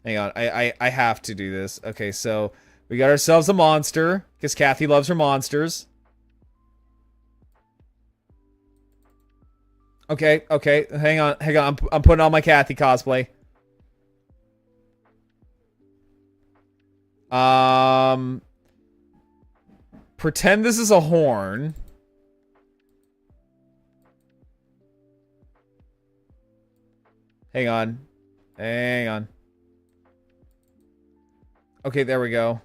Speaker 1: Hang on, I have to do this. Okay, so we got ourselves a monster, because Kathy loves her monsters. Okay, hang on, I'm putting on my Kathy cosplay. Pretend this is a horn. Hang on. Okay, there we go.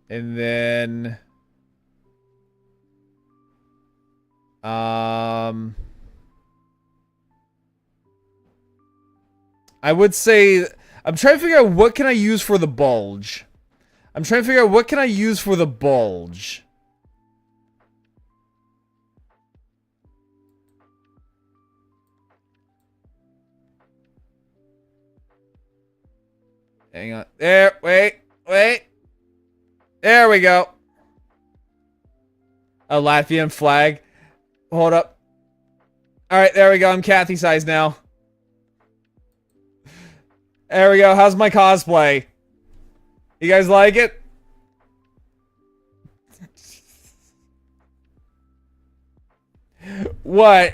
Speaker 1: And then... I would say... I'm trying to figure out what can I use for the bulge. Hang on. There, wait. There we go. A Latvian flag. Hold up. Alright, there we go. I'm Kathy size now. There we go. How's my cosplay? You guys like it? What?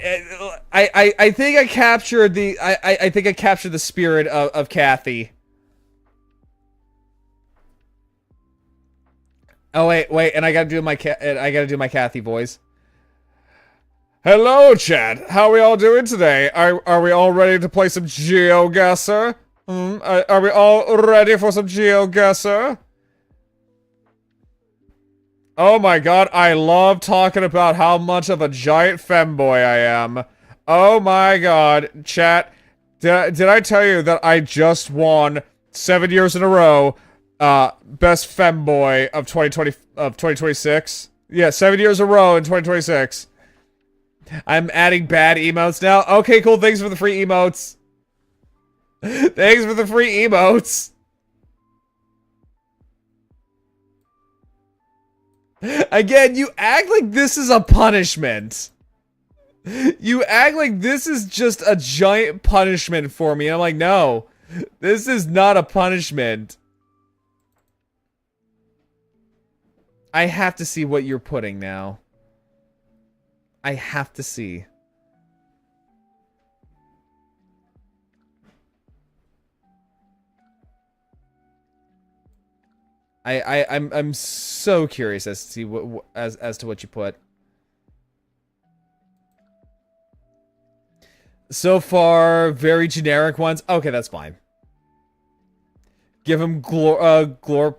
Speaker 1: I think I captured the I think I captured the spirit of Kathy. Oh wait, and I gotta do my Kathy voice. Hello, chat. How are we all doing today? Are we all ready to play some GeoGuessr? Are we all ready for some GeoGuessr? Oh my god, I love talking about how much of a giant femboy I am. Oh my god, chat. Did I tell you that I just won 7 years in a row? Best femboy of 2026. Yeah, 7 years in a row in 2026. I'm adding bad emotes now. Okay, cool. Thanks for the free emotes. Thanks for the free emotes. Again, you act like this is a punishment. You act like this is just a giant punishment for me. I'm like, no. This is not a punishment. I have to see what you're putting now. I have to see. I'm so curious as to see what as to what you put. So far, very generic ones. Okay, that's fine. Give him glorp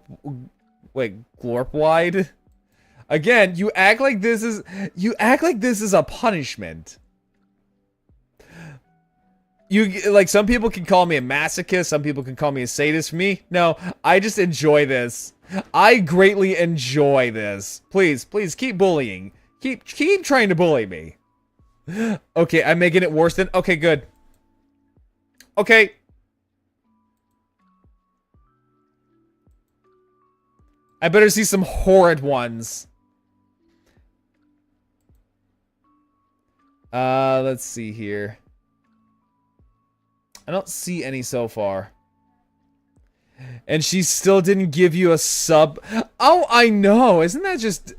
Speaker 1: wide. Again, you act like this is a punishment. You like, some people can call me a masochist, some people can call me a sadist. For me, no, I just enjoy this. I greatly enjoy this. Please keep bullying. Keep trying to bully me. Okay, I'm making it worse than... Okay, good. Okay. I better see some horrid ones. Let's see here. I don't see any so far. And she still didn't give you a sub. Oh, I know. Isn't that just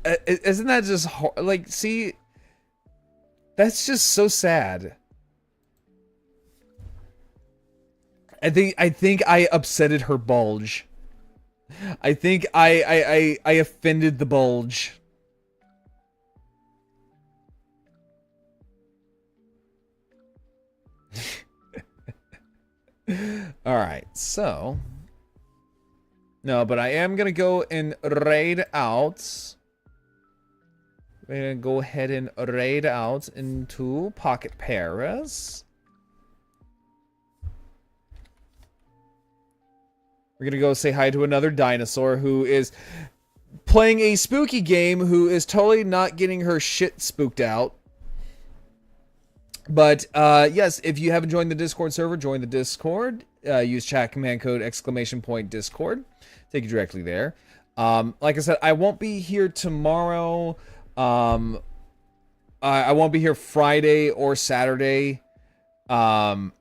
Speaker 1: like, see, that's just so sad. I think I upsetted her bulge. I think I offended the bulge. All right, so no, but I am gonna go and raid out. We're gonna go ahead and raid out into Pocket Paris. We're gonna go say hi to another dinosaur who is playing a spooky game, who is totally not getting her shit spooked out. But yes, if you haven't joined the Discord server, join the Discord. Use chat command code !Discord. Take you directly there. Like I said, I won't be here tomorrow. I won't be here Friday or Saturday. Saj,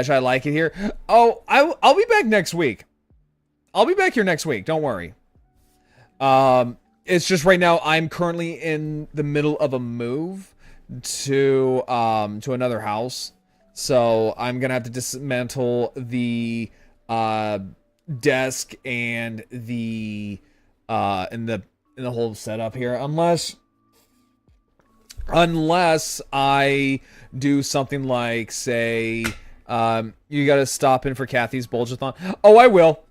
Speaker 1: I like it here. Oh, I'll be back next week. I'll be back here next week. Don't worry. It's just right now I'm currently in the middle of a move to another house. So I'm gonna have to dismantle the desk and the whole setup here, unless I do something like, say, you gotta stop in for Kathy's Bulgeathon. Oh, I will.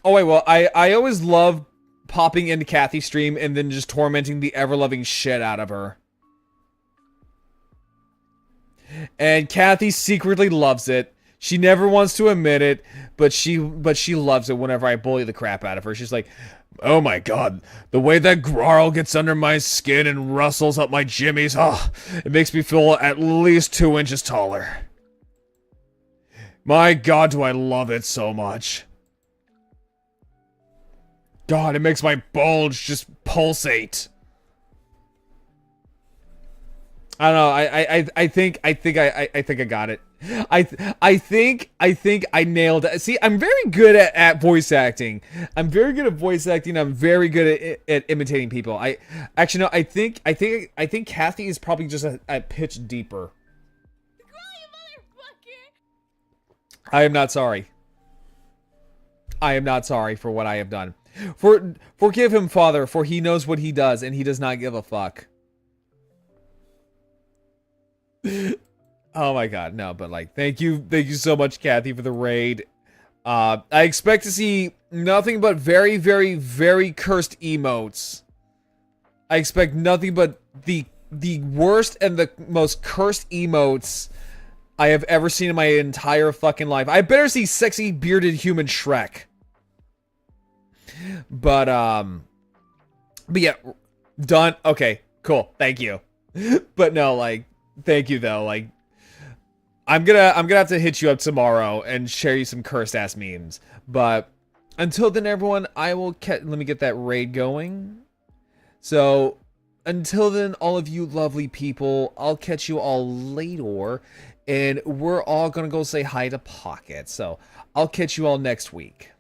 Speaker 1: I always love popping into Kathy's stream and then just tormenting the ever-loving shit out of her. And Kathy secretly loves it. She never wants to admit it, but she loves it whenever I bully the crap out of her. She's like, oh my god, the way that Grarl gets under my skin and rustles up my jimmies, oh, it makes me feel at least 2 inches taller. My god, do I love it so much. God, it makes my bulge just pulsate. I don't know. I think I got it. I think I nailed it. See, I'm very good at voice acting. I'm very good at voice acting. I'm very good at imitating people. I think Kathy is probably just a pitch deeper. I am not sorry. I am not sorry for what I have done. Forgive him, Father, for he knows what he does, and he does not give a fuck. Oh my god, no, but like, thank you so much, Kathy, for the raid. I expect to see nothing but very, very, very cursed emotes. I expect nothing but the worst and the most cursed emotes I have ever seen in my entire fucking life. I better see sexy bearded human Shrek. But yeah, done. Okay, cool. Thank you. But no, like, thank you though. Like, I'm gonna have to hit you up tomorrow and share you some cursed ass memes. But until then, everyone, I will let me get that raid going. So until then, all of you lovely people, I'll catch you all later, and we're all gonna go say hi to Pocket. So I'll catch you all next week.